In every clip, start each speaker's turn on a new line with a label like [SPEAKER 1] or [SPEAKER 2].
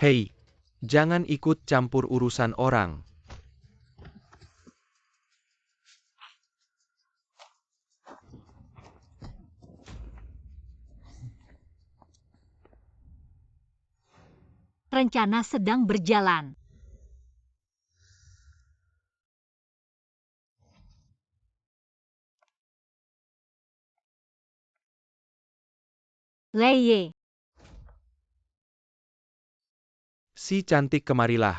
[SPEAKER 1] Hei, jangan ikut campur urusan orang.
[SPEAKER 2] Rencana sedang berjalan. Leye.
[SPEAKER 1] Si cantik kemarilah.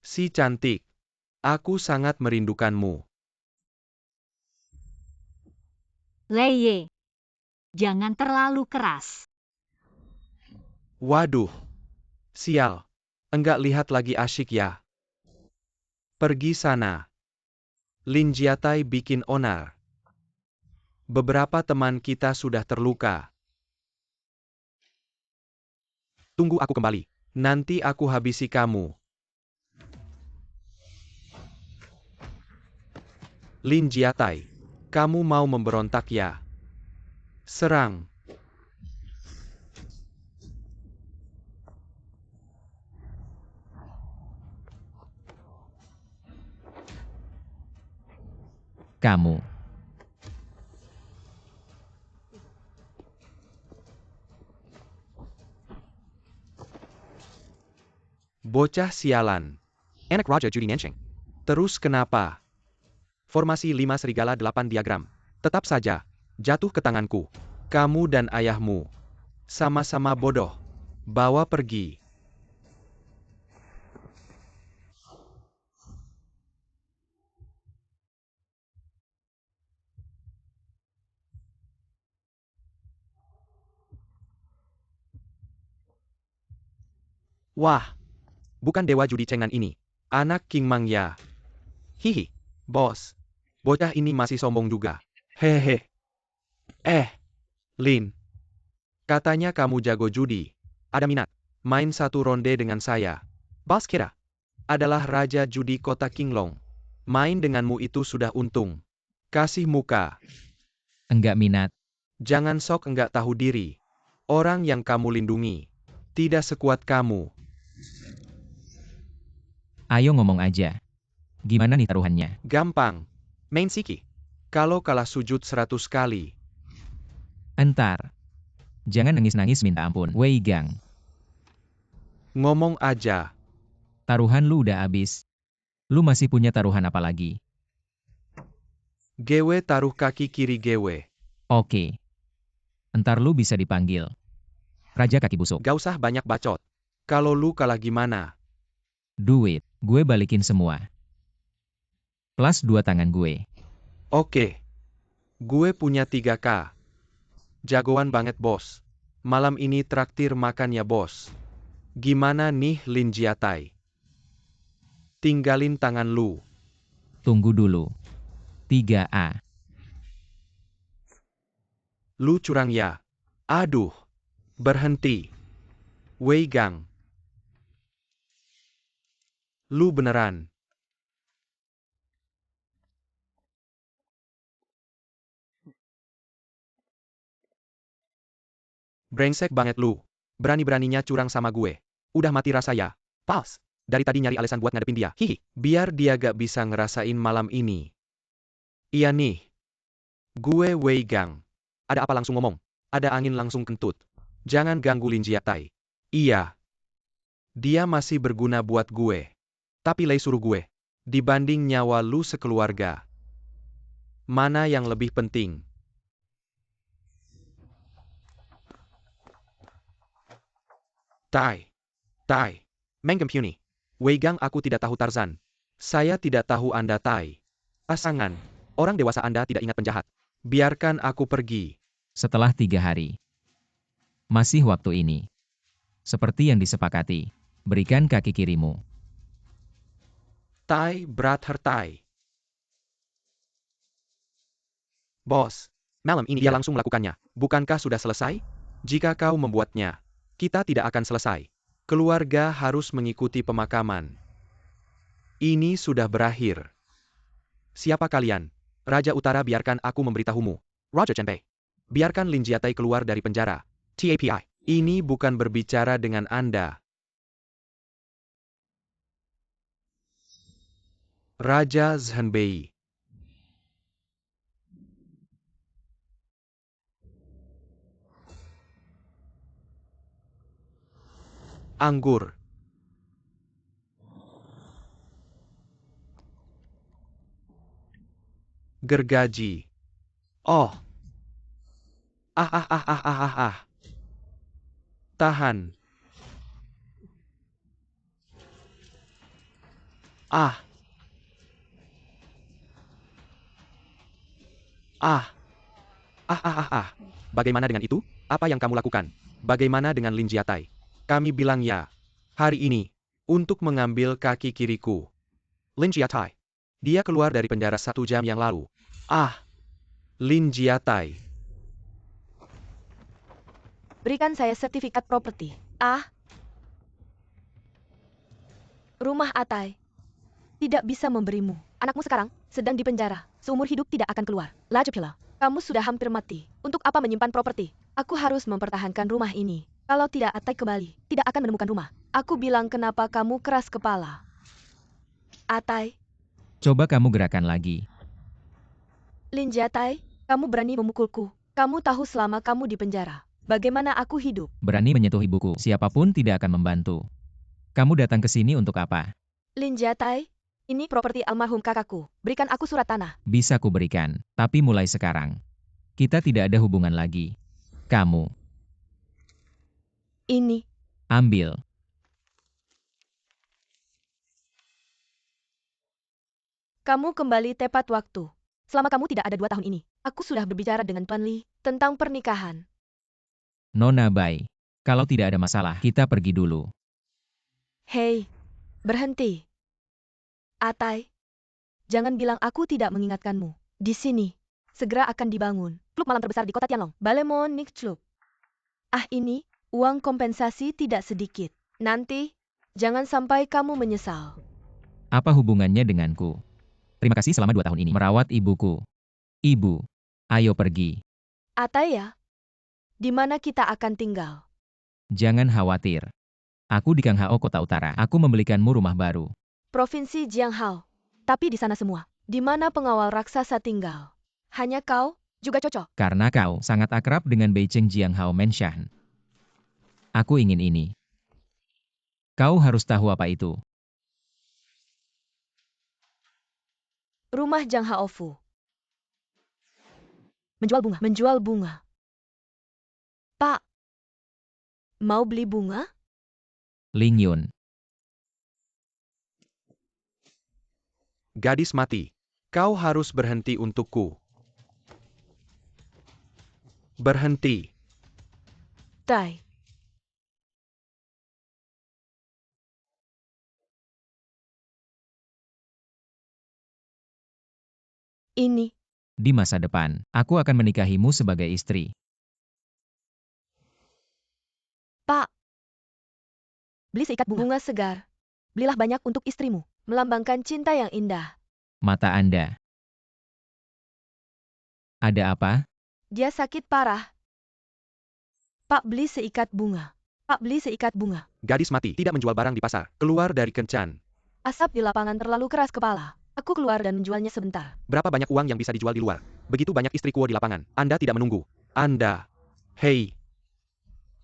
[SPEAKER 1] Si cantik, aku sangat merindukanmu.
[SPEAKER 2] Leye. Jangan terlalu keras.
[SPEAKER 1] Waduh, sial. Enggak lihat lagi asyik ya. Pergi sana. Lin Jiatai bikin onar. Beberapa teman kita sudah terluka. Tunggu aku kembali. Nanti aku habisi kamu. Lin Jiatai, kamu mau memberontak ya? Serang.
[SPEAKER 3] Kamu.
[SPEAKER 1] Bocah sialan. Anak Raja Judi Nanching. Terus kenapa? Formasi 5 serigala 8 diagram. Tetap saja. Jatuh ke tanganku. Kamu dan ayahmu. Sama-sama bodoh. Bawa pergi. Wah. Bukan dewa judi cengan ini. Anak King Mang ya. Hihi. Bos. Bocah ini masih sombong juga. Hehe. Lin. Katanya kamu jago judi. Ada minat. Main satu ronde dengan saya. Bos kira. Adalah Raja Judi Kota Qinglong. Main denganmu itu sudah untung. Kasih muka.
[SPEAKER 3] Enggak minat.
[SPEAKER 1] Jangan sok enggak tahu diri. Orang yang kamu lindungi. Tidak sekuat kamu.
[SPEAKER 3] Ayo ngomong aja. Gimana nih taruhannya?
[SPEAKER 1] Gampang. Main siki. Kalau kalah sujud 100 kali.
[SPEAKER 3] Entar. Jangan nangis-nangis minta ampun. Wei Gang.
[SPEAKER 1] Ngomong aja.
[SPEAKER 3] Taruhan lu udah habis. Lu masih punya taruhan apa lagi?
[SPEAKER 1] Gewe taruh kaki kiri gewe.
[SPEAKER 3] Oke. Entar lu bisa dipanggil Raja Kaki Busuk.
[SPEAKER 1] Gak usah banyak bacot. Kalau lu kalah gimana?
[SPEAKER 3] Duit, gue balikin semua. Plus 2 tangan gue.
[SPEAKER 1] Oke. Gue punya 3K. Jagoan banget bos. Malam ini traktir makan ya bos. Gimana nih Lin Jiatai? Tinggalin tangan lu.
[SPEAKER 3] Tunggu dulu. 3A.
[SPEAKER 1] Lu curang ya? Aduh. Berhenti. Wei Gang. Lu beneran. Brengsek banget lu. Berani-beraninya curang sama gue. Udah mati rasa ya. Pals. Dari tadi nyari alasan buat ngadepin dia. Hihi. Biar dia gak bisa ngerasain malam ini. Iya nih. Gue Wei Gang. Ada apa langsung ngomong? Ada angin langsung kentut. Jangan ganggu Lin Jiatai. Iya. Dia masih berguna buat gue. Tapi Lei suruh gue. Dibanding nyawa lu sekeluarga. Mana yang lebih penting? Tai. Meng Kempuni. Wei Gang, aku tidak tahu Tarzan. Saya tidak tahu Anda Tai. Pasangan. Orang dewasa Anda tidak ingat penjahat. Biarkan aku pergi.
[SPEAKER 3] Setelah 3 hari. Masih waktu ini. Seperti yang disepakati. Berikan kaki kirimu.
[SPEAKER 1] Tai berat hertai. Bos. Malam ini dia langsung melakukannya. Bukankah sudah selesai? Jika kau membuatnya, kita tidak akan selesai. Keluarga harus mengikuti pemakaman. Ini sudah berakhir. Siapa kalian? Raja Utara, biarkan aku memberitahumu. Roger Chenpei. Biarkan Lin Jiatai keluar dari penjara. TAPI. Ini bukan berbicara dengan Anda. Raja Zhenbei. Anggur. Gergaji. Oh. Ah. Tahan. Ah. Bagaimana dengan itu? Apa yang kamu lakukan? Bagaimana dengan Lin Jiatai? Kami bilang ya. Hari ini. Untuk mengambil kaki kiriku. Lin Jiatai. Dia keluar dari penjara 1 jam yang lalu. Lin Jiatai.
[SPEAKER 4] Berikan saya sertifikat properti. Rumah Atai. Tidak bisa memberimu. Anakmu sekarang sedang di penjara. Seumur hidup tidak akan keluar. Lajepila, kamu sudah hampir mati. Untuk apa menyimpan properti? Aku harus mempertahankan rumah ini. Kalau tidak Atai kembali, tidak akan menemukan rumah. Aku bilang kenapa kamu keras kepala. Atai,
[SPEAKER 3] Coba kamu gerakan lagi.
[SPEAKER 4] Lin Jiatai, kamu berani memukulku. Kamu tahu selama kamu di penjara, bagaimana aku hidup.
[SPEAKER 3] Berani menyentuh ibuku. Siapapun tidak akan membantu. Kamu datang ke sini untuk apa?
[SPEAKER 4] Lin Jiatai, ini properti almarhum kakakku. Berikan aku surat tanah.
[SPEAKER 3] Bisa kuberikan, tapi mulai sekarang. Kita tidak ada hubungan lagi. Kamu,
[SPEAKER 4] Ini,
[SPEAKER 3] ambil.
[SPEAKER 4] kamu kembali tepat waktu. Selama kamu tidak ada 2 tahun ini, aku sudah berbicara dengan Tuan Li tentang pernikahan.
[SPEAKER 3] Nona Bai. Kalau tidak ada masalah, kita pergi dulu.
[SPEAKER 4] Hei, berhenti. Atai, jangan bilang aku tidak mengingatkanmu. Di sini, segera akan dibangun klub malam terbesar di kota Tianlong, Balemon Nick Club. Ini, uang kompensasi tidak sedikit. Nanti, jangan sampai kamu menyesal.
[SPEAKER 3] Apa hubungannya denganku? Terima kasih selama 2 tahun ini merawat ibuku. Ibu, ayo pergi.
[SPEAKER 4] Atai ya, di mana kita akan tinggal?
[SPEAKER 3] Jangan khawatir. Aku di Kanghao Kota Utara. Aku membelikanmu rumah baru.
[SPEAKER 4] Provinsi Jianghao. Tapi di sana semua, di mana pengawal raksasa tinggal. Hanya kau, juga cocok.
[SPEAKER 3] Karena kau sangat akrab dengan Beicheng Jianghao Menshan. Aku ingin ini. Kau harus tahu apa itu.
[SPEAKER 4] Rumah Zhang Haofu. Menjual bunga. Pak, mau beli bunga?
[SPEAKER 3] Ling Yun.
[SPEAKER 1] Gadis mati. Kau harus berhenti untukku. Berhenti.
[SPEAKER 4] Tai. Ini,
[SPEAKER 3] Di masa depan, aku akan menikahimu sebagai istri.
[SPEAKER 4] Pak. Beli seikat bunga segar. Belilah banyak untuk istrimu, melambangkan cinta yang indah.
[SPEAKER 3] Mata Anda. Ada apa?
[SPEAKER 4] Dia sakit parah. Pak, beli seikat bunga. Pak, beli seikat bunga.
[SPEAKER 1] Gadis mati tidak menjual barang di pasar. Keluar dari kencan.
[SPEAKER 4] Asap di lapangan terlalu keras kepala. Aku keluar dan menjualnya sebentar.
[SPEAKER 1] Berapa banyak uang yang bisa dijual di luar? Begitu banyak istri kuo di lapangan. Anda tidak menunggu. Anda. Hei.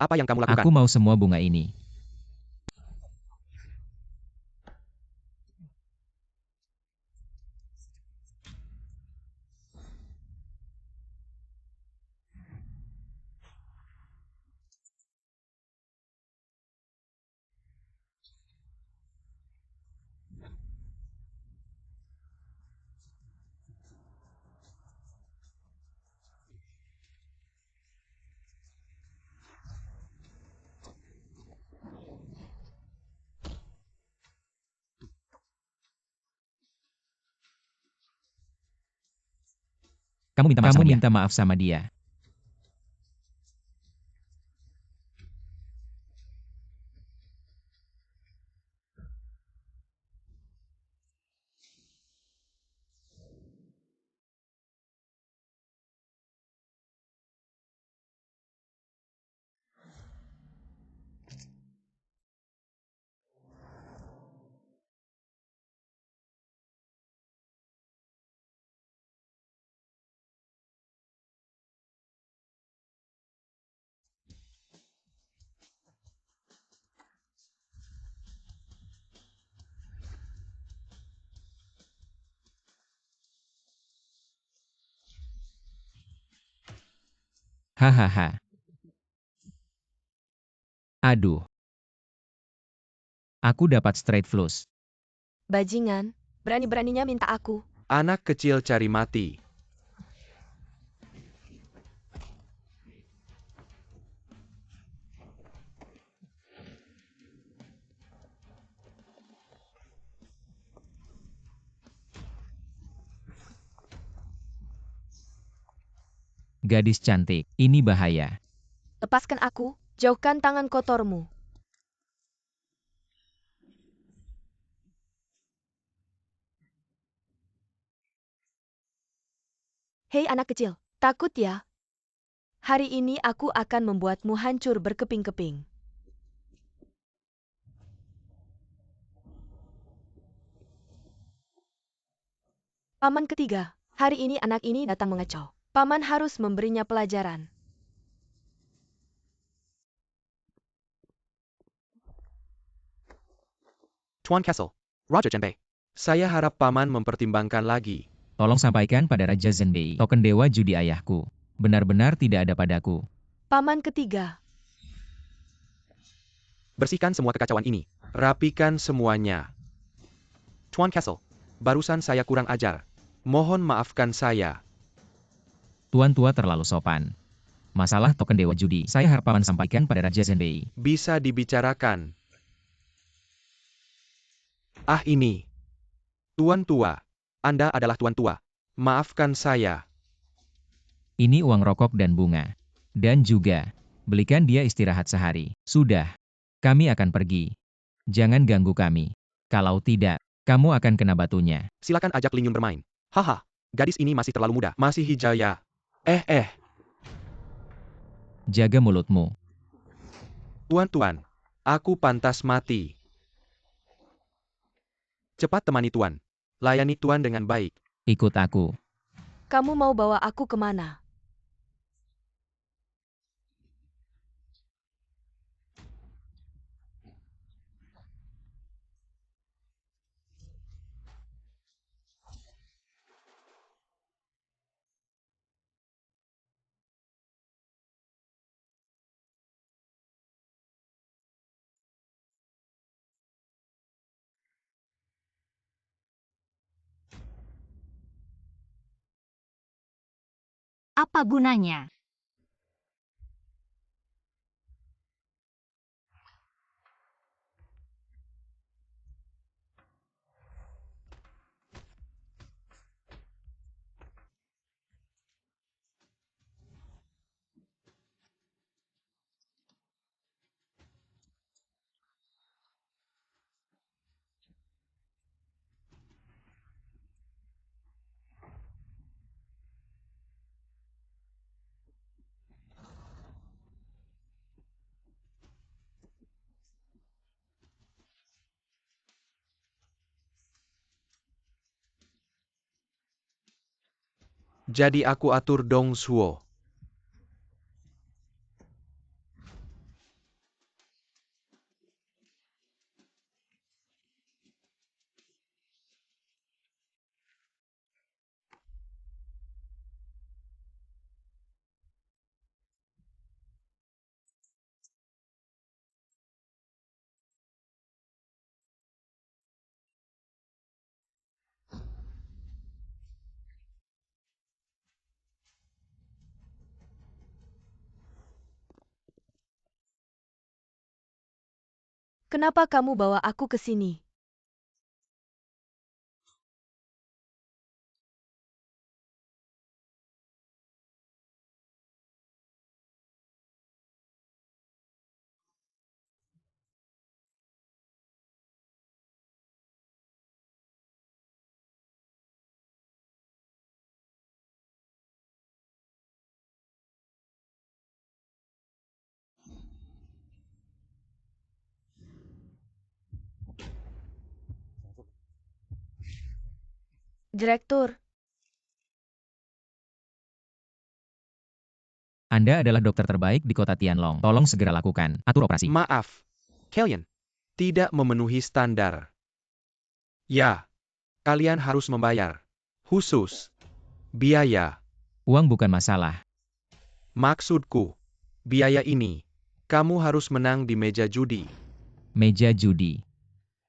[SPEAKER 1] Apa yang kamu lakukan?
[SPEAKER 3] Aku mau semua bunga ini. Kamu minta maaf sama dia. Hahaha. Aduh. Aku dapat straight flush.
[SPEAKER 4] Bajingan, berani-beraninya minta aku.
[SPEAKER 1] Anak kecil cari mati.
[SPEAKER 3] Gadis cantik, ini bahaya.
[SPEAKER 4] Lepaskan aku, jauhkan tangan kotormu. Hei anak kecil, takut ya? Hari ini aku akan membuatmu hancur berkeping-keping. Paman ketiga, hari ini anak ini datang mengacau. Paman harus memberinya pelajaran.
[SPEAKER 1] Tuan Castle, Roger Chen Bei. Saya harap paman mempertimbangkan lagi.
[SPEAKER 3] Tolong sampaikan pada Raja Zhenbei, token dewa judi ayahku. Benar-benar tidak ada padaku.
[SPEAKER 4] Paman ketiga,
[SPEAKER 1] Bersihkan semua kekacauan ini. Rapikan semuanya. Tuan Castle, barusan saya kurang ajar. Mohon maafkan saya.
[SPEAKER 3] Tuan tua terlalu sopan. Masalah token dewa judi, saya harap paman sampaikan pada Raja Zhenbei.
[SPEAKER 1] Bisa dibicarakan. Ah ini. Tuan tua. Anda adalah tuan tua. Maafkan saya.
[SPEAKER 3] Ini uang rokok dan bunga. Dan juga, belikan dia istirahat sehari. Sudah. Kami akan pergi. Jangan ganggu kami. Kalau tidak, kamu akan kena batunya.
[SPEAKER 1] Silakan ajak Lingyun bermain. Haha, gadis ini masih terlalu muda. Masih hijaya.
[SPEAKER 3] Jaga mulutmu.
[SPEAKER 1] Tuan-tuan, aku pantas mati. Cepat temani tuan. Layani tuan dengan baik.
[SPEAKER 3] Ikut aku.
[SPEAKER 4] kamu mau bawa aku kemana?
[SPEAKER 2] Apa gunanya?
[SPEAKER 1] Jadi aku atur Dong Suo.
[SPEAKER 4] Kenapa kamu bawa aku ke sini? Direktur,
[SPEAKER 3] Anda adalah dokter terbaik di kota Tianlong. Tolong segera lakukan. Atur operasi.
[SPEAKER 1] Maaf. Kalian tidak memenuhi standar. Ya, kalian harus membayar. Khusus. Biaya.
[SPEAKER 3] Uang bukan masalah.
[SPEAKER 1] Maksudku, biaya ini, kamu harus menang di meja judi.
[SPEAKER 3] Meja judi.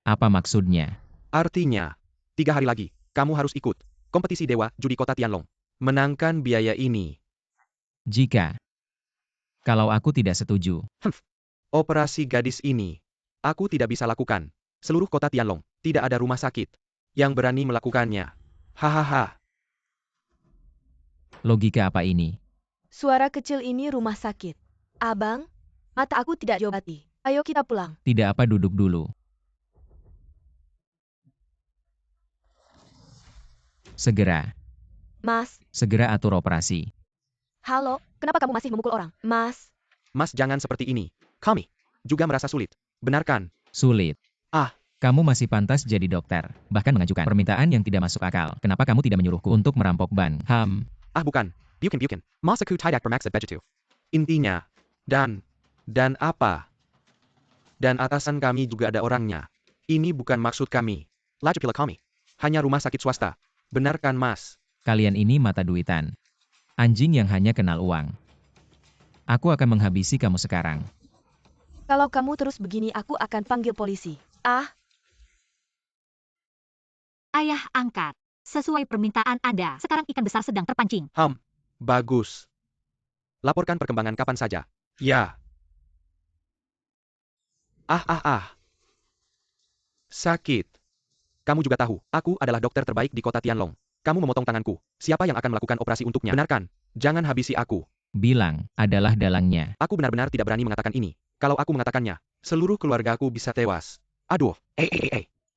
[SPEAKER 3] Apa maksudnya?
[SPEAKER 1] Artinya, 3 hari lagi, kamu harus ikut kompetisi Dewa Judi Kota Tianlong. Menangkan biaya ini.
[SPEAKER 3] Kalau aku tidak setuju,
[SPEAKER 1] Operasi gadis ini, aku tidak bisa lakukan. Seluruh kota Tianlong, tidak ada rumah sakit yang berani melakukannya. Hahaha.
[SPEAKER 3] logika apa ini?
[SPEAKER 4] Suara kecil ini rumah sakit. Abang, mata aku tidak diobati. Ayo kita pulang.
[SPEAKER 3] Tidak apa duduk dulu.
[SPEAKER 4] Mas,
[SPEAKER 3] Segera atur operasi.
[SPEAKER 4] halo, kenapa kamu masih memukul orang? Mas,
[SPEAKER 1] Mas jangan seperti ini. Kami juga merasa sulit. Benarkan?
[SPEAKER 3] Sulit.
[SPEAKER 1] Ah.
[SPEAKER 3] Kamu masih pantas jadi dokter. Bahkan mengajukan permintaan yang tidak masuk akal. Kenapa kamu tidak menyuruhku untuk merampok ban?
[SPEAKER 1] Bukan. Bukan. Masaku tidak bermaksud begitu. Intinya. Dan apa? Dan atasan kami juga ada orangnya. Ini bukan maksud kami. Laju pila kami. Hanya rumah sakit swasta. Benarkan Mas?
[SPEAKER 3] Kalian ini mata duitan. Anjing yang hanya kenal uang. Aku akan menghabisi kamu sekarang.
[SPEAKER 4] kalau kamu terus begini aku akan panggil polisi.
[SPEAKER 2] Ayah angkat. Sesuai permintaan Anda, sekarang ikan besar sedang terpancing.
[SPEAKER 1] Bagus. Laporkan perkembangan kapan saja. Ya. Sakit. Kamu juga tahu, aku adalah dokter terbaik di kota Tianlong. Kamu memotong tanganku. Siapa yang akan melakukan operasi untuknya? Benarkan. Jangan habisi aku.
[SPEAKER 3] Bilang, adalah dalangnya.
[SPEAKER 1] Aku benar-benar tidak berani mengatakan ini. Kalau aku mengatakannya, seluruh keluargaku bisa tewas. Aduh.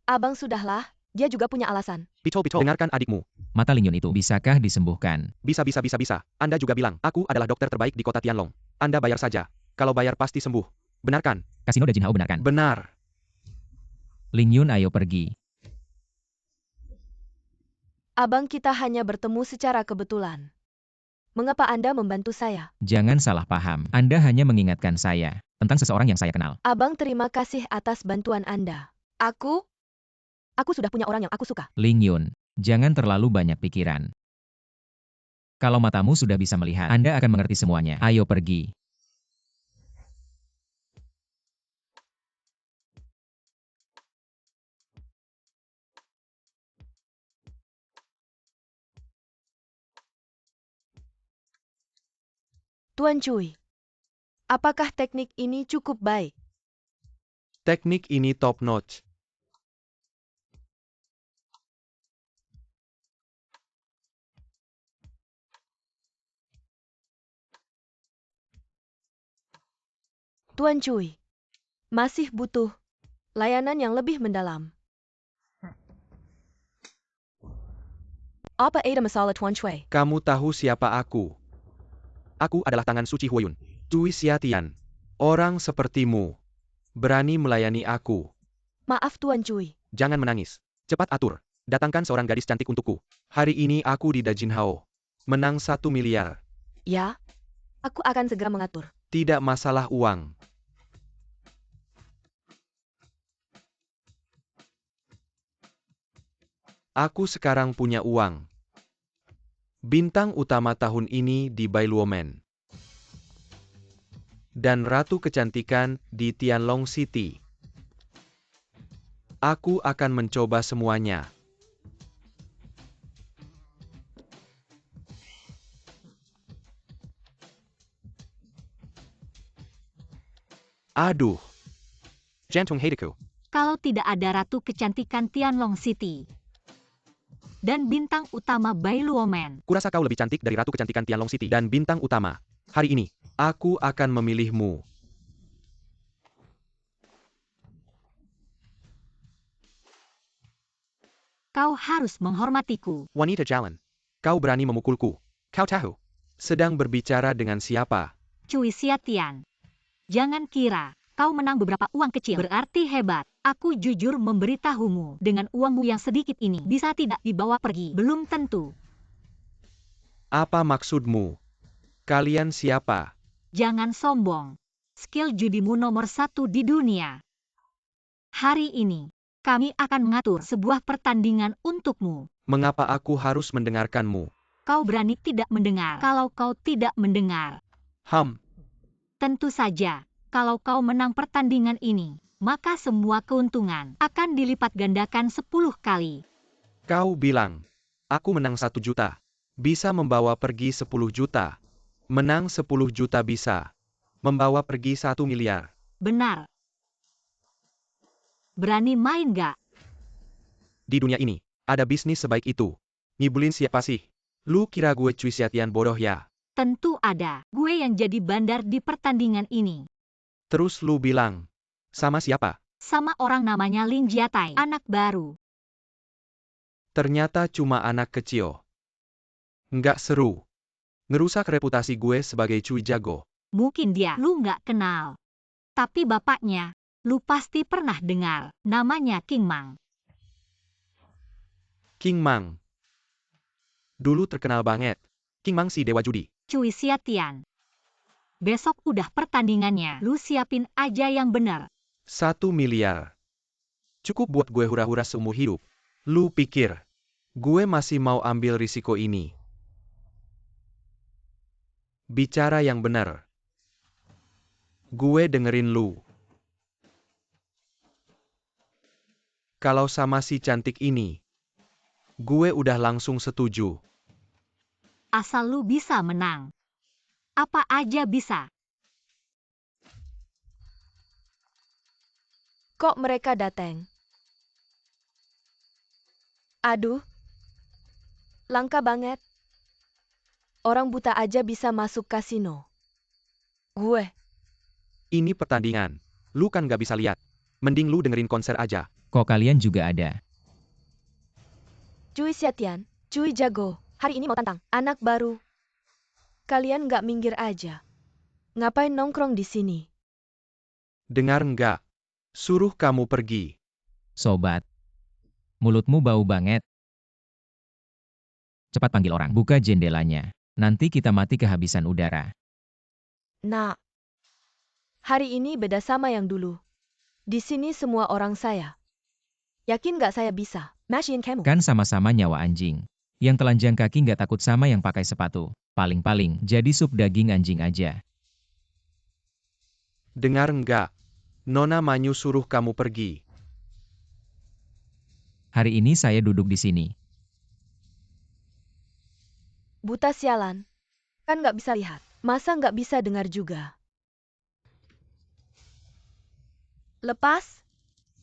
[SPEAKER 4] Abang sudahlah, dia juga punya alasan.
[SPEAKER 1] Betul. Dengarkan adikmu.
[SPEAKER 3] Mata Lingyun itu bisakah disembuhkan?
[SPEAKER 1] Bisa. Anda juga bilang, aku adalah dokter terbaik di kota Tianlong. Anda bayar saja. Kalau bayar pasti sembuh. Benarkan?
[SPEAKER 3] Kasino Dajinhao benarkan?
[SPEAKER 1] Benar.
[SPEAKER 3] Lingyun ayo pergi.
[SPEAKER 4] Abang kita hanya bertemu secara kebetulan. Mengapa Anda membantu saya?
[SPEAKER 3] Jangan salah paham. Anda hanya mengingatkan saya tentang seseorang yang saya kenal.
[SPEAKER 4] Abang terima kasih atas bantuan Anda. Aku sudah punya orang yang aku suka.
[SPEAKER 3] Lingyun, jangan terlalu banyak pikiran. Kalau matamu sudah bisa melihat, Anda akan mengerti semuanya. Ayo pergi.
[SPEAKER 4] Tuan Cui, apakah teknik ini cukup baik?
[SPEAKER 1] Teknik ini top notch.
[SPEAKER 4] Tuan Cui, masih butuh layanan yang lebih mendalam. Apa ada masalah Tuan Cui?
[SPEAKER 1] Kamu tahu siapa aku? Aku adalah tangan suci Huayun. Cui Xiatian. Orang sepertimu berani melayani aku.
[SPEAKER 4] Maaf Tuan Cui.
[SPEAKER 1] Jangan menangis. Cepat atur. Datangkan seorang gadis cantik untukku. Hari ini aku di Dajinhao. Menang 1 miliar.
[SPEAKER 4] Ya, aku akan segera mengatur.
[SPEAKER 1] Tidak masalah uang. Aku sekarang punya uang. Bintang utama tahun ini di Bailuomen. Dan Ratu Kecantikan di Tianlong City. Aku akan mencoba semuanya. Aduh. Jantung hatiku.
[SPEAKER 2] Kalau tidak ada Ratu Kecantikan Tianlong City dan bintang utama Bailuomen,
[SPEAKER 1] Kurasa kau lebih cantik dari Ratu Kecantikan Tianlong City dan bintang utama. Hari ini, aku akan memilihmu.
[SPEAKER 2] kau harus menghormatiku.
[SPEAKER 1] Wanita jalan. Kau berani memukulku. Kau tahu. Sedang berbicara dengan siapa?
[SPEAKER 2] Cui Xiatian. Jangan kira kau menang beberapa uang kecil berarti hebat. Aku jujur memberitahumu, dengan uangmu yang sedikit ini bisa tidak dibawa pergi. Belum tentu.
[SPEAKER 1] Apa maksudmu? Kalian siapa?
[SPEAKER 2] Jangan sombong. Skill judimu nomor 1 di dunia. Hari ini, kami akan mengatur sebuah pertandingan untukmu.
[SPEAKER 1] Mengapa aku harus mendengarkanmu?
[SPEAKER 2] Kau berani tidak mendengar. Kalau kau tidak mendengar, Tentu saja, kalau kau menang pertandingan ini, maka semua keuntungan akan dilipat gandakan 10 kali.
[SPEAKER 1] Kau bilang, aku menang 1 juta. Bisa membawa pergi 10 juta. Menang 10 juta bisa. Membawa pergi 1 miliar.
[SPEAKER 2] Benar. Berani main gak?
[SPEAKER 1] Di dunia ini, ada bisnis sebaik itu. Ngibulin siapa sih? Lu kira gue cuy siatian bodoh ya?
[SPEAKER 2] Tentu ada. Gue yang jadi bandar di pertandingan ini.
[SPEAKER 1] Terus lu bilang, sama siapa?
[SPEAKER 2] Sama orang namanya Lin Jiatai, anak baru.
[SPEAKER 1] Ternyata cuma anak kecil. Nggak seru. Ngerusak reputasi gue sebagai cuy jago.
[SPEAKER 2] Mungkin dia lu nggak kenal. Tapi bapaknya, lu pasti pernah dengar. Namanya King Mang.
[SPEAKER 1] King Mang. Dulu terkenal banget. King Mang si dewa judi.
[SPEAKER 2] Cuy Siatian. Besok udah pertandingannya. Lu siapin aja yang bener.
[SPEAKER 1] 1 miliar. Cukup buat gue hura-hura seumur hidup. Lu pikir, gue masih mau ambil risiko ini? Bicara yang benar. Gue dengerin lu. Kalau sama si cantik ini, gue udah langsung setuju.
[SPEAKER 2] Asal lu bisa menang. Apa aja bisa.
[SPEAKER 4] Kok mereka datang? Aduh. Langka banget. Orang buta aja bisa masuk kasino. Gue.
[SPEAKER 1] Ini pertandingan. Lu kan gak bisa lihat. Mending lu dengerin konser aja.
[SPEAKER 3] Kok kalian juga ada?
[SPEAKER 4] Cuy Siatian, cuy jago. Hari ini mau tantang. Anak baru. Kalian nggak minggir aja. Ngapain nongkrong di sini?
[SPEAKER 1] Dengar nggak? Suruh kamu pergi.
[SPEAKER 3] Sobat. Mulutmu bau banget. Cepat panggil orang. Buka jendelanya. Nanti kita mati kehabisan udara.
[SPEAKER 4] Nah. Hari ini beda sama yang dulu. Di sini semua orang saya. Yakin nggak saya bisa? Mashin kamu.
[SPEAKER 3] Kan sama-sama nyawa anjing. Yang telanjang kaki nggak takut sama yang pakai sepatu. Paling-paling, jadi sup daging anjing aja.
[SPEAKER 1] Dengar nggak? Nona Manyu suruh kamu pergi.
[SPEAKER 3] Hari ini saya duduk di sini.
[SPEAKER 4] Buta sialan. Kan nggak bisa lihat. Masa nggak bisa dengar juga? Lepas.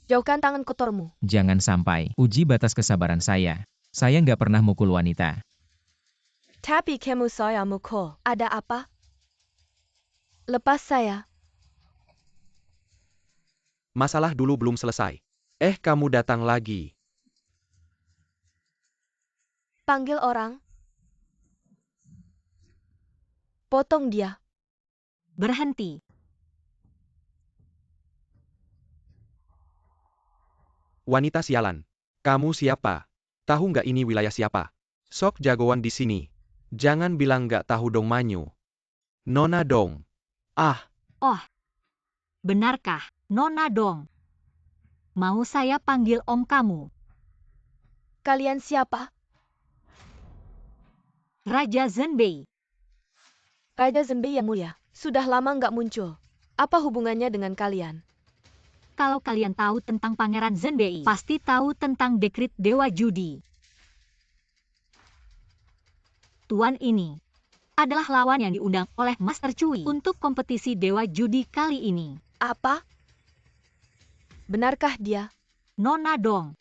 [SPEAKER 4] Jauhkan tangan kotormu.
[SPEAKER 3] Jangan sampai uji batas kesabaran saya. Saya nggak pernah mukul wanita.
[SPEAKER 4] Tapi kamu saya mukul. Ada apa? Lepas saya.
[SPEAKER 1] Masalah dulu belum selesai. Kamu datang lagi.
[SPEAKER 4] Panggil orang. Potong dia.
[SPEAKER 2] Berhenti.
[SPEAKER 1] Wanita sialan. Kamu siapa? Tahu nggak ini wilayah siapa? Sok jagoan di sini. Jangan bilang nggak tahu dong Manyu. Nona dong. Ah,
[SPEAKER 2] Oh. Benarkah, Nona Dong? Mau saya panggil om kamu?
[SPEAKER 4] Kalian siapa?
[SPEAKER 2] Raja Zhenbei.
[SPEAKER 4] Raja Zhenbei yang mulia. Sudah lama nggak muncul. Apa hubungannya dengan kalian?
[SPEAKER 2] Kalau kalian tahu tentang Pangeran Zhenbei, pasti tahu tentang dekrit Dewa Judi. Tuan ini adalah lawan yang diundang oleh Master Cui untuk kompetisi Dewa Judi kali ini.
[SPEAKER 4] Apa? Benarkah dia?
[SPEAKER 2] Nona Dong,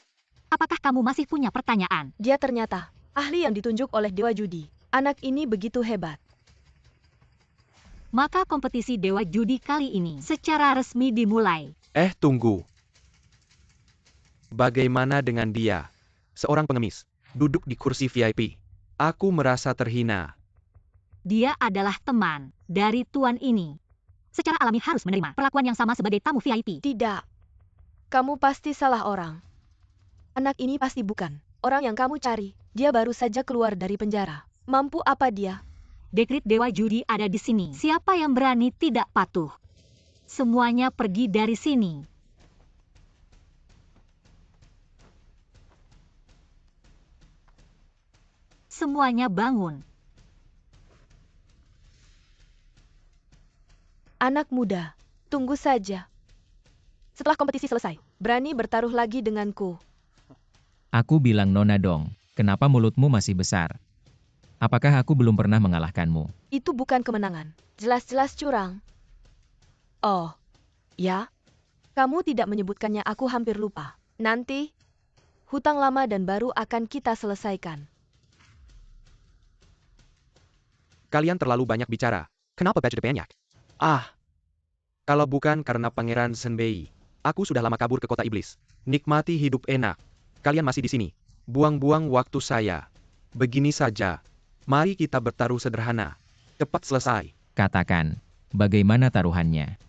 [SPEAKER 2] apakah kamu masih punya pertanyaan?
[SPEAKER 4] Dia ternyata ahli yang ditunjuk oleh Dewa Judi. Anak ini begitu hebat.
[SPEAKER 2] Maka kompetisi Dewa Judi kali ini secara resmi dimulai.
[SPEAKER 1] tunggu. Bagaimana dengan dia? Seorang pengemis. Duduk di kursi VIP. Aku merasa terhina.
[SPEAKER 2] Dia adalah teman dari tuan ini. Secara alami harus menerima perlakuan yang sama sebagai tamu VIP.
[SPEAKER 4] Tidak. Kamu pasti salah orang. Anak ini pasti bukan orang yang kamu cari. Dia baru saja keluar dari penjara. Mampu apa dia?
[SPEAKER 2] Dekrit Dewa Judi ada di sini. Siapa yang berani tidak patuh? Semuanya pergi dari sini. Semuanya bangun.
[SPEAKER 4] Anak muda, tunggu saja. Setelah kompetisi selesai, berani bertaruh lagi denganku.
[SPEAKER 3] Aku bilang nona dong, kenapa mulutmu masih besar? Apakah aku belum pernah mengalahkanmu?
[SPEAKER 4] Itu bukan kemenangan. Jelas-jelas curang. Oh, ya? Kamu tidak menyebutkannya, aku hampir lupa. Nanti, hutang lama dan baru akan kita selesaikan.
[SPEAKER 1] Kalian terlalu banyak bicara. Kenapa badge banyak? Ah, kalau bukan karena Pangeran Senbei, aku sudah lama kabur ke kota iblis. Nikmati hidup enak. Kalian masih di sini. Buang-buang waktu saya. Begini saja. Mari kita bertaruh sederhana. Cepat selesai.
[SPEAKER 3] Katakan, bagaimana taruhannya?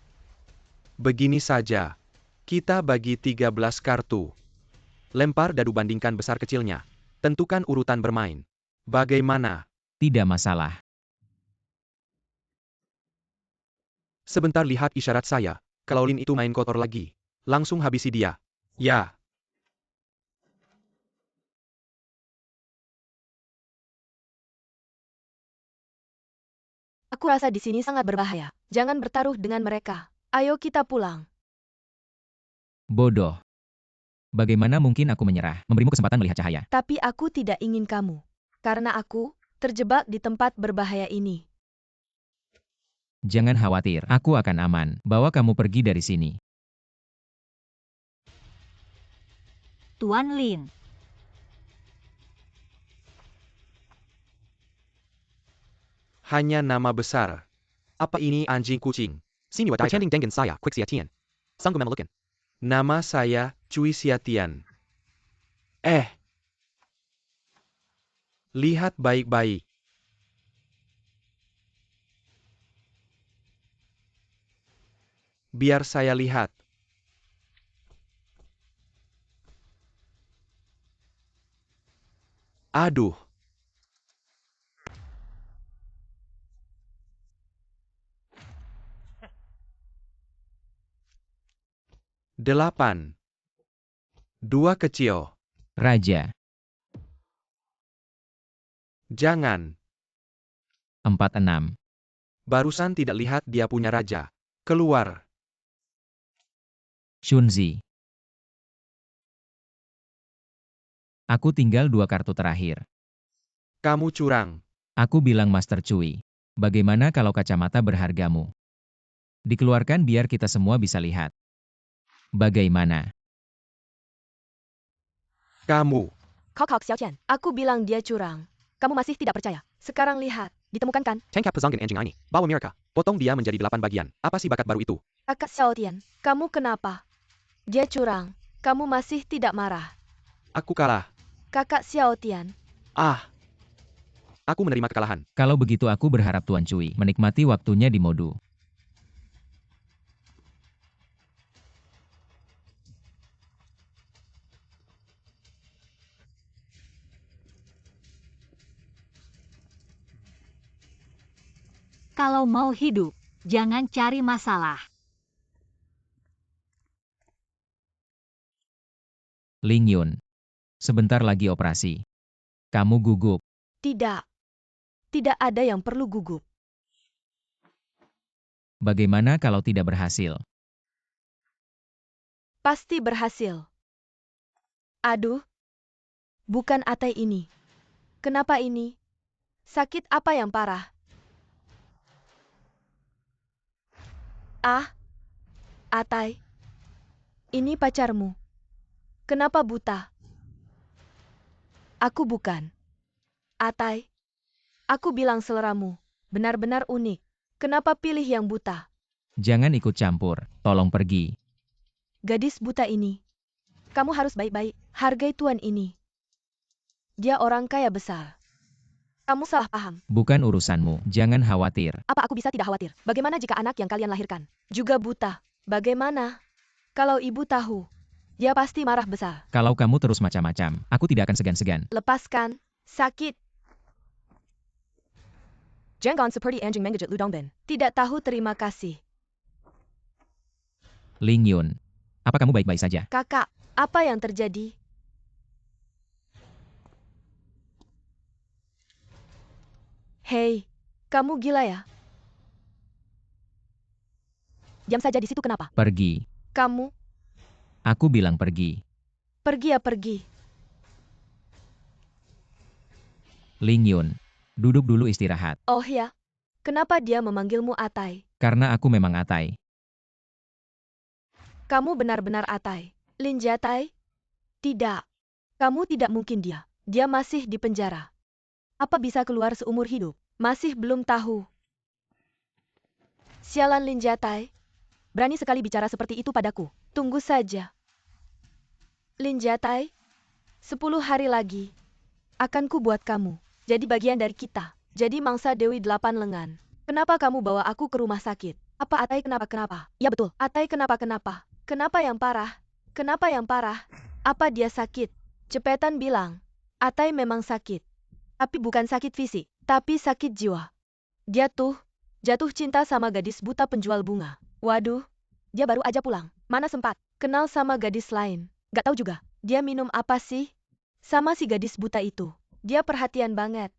[SPEAKER 1] Begini saja. Kita bagi 13 kartu. Lempar dadu, bandingkan besar kecilnya. Tentukan urutan bermain. Bagaimana?
[SPEAKER 3] Tidak masalah.
[SPEAKER 1] Sebentar, lihat isyarat saya. Kalau Lin itu main kotor lagi, langsung habisi dia. Ya.
[SPEAKER 4] Aku rasa di sini sangat berbahaya. Jangan bertaruh dengan mereka. Ayo kita pulang.
[SPEAKER 3] Bodoh. Bagaimana mungkin aku menyerah, memberimu kesempatan melihat cahaya?
[SPEAKER 4] Tapi aku tidak ingin kamu. Karena aku terjebak di tempat berbahaya ini.
[SPEAKER 3] Jangan khawatir, aku akan aman. Bawa kamu pergi dari sini.
[SPEAKER 2] Tuan Lin.
[SPEAKER 1] Hanya nama besar. Apa ini anjing kucing? Sini wadai tanding dengan saya, Quick Siatian. Sanggup memelukkan. Nama saya Cui Siatian. Lihat baik-baik. Biar saya lihat. Aduh. Delapan. Dua kecil.
[SPEAKER 3] Raja.
[SPEAKER 1] Jangan.
[SPEAKER 3] 46.
[SPEAKER 1] Barusan tidak lihat dia punya raja. Keluar.
[SPEAKER 3] Shunzi. Aku tinggal 2 kartu terakhir.
[SPEAKER 1] Kamu curang.
[SPEAKER 3] Aku bilang Master Cui. Bagaimana kalau kacamata berhargamu? Dikeluarkan biar kita semua bisa lihat. Bagaimana?
[SPEAKER 1] Kamu.
[SPEAKER 4] Kok Xiaoqian, aku bilang dia curang. Kamu masih tidak percaya. Sekarang lihat, ditemukan kan?
[SPEAKER 1] Tangkap pesanggen anjing ini. Bawa mereka. Potong dia menjadi 8 bagian. Apa sih bakat baru itu?
[SPEAKER 4] Kakak Xiaotian, kamu kenapa? Dia curang. Kamu masih tidak marah.
[SPEAKER 1] Aku kalah.
[SPEAKER 4] Kakak Xiaotian,
[SPEAKER 1] Ah. Aku menerima kekalahan.
[SPEAKER 3] Kalau begitu aku berharap Tuan Cui menikmati waktunya di Modu.
[SPEAKER 2] Kalau mau hidup, jangan cari masalah.
[SPEAKER 3] Ling Yun. Sebentar lagi operasi. Kamu gugup.
[SPEAKER 4] tidak. Tidak ada yang perlu gugup.
[SPEAKER 3] Bagaimana kalau tidak berhasil?
[SPEAKER 4] Pasti berhasil. Aduh. Bukan Atai ini. Kenapa ini? Sakit apa yang parah? Ah. Atai. Ini pacarmu. Kenapa buta? Aku bukan. Atai. Aku bilang seleramu. Benar-benar unik. Kenapa pilih yang buta?
[SPEAKER 3] Jangan ikut campur. Tolong pergi.
[SPEAKER 4] Gadis buta ini. Kamu harus baik-baik. Hargai tuan ini. Dia orang kaya besar. Kamu salah paham.
[SPEAKER 3] Bukan urusanmu. Jangan khawatir.
[SPEAKER 4] Apa aku bisa tidak khawatir? Bagaimana jika anak yang kalian lahirkan juga buta? Bagaimana? Kalau ibu tahu, dia pasti marah besar.
[SPEAKER 3] Kalau kamu terus macam-macam, aku tidak akan segan-segan.
[SPEAKER 4] Lepaskan. Sakit. Jangan seperti anjing menggigit ludongbin. Tidak tahu terima kasih.
[SPEAKER 3] Ling Yun. Apa kamu baik-baik saja?
[SPEAKER 4] Kakak, apa yang terjadi? Hei, kamu gila ya? Diam saja di situ kenapa?
[SPEAKER 3] Pergi.
[SPEAKER 4] Kamu,
[SPEAKER 3] Aku bilang pergi.
[SPEAKER 4] pergi ya pergi.
[SPEAKER 3] Ling Yun. Duduk dulu istirahat.
[SPEAKER 4] Oh ya, kenapa dia memanggilmu Atai?
[SPEAKER 3] Karena aku memang Atai.
[SPEAKER 4] Kamu benar-benar Atai. Lin Jatai? Tidak. Kamu tidak mungkin dia. Dia masih di penjara. Apa bisa keluar seumur hidup? Masih belum tahu. Sialan Lin Jatai. Berani sekali bicara seperti itu padaku. Tunggu saja. Lin Jatai, 10 hari lagi akan ku buat kamu jadi bagian dari kita. Jadi mangsa Dewi 8 lengan. Kenapa kamu bawa aku ke rumah sakit? Apa Atai kenapa-kenapa? Ya betul, Atai kenapa-kenapa? Kenapa yang parah? Kenapa yang parah? Apa dia sakit? Cepetan bilang. Atai memang sakit. Tapi bukan sakit fisik, tapi sakit jiwa. Dia tuh jatuh cinta sama gadis buta penjual bunga. Waduh, dia baru aja pulang. Mana sempat kenal sama gadis lain. Gak tahu juga, dia minum apa sih? Sama si gadis buta itu. Dia perhatian banget.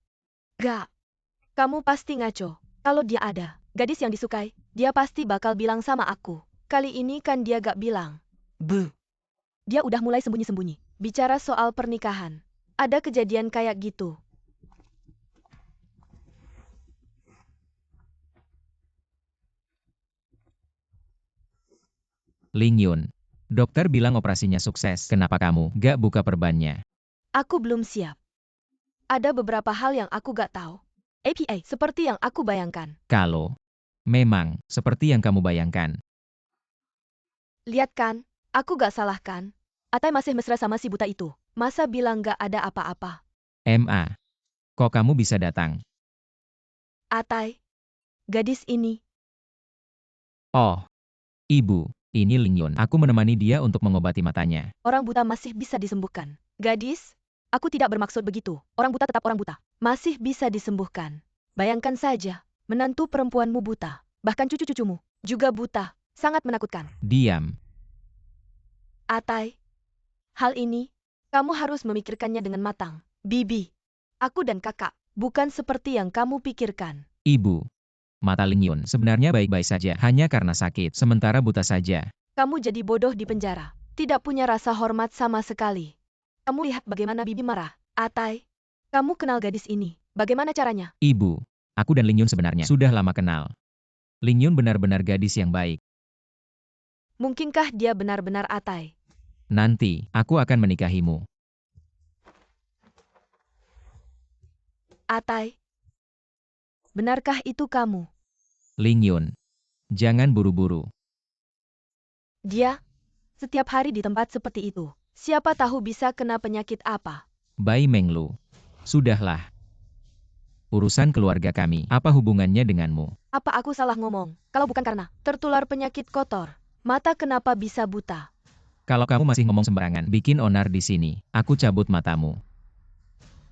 [SPEAKER 4] Gak. Kamu pasti ngaco. Kalau dia ada gadis yang disukai, dia pasti bakal bilang sama aku. Kali ini kan dia gak bilang. Buh. Dia udah mulai sembunyi-sembunyi. Bicara soal pernikahan. Ada kejadian kayak gitu.
[SPEAKER 3] Ling Yun. Dokter bilang operasinya sukses. Kenapa kamu gak buka perbannya?
[SPEAKER 4] Aku belum siap. Ada beberapa hal yang aku gak tahu. APA, seperti yang aku bayangkan.
[SPEAKER 3] Kalau memang seperti yang kamu bayangkan.
[SPEAKER 4] Lihat kan, aku gak salah kan? Atai masih mesra sama si buta itu. Masa bilang gak ada apa-apa?
[SPEAKER 3] MA. Kok kamu bisa datang?
[SPEAKER 4] Atai, gadis ini.
[SPEAKER 3] Oh. Ibu. Ini Ling Yun. Aku menemani dia untuk mengobati matanya.
[SPEAKER 4] Orang buta masih bisa disembuhkan. Gadis, aku tidak bermaksud begitu. Orang buta tetap orang buta. Masih bisa disembuhkan. Bayangkan saja, menantu perempuanmu buta. Bahkan cucu-cucumu juga buta. Sangat menakutkan.
[SPEAKER 3] Diam.
[SPEAKER 4] Atai, hal ini, kamu harus memikirkannya dengan matang. Bibi, aku dan kakak, bukan seperti yang kamu pikirkan.
[SPEAKER 3] Ibu. Mata Ling Yun sebenarnya baik-baik saja, hanya karena sakit, sementara buta saja.
[SPEAKER 4] Kamu jadi bodoh di penjara. Tidak punya rasa hormat sama sekali. Kamu lihat bagaimana Bibi marah. Atai, kamu kenal gadis ini. Bagaimana caranya?
[SPEAKER 3] Ibu. Aku dan Ling Yun sebenarnya sudah lama kenal. Ling Yun benar-benar gadis yang baik.
[SPEAKER 4] Mungkinkah dia benar-benar Atai?
[SPEAKER 3] Nanti, aku akan menikahimu.
[SPEAKER 4] Atai, benarkah itu kamu?
[SPEAKER 3] Ling Yun. Jangan buru-buru.
[SPEAKER 4] Dia, setiap hari di tempat seperti itu. Siapa tahu bisa kena penyakit apa?
[SPEAKER 3] Bai Menglu. Sudahlah. Urusan keluarga kami, apa hubungannya denganmu?
[SPEAKER 4] Apa aku salah ngomong? Kalau bukan karena tertular penyakit kotor, mata kenapa bisa buta?
[SPEAKER 3] Kalau kamu masih ngomong sembarangan, bikin onar di sini, aku cabut matamu.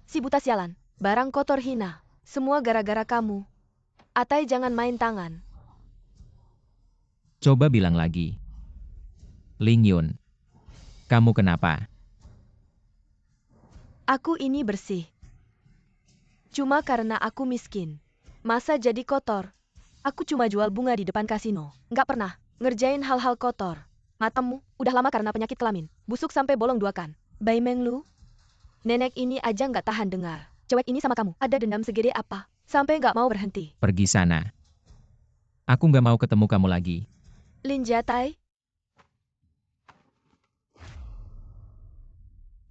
[SPEAKER 4] Si buta sialan, barang kotor hina. Semua gara-gara kamu. Atai jangan main tangan.
[SPEAKER 3] Coba bilang lagi. Ling Yun. Kamu kenapa?
[SPEAKER 4] Aku ini bersih. Cuma karena aku miskin. Masa jadi kotor? Aku cuma jual bunga di depan kasino. Nggak pernah ngerjain hal-hal kotor. Matamu udah lama karena penyakit kelamin. Busuk sampai bolong 2 kan. Bai Menglu, nenek ini aja nggak tahan dengar. Cewek ini sama kamu ada dendam segede apa? Sampai nggak mau berhenti.
[SPEAKER 3] Pergi sana. Aku nggak mau ketemu kamu lagi.
[SPEAKER 4] Lin Jatai.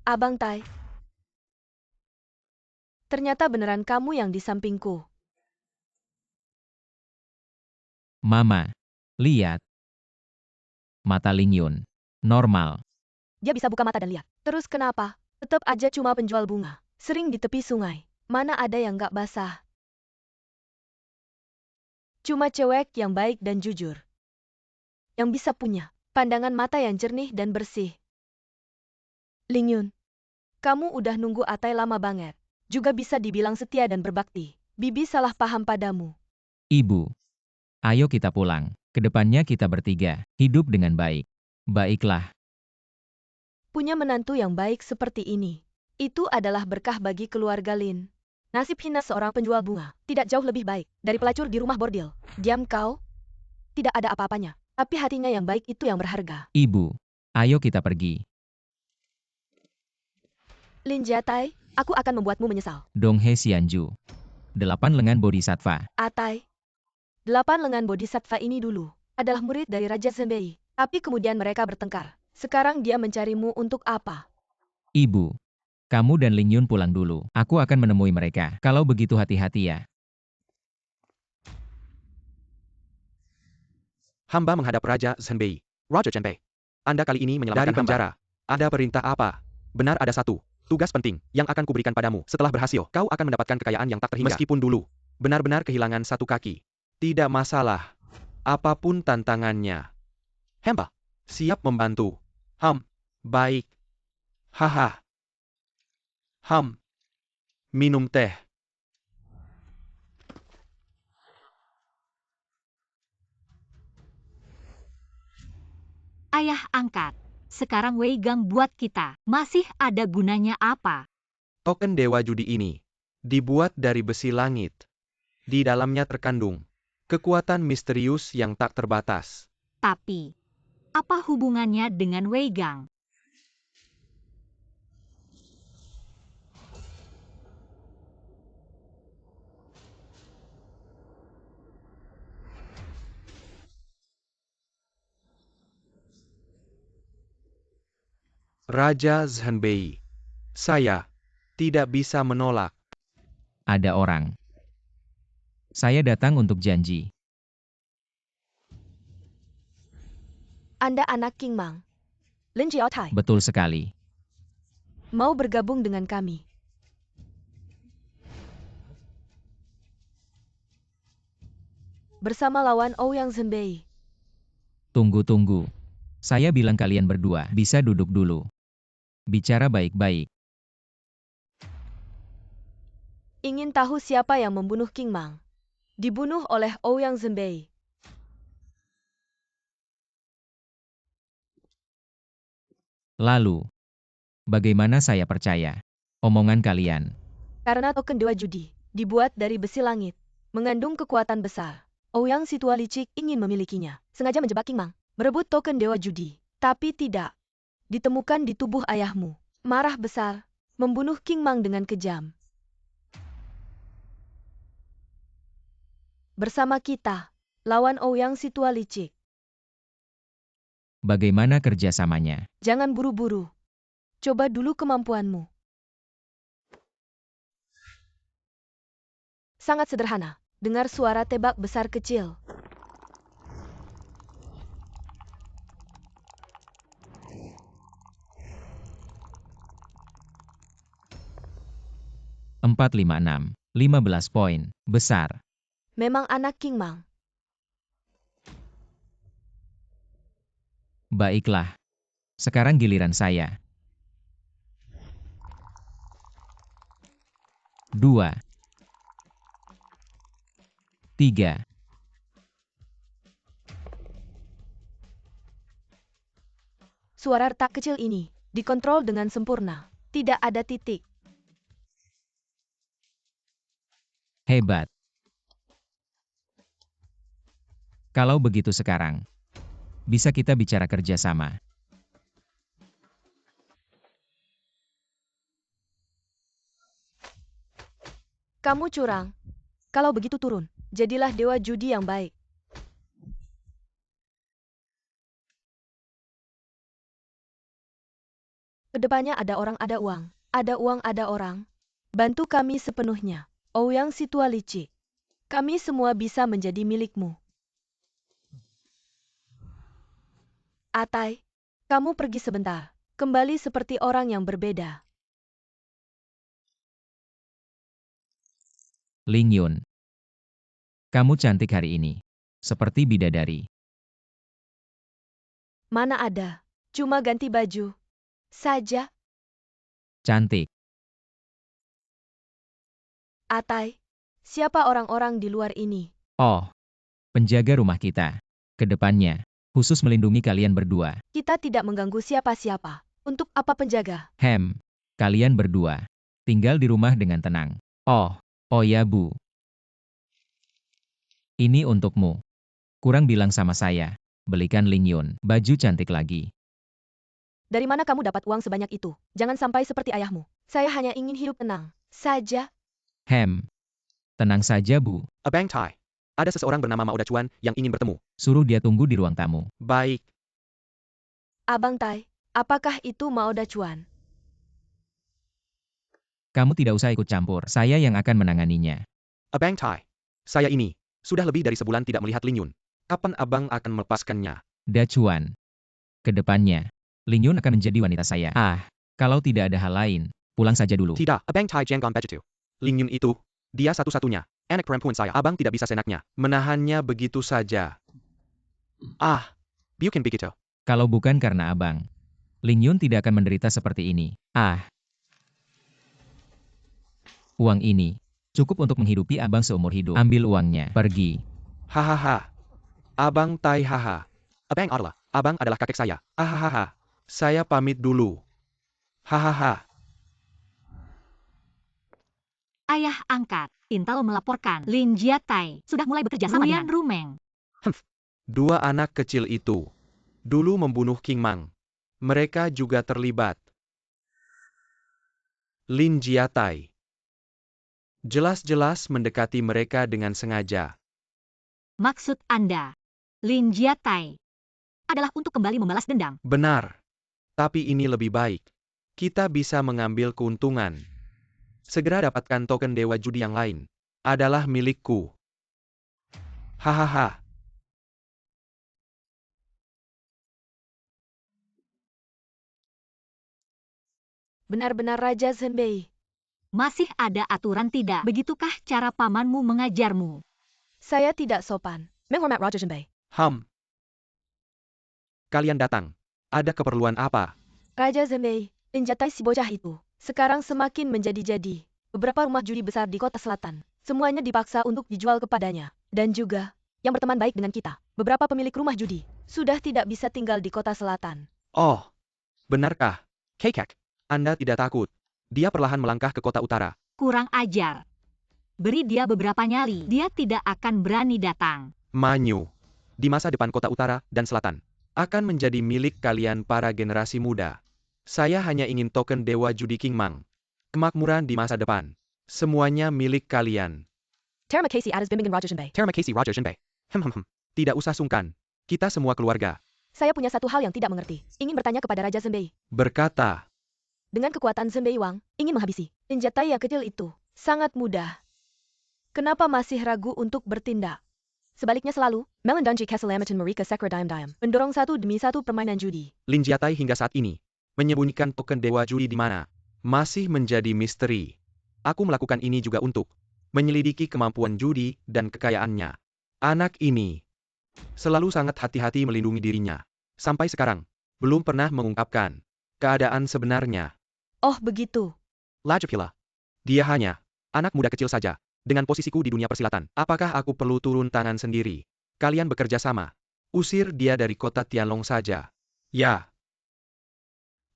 [SPEAKER 4] Abang Tai. Ternyata beneran kamu yang di sampingku.
[SPEAKER 3] Mama. Lihat. Mata Ling Yun. Normal.
[SPEAKER 4] Dia bisa buka mata dan lihat. Terus kenapa? Tetap aja cuma penjual bunga. Sering di tepi sungai. Mana ada yang nggak basah? Cuma cewek yang baik dan jujur. Yang bisa punya pandangan mata yang jernih dan bersih. Ling Yun, kamu udah nunggu Atai lama banget. Juga bisa dibilang setia dan berbakti. Bibi salah paham padamu.
[SPEAKER 3] Ibu. Ayo kita pulang. Kedepannya kita bertiga. Hidup dengan baik. Baiklah.
[SPEAKER 4] Punya menantu yang baik seperti ini. Itu adalah berkah bagi keluarga Lin. Nasib hina seorang penjual bunga tidak jauh lebih baik dari pelacur di rumah bordil. Diam kau. Tidak ada apa-apanya. Tapi hatinya yang baik itu yang berharga.
[SPEAKER 3] Ibu, ayo kita pergi.
[SPEAKER 4] Lin Jiatai, aku akan membuatmu menyesal.
[SPEAKER 3] Donghae Xianju. 8 lengan bodhisattva.
[SPEAKER 4] Atai, 8 lengan bodhisattva ini dulu adalah murid dari Raja Zhenbei. Tapi kemudian mereka bertengkar. Sekarang dia mencarimu untuk apa?
[SPEAKER 3] Ibu, kamu dan Ling Yun pulang dulu. Aku akan menemui mereka. Kalau begitu hati-hati ya.
[SPEAKER 1] Hamba menghadap Raja Zhenbei. Raja Zhenbei. Anda kali ini menyelamatkan dari penjara. Ada perintah apa? Benar, ada satu tugas penting yang akan kuberikan padamu. Setelah berhasil, kau akan mendapatkan kekayaan yang tak terhingga. Meskipun dulu benar-benar kehilangan satu kaki. Tidak masalah. Apapun tantangannya. Hamba siap membantu. Baik. Haha. Minum teh.
[SPEAKER 2] Ayah angkat. Sekarang Wei Gang buat kita. Masih ada gunanya apa?
[SPEAKER 1] Token Dewa Judi ini dibuat dari besi langit. Di dalamnya terkandung kekuatan misterius yang tak terbatas.
[SPEAKER 2] Tapi, apa hubungannya dengan Wei Gang?
[SPEAKER 1] Raja Zhenbei, saya tidak bisa menolak.
[SPEAKER 3] Ada orang. Saya datang untuk janji.
[SPEAKER 4] Anda anak King Mang. Lin Jiaotai,
[SPEAKER 3] Betul sekali.
[SPEAKER 4] mau bergabung dengan kami. Bersama lawan Ouyang Zhenbei.
[SPEAKER 3] Tunggu. Saya bilang kalian berdua bisa duduk dulu. Bicara baik-baik.
[SPEAKER 4] Ingin tahu siapa yang membunuh King Mang? Dibunuh oleh Ouyang Zhenbei.
[SPEAKER 3] Lalu, bagaimana saya percaya omongan kalian?
[SPEAKER 4] Karena token Dewa Judi dibuat dari besi langit, mengandung kekuatan besar. Ouyang Situa Licik ingin memilikinya, sengaja menjebak King Mang, merebut token Dewa Judi. Tapi tidak. Ditemukan di tubuh ayahmu. Marah besar, membunuh King Mang dengan kejam. Bersama kita, lawan Ouyang Situa Licik.
[SPEAKER 3] Bagaimana kerjasamanya?
[SPEAKER 4] Jangan buru-buru. Coba dulu kemampuanmu. Sangat sederhana. Dengar suara tebak besar kecil.
[SPEAKER 3] Empat, 5, 6, 15 poin. Besar.
[SPEAKER 4] Memang anak King Mang.
[SPEAKER 3] Baiklah. Sekarang giliran saya. 2, 3.
[SPEAKER 4] Suara retak kecil ini dikontrol dengan sempurna. Tidak ada titik.
[SPEAKER 3] Hebat. Kalau begitu sekarang, bisa kita bicara kerjasama.
[SPEAKER 4] Kamu curang. Kalau begitu turun. Jadilah dewa judi yang baik. Kedepannya ada orang, ada uang. Ada uang, ada orang. Bantu kami sepenuhnya. Ouyang Situa Licik. Kami semua bisa menjadi milikmu. Atai, kamu pergi sebentar. Kembali seperti orang yang berbeda.
[SPEAKER 3] Ling Yun. Kamu cantik hari ini. Seperti bidadari.
[SPEAKER 4] Mana ada. Cuma ganti baju. Saja.
[SPEAKER 3] Cantik.
[SPEAKER 4] Atai, siapa orang-orang di luar ini?
[SPEAKER 3] Oh, penjaga rumah kita. Kedepannya, khusus melindungi kalian berdua.
[SPEAKER 4] Kita tidak mengganggu siapa-siapa. Untuk apa penjaga?
[SPEAKER 3] Kalian berdua. Tinggal di rumah dengan tenang. Oh ya Bu. Ini untukmu. Kurang bilang sama saya. belikan Ling Yun baju cantik lagi.
[SPEAKER 4] Dari mana kamu dapat uang sebanyak itu? Jangan sampai seperti ayahmu. Saya hanya ingin hidup tenang saja.
[SPEAKER 3] Tenang saja Bu,
[SPEAKER 1] Abang Tai. Ada seseorang bernama Mao Dachuan yang ingin bertemu.
[SPEAKER 3] suruh dia tunggu di ruang tamu.
[SPEAKER 1] Baik.
[SPEAKER 4] Abang Tai, apakah itu Mao Dachuan?
[SPEAKER 3] Kamu tidak usah ikut campur, saya yang akan menanganinya.
[SPEAKER 1] Abang Tai. Saya ini. Sudah lebih dari sebulan tidak melihat Ling Yun. Kapan abang akan melepaskannya?
[SPEAKER 3] Dachuan. Kedepannya, Ling Yun akan menjadi wanita saya. Kalau tidak ada hal lain, pulang saja dulu.
[SPEAKER 1] Tidak, Abang Tai Jiangon Begitu. Ling Yun itu. Dia satu-satunya. Anak perempuan saya. Abang tidak bisa senaknya. Menahannya begitu saja. Bukan begitu.
[SPEAKER 3] Kalau bukan karena abang, Ling Yun tidak akan menderita seperti ini. Uang ini cukup untuk menghidupi abang seumur hidup. Ambil uangnya, pergi.
[SPEAKER 1] Hahaha. Abang Tai haha. Abang adalah kakek saya. Hahaha. Saya pamit dulu. Hahaha.
[SPEAKER 2] Ayah angkat, Intel melaporkan Lin Jiatai sudah mulai bekerja sama dengan Rumeng.
[SPEAKER 1] Dua anak kecil itu dulu membunuh King Mang. Mereka juga terlibat. Lin Jiatai jelas-jelas mendekati mereka dengan sengaja.
[SPEAKER 2] Maksud Anda, Lin Jiatai adalah untuk kembali membalas dendam.
[SPEAKER 1] Benar. Tapi ini lebih baik. Kita bisa mengambil keuntungan. Segera dapatkan token dewa judi yang lain. Adalah milikku. Hahaha.
[SPEAKER 4] Benar-benar Raja Zhenbei.
[SPEAKER 2] Masih ada aturan tidak? Begitukah cara pamanmu mengajarmu?
[SPEAKER 4] Saya tidak sopan. Menghormat Raja Zhenbei.
[SPEAKER 1] Kalian datang. Ada keperluan apa?
[SPEAKER 4] Raja Zhenbei, Lin Jiatai si bocah itu sekarang semakin menjadi-jadi. Beberapa rumah judi besar di kota selatan, semuanya dipaksa untuk dijual kepadanya. Dan juga, yang berteman baik dengan kita, beberapa pemilik rumah judi, sudah tidak bisa tinggal di kota selatan.
[SPEAKER 1] Oh, benarkah? Kekek, Anda tidak takut. Dia perlahan melangkah ke kota utara.
[SPEAKER 2] Kurang ajar. Beri dia beberapa nyali, dia tidak akan berani datang.
[SPEAKER 1] Manyu. Di masa depan kota utara dan selatan. Akan menjadi milik kalian para generasi muda. Saya hanya ingin token dewa judi King Mang. Kemakmuran di masa depan. Semuanya milik kalian.
[SPEAKER 4] Terima kasih atas bimbingan Raja Zhenbei.
[SPEAKER 1] Terima kasih Raja Zhenbei. Tidak usah sungkan. Kita semua keluarga.
[SPEAKER 4] Saya punya satu hal yang tidak mengerti. Ingin bertanya kepada Raja Zhenbei.
[SPEAKER 1] Berkata.
[SPEAKER 4] Dengan kekuatan Zhenbei Wang, ingin menghabisi Lin Jiatai yang kecil itu. Sangat mudah. Kenapa masih ragu untuk bertindak? Sebaliknya selalu, Melandanji Keselamatan Marika Sekra Dayam mendorong satu demi satu permainan judi.
[SPEAKER 1] Lin Jiatai hingga saat ini menyembunyikan token dewa judi di mana. Masih menjadi misteri. Aku melakukan ini juga untuk menyelidiki kemampuan judi dan kekayaannya. Anak ini selalu sangat hati-hati melindungi dirinya. Sampai sekarang, belum pernah mengungkapkan keadaan sebenarnya.
[SPEAKER 4] Oh begitu.
[SPEAKER 1] Lajapila. Dia hanya anak muda kecil saja. Dengan posisiku di dunia persilatan, apakah aku perlu turun tangan sendiri? Kalian bekerja sama. Usir dia dari kota Tianlong saja. Ya.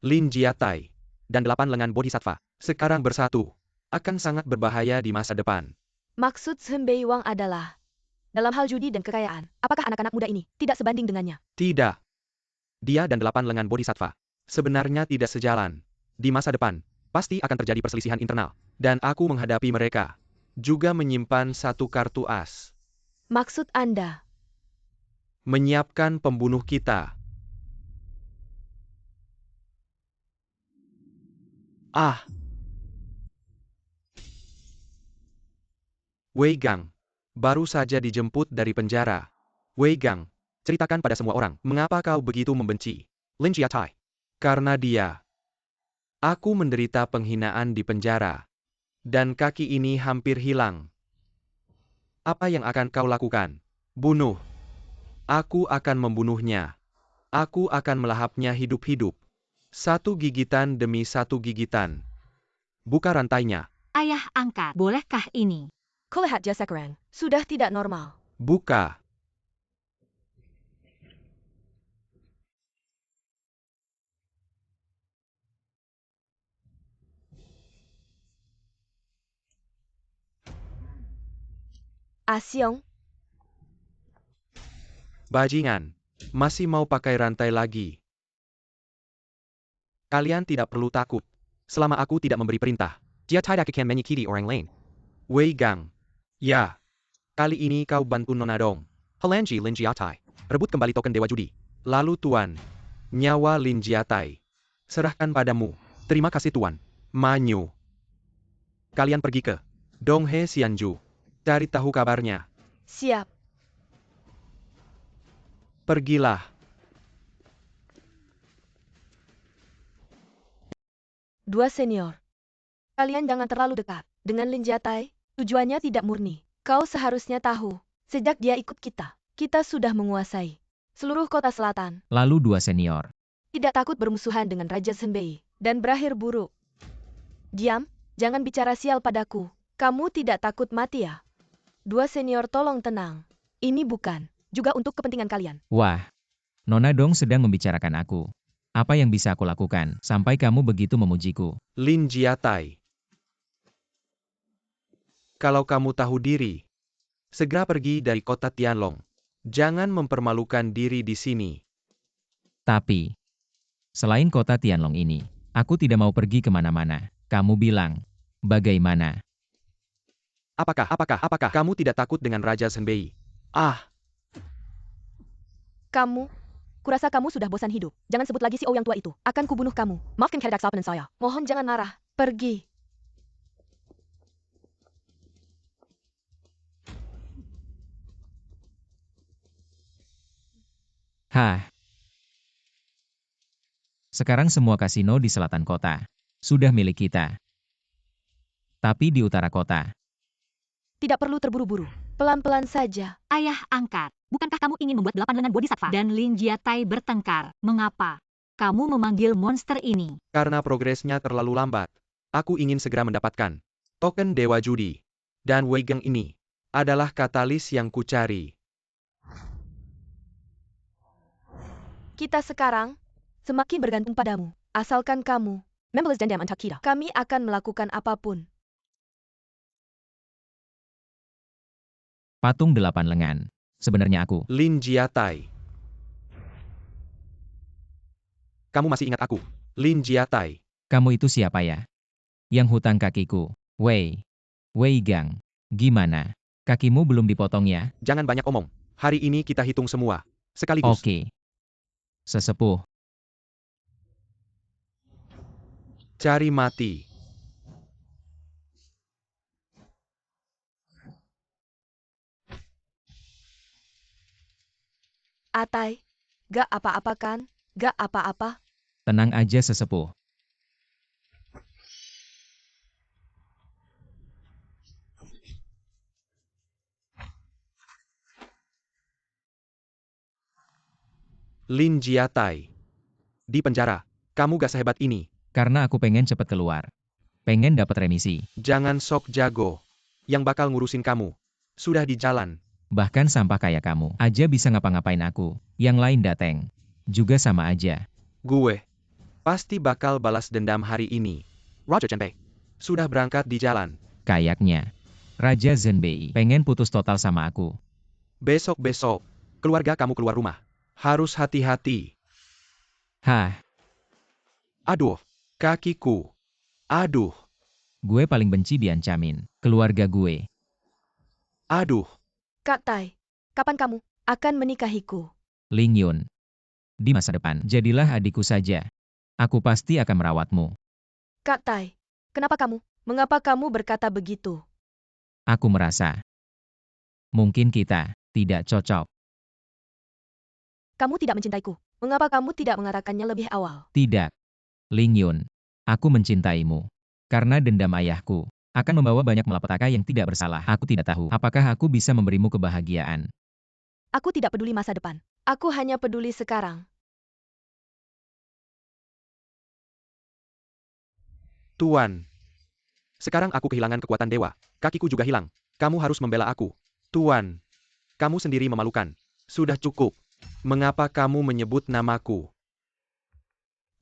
[SPEAKER 1] Lin Jiatai dan 8 lengan bodhisattva sekarang bersatu. Akan sangat berbahaya di masa depan.
[SPEAKER 4] Maksud Zhenbei Wang adalah, dalam hal judi dan kekayaan, apakah anak-anak muda ini tidak sebanding dengannya?
[SPEAKER 1] Tidak. Dia dan 8 lengan bodhisattva sebenarnya tidak sejalan. Di masa depan, pasti akan terjadi perselisihan internal. Dan aku menghadapi mereka. Juga menyimpan satu kartu as.
[SPEAKER 4] Maksud Anda?
[SPEAKER 1] Menyiapkan pembunuh kita. Wei Gang. Baru saja dijemput dari penjara. Wei Gang, ceritakan pada semua orang, mengapa kau begitu membenci Lin Jiatai? Karena dia. Aku menderita penghinaan di penjara. Dan kaki ini hampir hilang. Apa yang akan kau lakukan? Bunuh. Aku akan membunuhnya. Aku akan melahapnya hidup-hidup. Satu gigitan demi satu gigitan. Buka rantainya.
[SPEAKER 2] Ayah angkat, bolehkah ini?
[SPEAKER 4] Kau lihat Jasekrang, sudah tidak normal.
[SPEAKER 1] Buka.
[SPEAKER 4] Asyong,
[SPEAKER 1] Bajingan. Masih mau pakai rantai lagi? Kalian tidak perlu takut. Selama aku tidak memberi perintah. Dia tidak akan menyakiti orang lain. Wei Gang. Ya. Kali ini kau bantu Nona dong. Halanji Lin Jiatai. Rebut kembali token Dewa Judi. Lalu Tuan. Nyawa Lin Jiatai. Serahkan padamu. Terima kasih Tuan. Manyu. Kalian pergi ke Donghe Xianju. Cari tahu kabarnya.
[SPEAKER 4] Siap.
[SPEAKER 1] Pergilah.
[SPEAKER 4] Dua senior. Kalian jangan terlalu dekat. Dengan Lin Jiatai, tujuannya tidak murni. Kau seharusnya tahu. Sejak dia ikut kita sudah menguasai seluruh kota selatan.
[SPEAKER 3] Lalu dua senior.
[SPEAKER 4] Tidak takut bermusuhan dengan Raja Senbei. Dan berakhir buruk. Diam, jangan bicara sial padaku. Kamu tidak takut mati ya? Dua senior tolong tenang. Ini bukan juga untuk kepentingan kalian.
[SPEAKER 3] Wah, Nona Dong sedang membicarakan aku. Apa yang bisa aku lakukan sampai kamu begitu memujiku?
[SPEAKER 1] Lin Jiatai. Kalau kamu tahu diri, segera pergi dari kota Tianlong. Jangan mempermalukan diri di sini.
[SPEAKER 3] Tapi, selain kota Tianlong ini, aku tidak mau pergi kemana-mana. Kamu bilang, bagaimana?
[SPEAKER 1] Apakah kamu tidak takut dengan Raja Senbei? Ah,
[SPEAKER 4] Kurasa kamu sudah bosan hidup. Jangan sebut lagi si O yang tua itu. Akan kubunuh kamu. Maafkan kehendak sopan saya. Mohon jangan marah. Pergi.
[SPEAKER 3] Hah. Sekarang semua kasino di selatan kota sudah milik kita. Tapi di utara kota,
[SPEAKER 4] Tidak perlu terburu-buru. Pelan-pelan saja.
[SPEAKER 2] Ayah angkat, bukankah kamu ingin membuat 8 lengan bodhisattva? Dan Lin Jiatai bertengkar. Mengapa? Kamu memanggil monster ini.
[SPEAKER 1] karena progresnya terlalu lambat. Aku ingin segera mendapatkan token Dewa Judi. Dan Wei Gang ini adalah katalis yang kucari.
[SPEAKER 4] Kita sekarang semakin bergantung padamu. Asalkan kamu membalas dendam antar kita. Kami akan melakukan apapun.
[SPEAKER 3] patung 8 lengan. Sebenarnya aku.
[SPEAKER 1] Lin Jiatai. Kamu masih ingat aku? Lin Jiatai.
[SPEAKER 3] Kamu itu siapa ya? Yang hutang kakiku. Wei Gang. Gimana? Kakimu belum dipotong ya?
[SPEAKER 1] Jangan banyak omong. Hari ini kita hitung semua. Sekaligus.
[SPEAKER 3] Oke. Sesepuh.
[SPEAKER 1] Cari mati.
[SPEAKER 4] Atai, gak apa-apa kan? Gak apa-apa.
[SPEAKER 3] Tenang aja sesepuh.
[SPEAKER 1] Lin Jiatai. Di penjara. Kamu gak sehebat ini.
[SPEAKER 3] Karena aku pengen cepet keluar. Pengen dapat remisi.
[SPEAKER 1] Jangan sok jago. Yang bakal ngurusin kamu sudah di jalan.
[SPEAKER 3] Bahkan sampah kayak kamu aja bisa ngapa-ngapain aku. Yang lain dateng. Juga sama aja.
[SPEAKER 1] Gue pasti bakal balas dendam hari ini. Raja Cenpei sudah berangkat di jalan.
[SPEAKER 3] Kayaknya. Raja Zenbei pengen putus total sama aku.
[SPEAKER 1] Besok-besok, keluarga kamu keluar rumah. Harus hati-hati.
[SPEAKER 3] Hah,
[SPEAKER 1] Aduh, kakiku. Aduh,
[SPEAKER 3] gue paling benci diancamin. Keluarga gue.
[SPEAKER 1] aduh.
[SPEAKER 4] Kak Tai, kapan kamu akan menikahiku?
[SPEAKER 3] Ling Yun. Di masa depan, jadilah adikku saja. Aku pasti akan merawatmu.
[SPEAKER 4] Kak Tai, mengapa kamu berkata begitu?
[SPEAKER 3] Aku merasa. Mungkin kita tidak cocok.
[SPEAKER 4] Kamu tidak mencintaiku. Mengapa kamu tidak mengatakannya lebih awal?
[SPEAKER 3] Tidak. Ling Yun. Aku mencintaimu. Karena dendam ayahku akan membawa banyak malapetaka yang tidak bersalah. Aku tidak tahu apakah aku bisa memberimu kebahagiaan.
[SPEAKER 4] Aku tidak peduli masa depan. Aku hanya peduli sekarang.
[SPEAKER 1] Tuan. Sekarang aku kehilangan kekuatan dewa. Kakiku juga hilang. Kamu harus membela aku. Tuan. Kamu sendiri memalukan. Sudah cukup. Mengapa kamu menyebut namaku?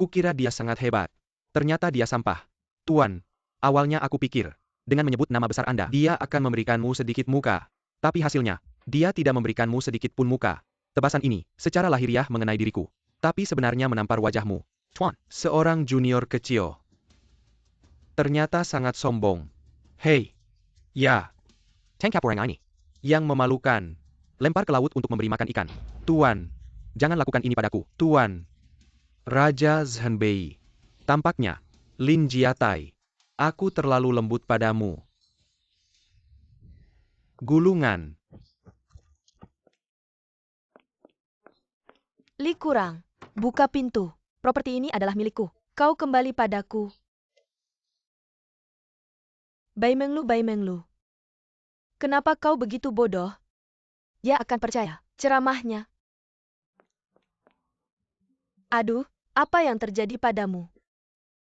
[SPEAKER 1] Kukira dia sangat hebat. Ternyata dia sampah. Tuan. Awalnya aku pikir, dengan menyebut nama besar Anda, dia akan memberikanmu sedikit muka. Tapi hasilnya, dia tidak memberikanmu sedikit pun muka. Tebasan ini, secara lahiriah mengenai diriku. Tapi sebenarnya menampar wajahmu. Tuan, seorang junior kecil. Ternyata sangat sombong. Hei. Ya. Tangkap orang ini. Yang memalukan. Lempar ke laut untuk memberi makan ikan. Tuan. Jangan lakukan ini padaku. Tuan. Raja Zhenbei. Tampaknya. Lin Jiatai. Aku terlalu lembut padamu. Gulungan.
[SPEAKER 4] Li Kurang, buka pintu. Properti ini adalah milikku. Kau kembali padaku. Bai Menglu. Kenapa kau begitu bodoh? Dia akan percaya ceramahnya. Aduh, apa yang terjadi padamu?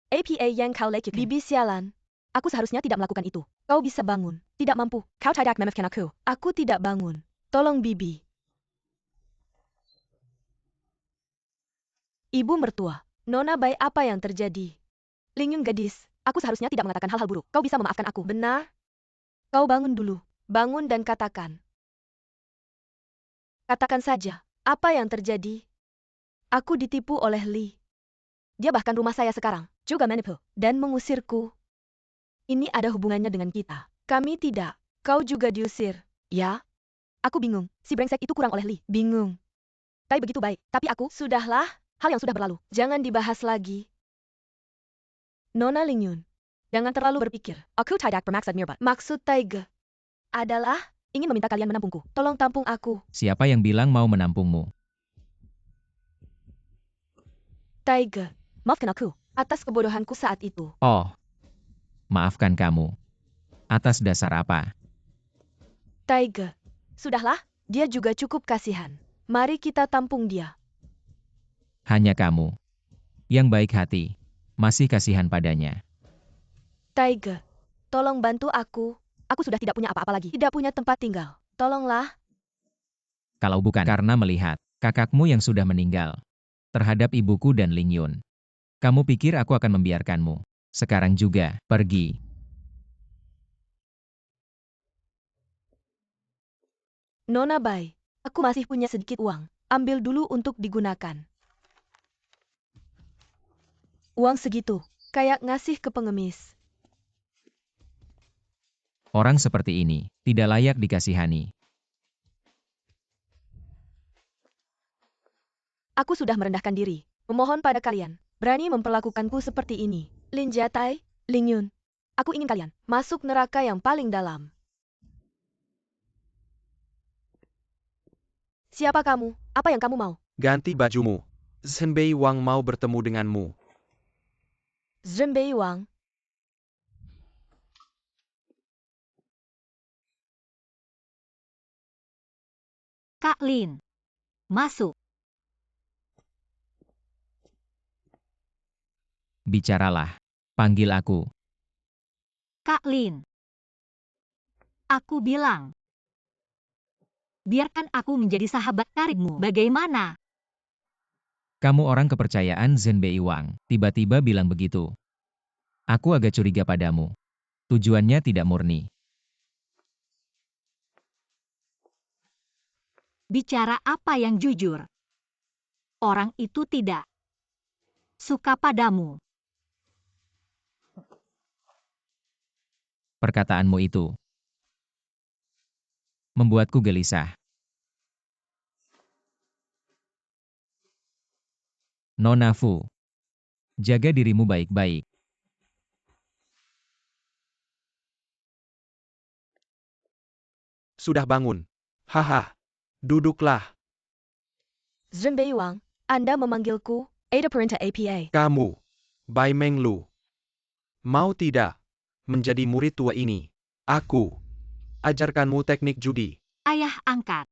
[SPEAKER 4] APA yang kau lakukan. Bibi sialan. Aku seharusnya tidak melakukan itu. Kau bisa bangun. Tidak mampu. Kau tidak memefkan aku. Aku tidak bangun. Tolong Bibi. Ibu mertua. Nona Bai, apa yang terjadi? Lingyun gadis. Aku seharusnya tidak mengatakan hal-hal buruk. Kau bisa memaafkan aku. Benar? Kau bangun dulu. Bangun dan katakan. Katakan saja. Apa yang terjadi? Aku ditipu oleh Li. Dia bahkan rumah saya sekarang. Juga menipu. Dan mengusirku. Ini ada hubungannya dengan kita. Kami tidak. Kau juga diusir. Ya? Aku bingung. Si brengsek itu kurang oleh Li. Bingung. Tai begitu baik. Tapi aku, sudahlah. Hal yang sudah berlalu. Jangan dibahas lagi. Nona Lingyun. Jangan terlalu berpikir. Aku tidak bermaksud mirbat. Maksud Taiga adalah ingin meminta kalian menampungku. Tolong tampung aku.
[SPEAKER 3] Siapa yang bilang mau menampungmu?
[SPEAKER 4] Taiga, maafkan aku atas kebodohanku saat itu.
[SPEAKER 3] Oh. Maafkan kamu. Atas dasar apa?
[SPEAKER 4] Taiga, sudahlah. Dia juga cukup kasihan. Mari kita tampung dia.
[SPEAKER 3] Hanya kamu. Yang baik hati. Masih kasihan padanya.
[SPEAKER 4] Taiga, tolong bantu aku. Aku sudah tidak punya apa-apa lagi. Tidak punya tempat tinggal. Tolonglah.
[SPEAKER 3] Kalau bukan karena melihat kakakmu yang sudah meninggal. Terhadap ibuku dan Lingyun. Kamu pikir aku akan membiarkanmu. Sekarang juga, pergi.
[SPEAKER 4] Nona Bai, aku masih punya sedikit uang. Ambil dulu untuk digunakan. Uang segitu, kayak ngasih ke pengemis.
[SPEAKER 3] Orang seperti ini, tidak layak dikasihani.
[SPEAKER 4] Aku sudah merendahkan diri. Memohon pada kalian, berani memperlakukanku seperti ini. Lin Jiatai, Lingyun. Aku ingin kalian masuk neraka yang paling dalam. Siapa kamu? Apa yang kamu mau?
[SPEAKER 1] Ganti bajumu. Zhenbei Wang mau bertemu denganmu.
[SPEAKER 4] Zhenbei Wang.
[SPEAKER 2] Kak Lin. Masuk.
[SPEAKER 3] Bicaralah. Panggil aku.
[SPEAKER 2] Kak Lin. Aku bilang. Biarkan aku menjadi sahabat karibmu. Bagaimana?
[SPEAKER 3] Kamu orang kepercayaan Zhenbei Wang. Tiba-tiba bilang begitu. Aku agak curiga padamu. Tujuannya tidak murni.
[SPEAKER 2] Bicara apa yang jujur. Orang itu tidak suka padamu.
[SPEAKER 3] Perkataanmu itu membuatku gelisah. Nona Fu, jaga dirimu baik-baik.
[SPEAKER 1] Sudah bangun. Haha. Duduklah.
[SPEAKER 4] Zhenbei Wang, Anda memanggilku Ada Perintah APA.
[SPEAKER 1] Kamu. Bai Menglu. Mau tidak menjadi murid tua ini? Aku ajarkanmu teknik judi.
[SPEAKER 2] Ayah angkat.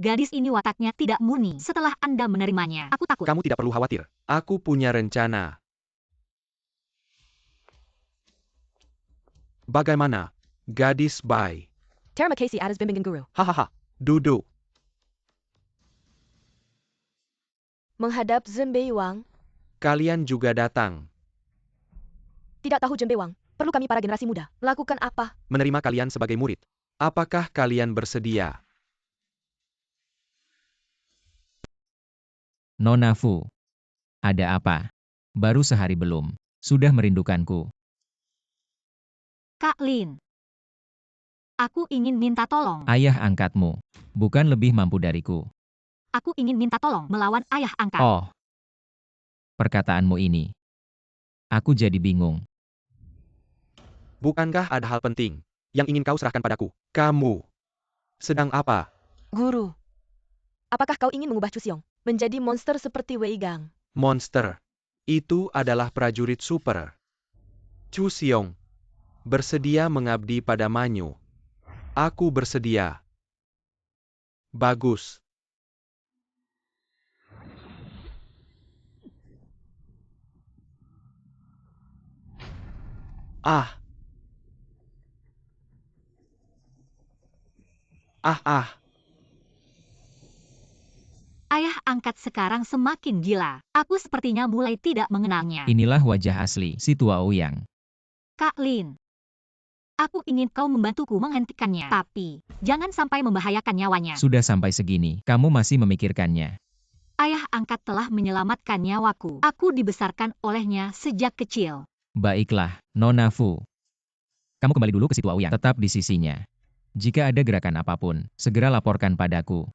[SPEAKER 2] Gadis ini wataknya tidak murni setelah Anda menerimanya. Aku takut.
[SPEAKER 1] Kamu tidak perlu khawatir. Aku punya rencana. Bagaimana, gadis Bai?
[SPEAKER 4] Terima kasih atas bimbingan guru.
[SPEAKER 1] Hahaha. Duduk.
[SPEAKER 4] Menghadap Zhenbei Wang.
[SPEAKER 1] Kalian juga datang.
[SPEAKER 4] Tidak tahu Zhenbei Wang, perlu kami para generasi muda melakukan apa?
[SPEAKER 1] Menerima kalian sebagai murid. Apakah kalian bersedia?
[SPEAKER 3] Nona Fu. Ada apa? Baru sehari belum. Sudah merindukanku.
[SPEAKER 2] Kak Lin. Aku ingin minta tolong.
[SPEAKER 3] Ayah angkatmu. Bukan lebih mampu dariku.
[SPEAKER 2] Aku ingin minta tolong melawan ayah angkat.
[SPEAKER 3] Oh. Perkataanmu ini. Aku jadi bingung.
[SPEAKER 1] Bukankah ada hal penting yang ingin kau serahkan padaku? Kamu sedang apa?
[SPEAKER 4] Guru, apakah kau ingin mengubah Chu Xiong menjadi monster seperti Wei Gang?
[SPEAKER 1] Monster. Itu adalah prajurit super. Chu Xiong bersedia mengabdi pada Manyu. Aku bersedia. Bagus. Ah. Ah.
[SPEAKER 2] Ayah angkat sekarang semakin gila. Aku sepertinya mulai tidak mengenalnya.
[SPEAKER 3] Inilah wajah asli si tua Ouyang.
[SPEAKER 2] Kak Lin. Aku ingin kau membantuku menghentikannya. Tapi, jangan sampai membahayakan nyawanya.
[SPEAKER 3] Sudah sampai segini, kamu masih memikirkannya.
[SPEAKER 2] Ayah angkat telah menyelamatkan nyawaku. Aku dibesarkan olehnya sejak kecil.
[SPEAKER 3] Baiklah, Nona Fu. Kamu kembali dulu ke si tua Ouyang. Tetap di sisinya. Jika ada gerakan apapun, segera laporkan padaku.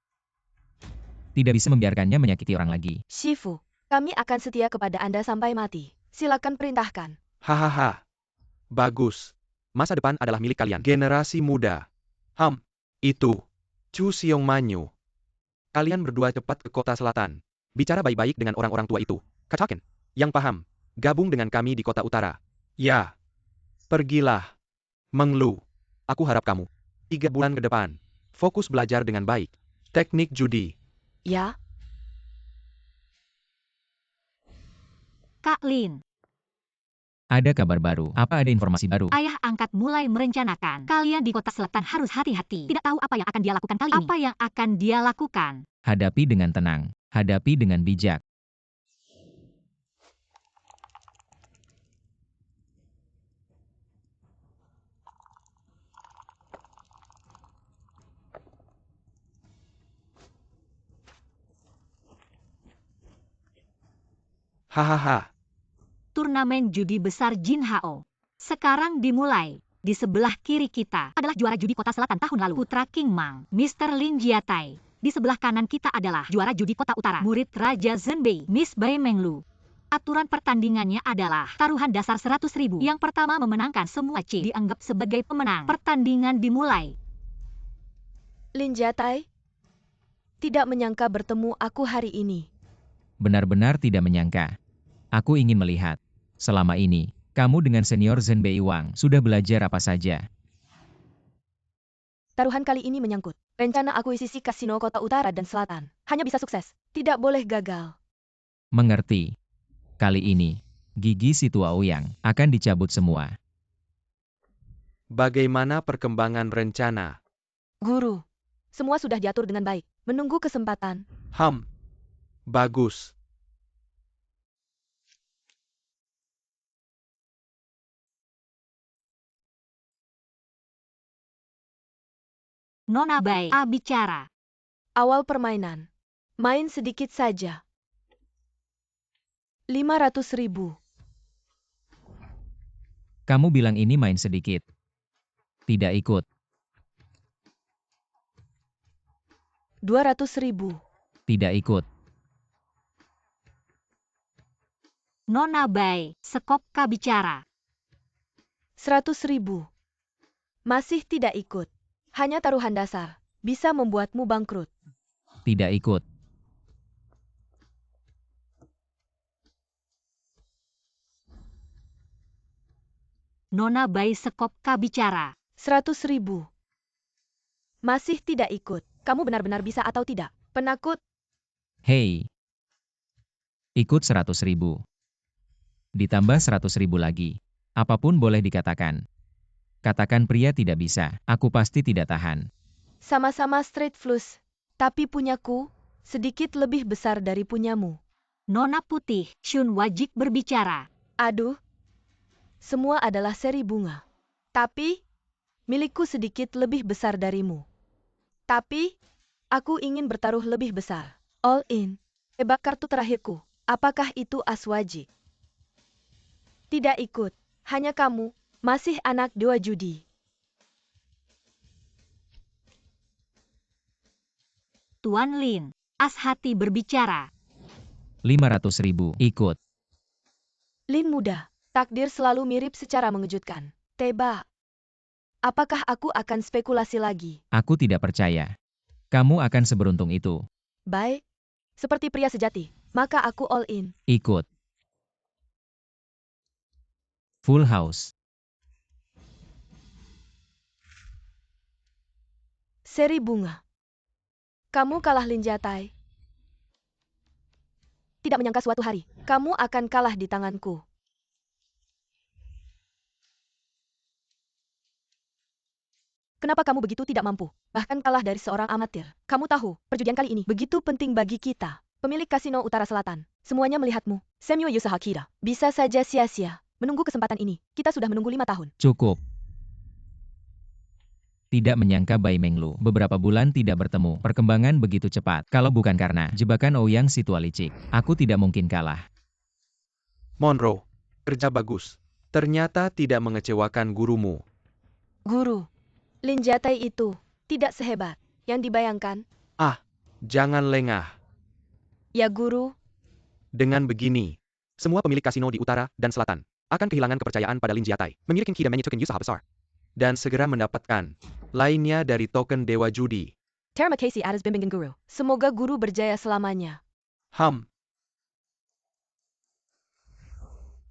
[SPEAKER 3] Tidak bisa membiarkannya menyakiti orang lagi.
[SPEAKER 4] Shifu, kami akan setia kepada Anda sampai mati. Silakan perintahkan.
[SPEAKER 1] Hahaha. Bagus. Masa depan adalah milik kalian. Generasi muda. Itu. Chu Xiong Manyu. Kalian berdua cepat ke kota selatan. Bicara baik-baik dengan orang-orang tua itu. Kacaken. Yang paham. Gabung dengan kami di kota utara. Ya. Pergilah. Meng Lu. Aku harap kamu 3 bulan ke depan fokus belajar dengan baik. Teknik judi.
[SPEAKER 4] Ya,
[SPEAKER 2] Kak Lin.
[SPEAKER 3] Ada kabar baru. Apa ada informasi baru?
[SPEAKER 2] Ayah angkat mulai merencanakan. Kalian di kota selatan harus hati-hati. Tidak tahu apa yang akan dia lakukan kali ini. Apa yang akan dia lakukan?
[SPEAKER 3] Hadapi dengan tenang. Hadapi dengan bijak.
[SPEAKER 1] Hahaha.
[SPEAKER 2] Turnamen judi besar Jin Hao. Sekarang dimulai. Di sebelah kiri kita adalah juara judi kota selatan tahun lalu, Putra King Mang, Mr. Lin Jiatai. Di sebelah kanan kita adalah juara judi kota utara, murid Raja Zhenbei, Miss Bai Menglu. Aturan pertandingannya adalah taruhan dasar 100.000. Yang pertama memenangkan semua C dianggap sebagai pemenang. Pertandingan dimulai.
[SPEAKER 4] Lin Jiatai. Tidak menyangka bertemu aku hari ini.
[SPEAKER 3] Benar-benar tidak menyangka. Aku ingin melihat. Selama ini, kamu dengan senior Zhenbei Wang sudah belajar apa saja.
[SPEAKER 4] Taruhan kali ini menyangkut rencana akuisisi kasino kota utara dan selatan. Hanya bisa sukses, tidak boleh gagal.
[SPEAKER 3] Mengerti. Kali ini, gigi si tua Ouyang akan dicabut semua.
[SPEAKER 1] Bagaimana perkembangan rencana?
[SPEAKER 4] Guru, semua sudah diatur dengan baik. Menunggu kesempatan.
[SPEAKER 1] Bagus.
[SPEAKER 2] Nona Bai A bicara.
[SPEAKER 4] Awal permainan. Main sedikit saja. 500.000.
[SPEAKER 3] Kamu bilang ini main sedikit. Tidak ikut.
[SPEAKER 4] 200.000.
[SPEAKER 3] Tidak ikut.
[SPEAKER 2] Nona Bai, Sekopka bicara.
[SPEAKER 4] 100.000. Masih tidak ikut. Hanya taruhan dasar. Bisa membuatmu bangkrut.
[SPEAKER 3] Tidak ikut.
[SPEAKER 2] Nona Bai Sekopka bicara.
[SPEAKER 4] 100.000. Masih tidak ikut. Kamu benar-benar bisa atau tidak? Penakut.
[SPEAKER 3] Hei. Ikut 100.000. Ditambah 100.000 lagi. Apapun boleh dikatakan. Katakan pria tidak bisa. Aku pasti tidak tahan.
[SPEAKER 4] Sama-sama straight flush. Tapi punyaku sedikit lebih besar dari punyamu.
[SPEAKER 2] Nona Putih, Shun Wajik berbicara.
[SPEAKER 4] Aduh. Semua adalah seri bunga. Tapi milikku sedikit lebih besar darimu. Tapi aku ingin bertaruh lebih besar. All in. Tebak kartu terakhirku. Apakah itu Aswaji? Tidak ikut. Hanya kamu, masih anak dewa judi.
[SPEAKER 2] Tuan Lin, as hati berbicara.
[SPEAKER 3] 500.000. Ikut.
[SPEAKER 4] Lin muda, takdir selalu mirip secara mengejutkan. Tebak. Apakah aku akan spekulasi lagi?
[SPEAKER 3] Aku tidak percaya. Kamu akan seberuntung itu.
[SPEAKER 4] Baik. Seperti pria sejati, maka aku all in.
[SPEAKER 3] Ikut. Full house.
[SPEAKER 4] Seri bunga. Kamu kalah Lin Jiatai. Tidak menyangka suatu hari, kamu akan kalah di tanganku. Kenapa kamu begitu tidak mampu? Bahkan kalah dari seorang amatir. Kamu tahu, perjudian kali ini begitu penting bagi kita. Pemilik kasino Utara Selatan. Semuanya melihatmu. Samuel Yusaha Kira. Bisa saja sia-sia. Menunggu kesempatan ini, kita sudah menunggu 5 tahun.
[SPEAKER 3] Cukup. Tidak menyangka Bai Menglu. Beberapa bulan tidak bertemu. Perkembangan begitu cepat. Kalau bukan karena jebakan Ouyang Situa licik, aku tidak mungkin kalah.
[SPEAKER 1] Monroe, kerja bagus. Ternyata tidak mengecewakan gurumu.
[SPEAKER 4] Guru. Lin Jiatai itu tidak sehebat yang dibayangkan.
[SPEAKER 1] Jangan lengah.
[SPEAKER 4] Ya guru,
[SPEAKER 1] Dengan begini, semua pemilik kasino di utara dan selatan akan kehilangan kepercayaan pada Lin Jiatai, mengirim King dan token usaha besar, dan segera mendapatkan lainnya dari token dewa judi.
[SPEAKER 4] terima kasih atas bimbingan guru. Semoga guru berjaya selamanya.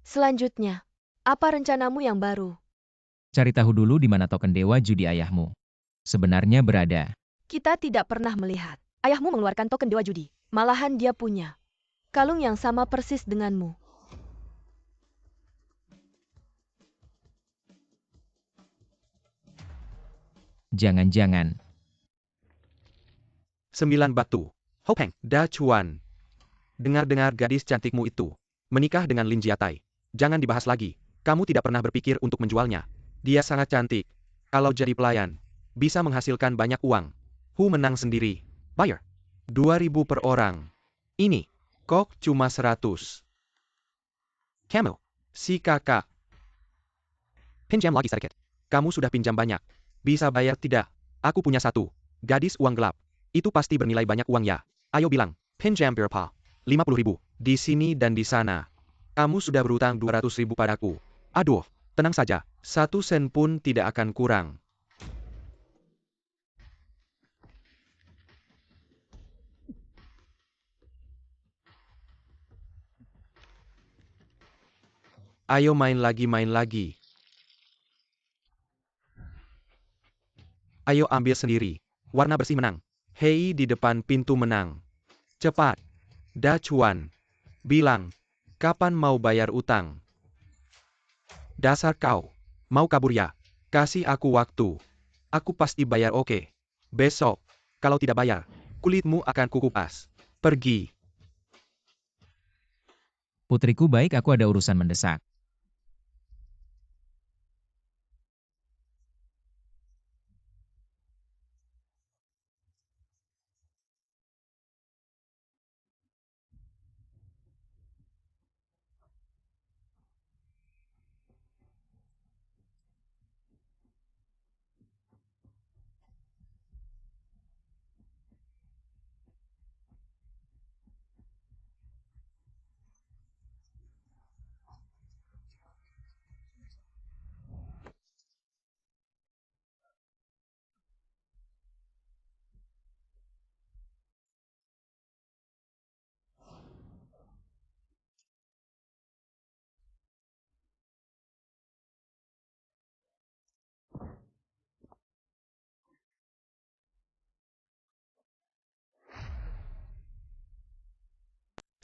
[SPEAKER 4] Selanjutnya, apa rencanamu yang baru?
[SPEAKER 3] Cari tahu dulu di mana token dewa judi ayahmu sebenarnya berada.
[SPEAKER 4] Kita tidak pernah melihat. Ayahmu mengeluarkan token dewa judi. Malahan dia punya kalung yang sama persis denganmu.
[SPEAKER 3] Jangan-jangan
[SPEAKER 1] 9 batu. Hopeng, Da Chuan. Dengar-dengar gadis cantikmu itu menikah dengan Lin Jiatai. Jangan dibahas lagi. Kamu tidak pernah berpikir untuk menjualnya. Dia sangat cantik. Kalau jadi pelayan, bisa menghasilkan banyak uang. Hu menang sendiri. Bayar 2.000 per orang. Ini, kok cuma 100. Camel, si kakak. Pinjam lagi sedikit. Kamu sudah pinjam banyak. Bisa bayar tidak? Aku punya satu. Gadis uang gelap. Itu pasti bernilai banyak uang ya. Ayo bilang, pinjam berapa? 50.000. Di sini dan di sana. Kamu sudah berutang 200.000 padaku. Aduh, tenang saja. 1 sen pun tidak akan kurang. Ayo main lagi, main lagi. Ayo ambil sendiri. Warna bersih menang. Hei di depan pintu menang. Cepat. Da Chuan. Bilang. Kapan mau bayar utang? Dasar kau. Mau kabur ya? Kasih aku waktu. Aku pasti bayar oke. Besok. Kalau tidak bayar, kulitmu akan kukupas. Pergi.
[SPEAKER 3] putriku baik, aku ada urusan mendesak.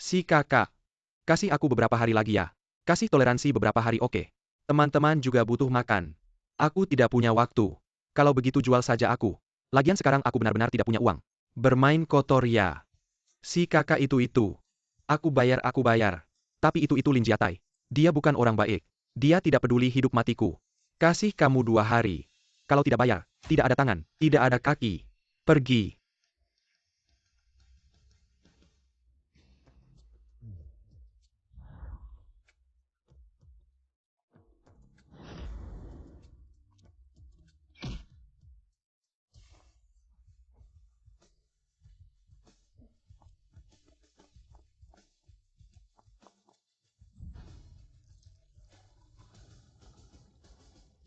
[SPEAKER 1] Si kakak. Kasih aku beberapa hari lagi ya. Kasih toleransi beberapa hari oke. Teman-teman juga butuh makan. Aku tidak punya waktu. Kalau begitu jual saja aku. Lagian sekarang aku benar-benar tidak punya uang. Bermain kotor ya. Si kakak itu. Aku bayar. Tapi itu Lin Jiatai. Dia bukan orang baik. Dia tidak peduli hidup matiku. Kasih kamu 2 hari. Kalau tidak bayar, tidak ada tangan, tidak ada kaki. Pergi.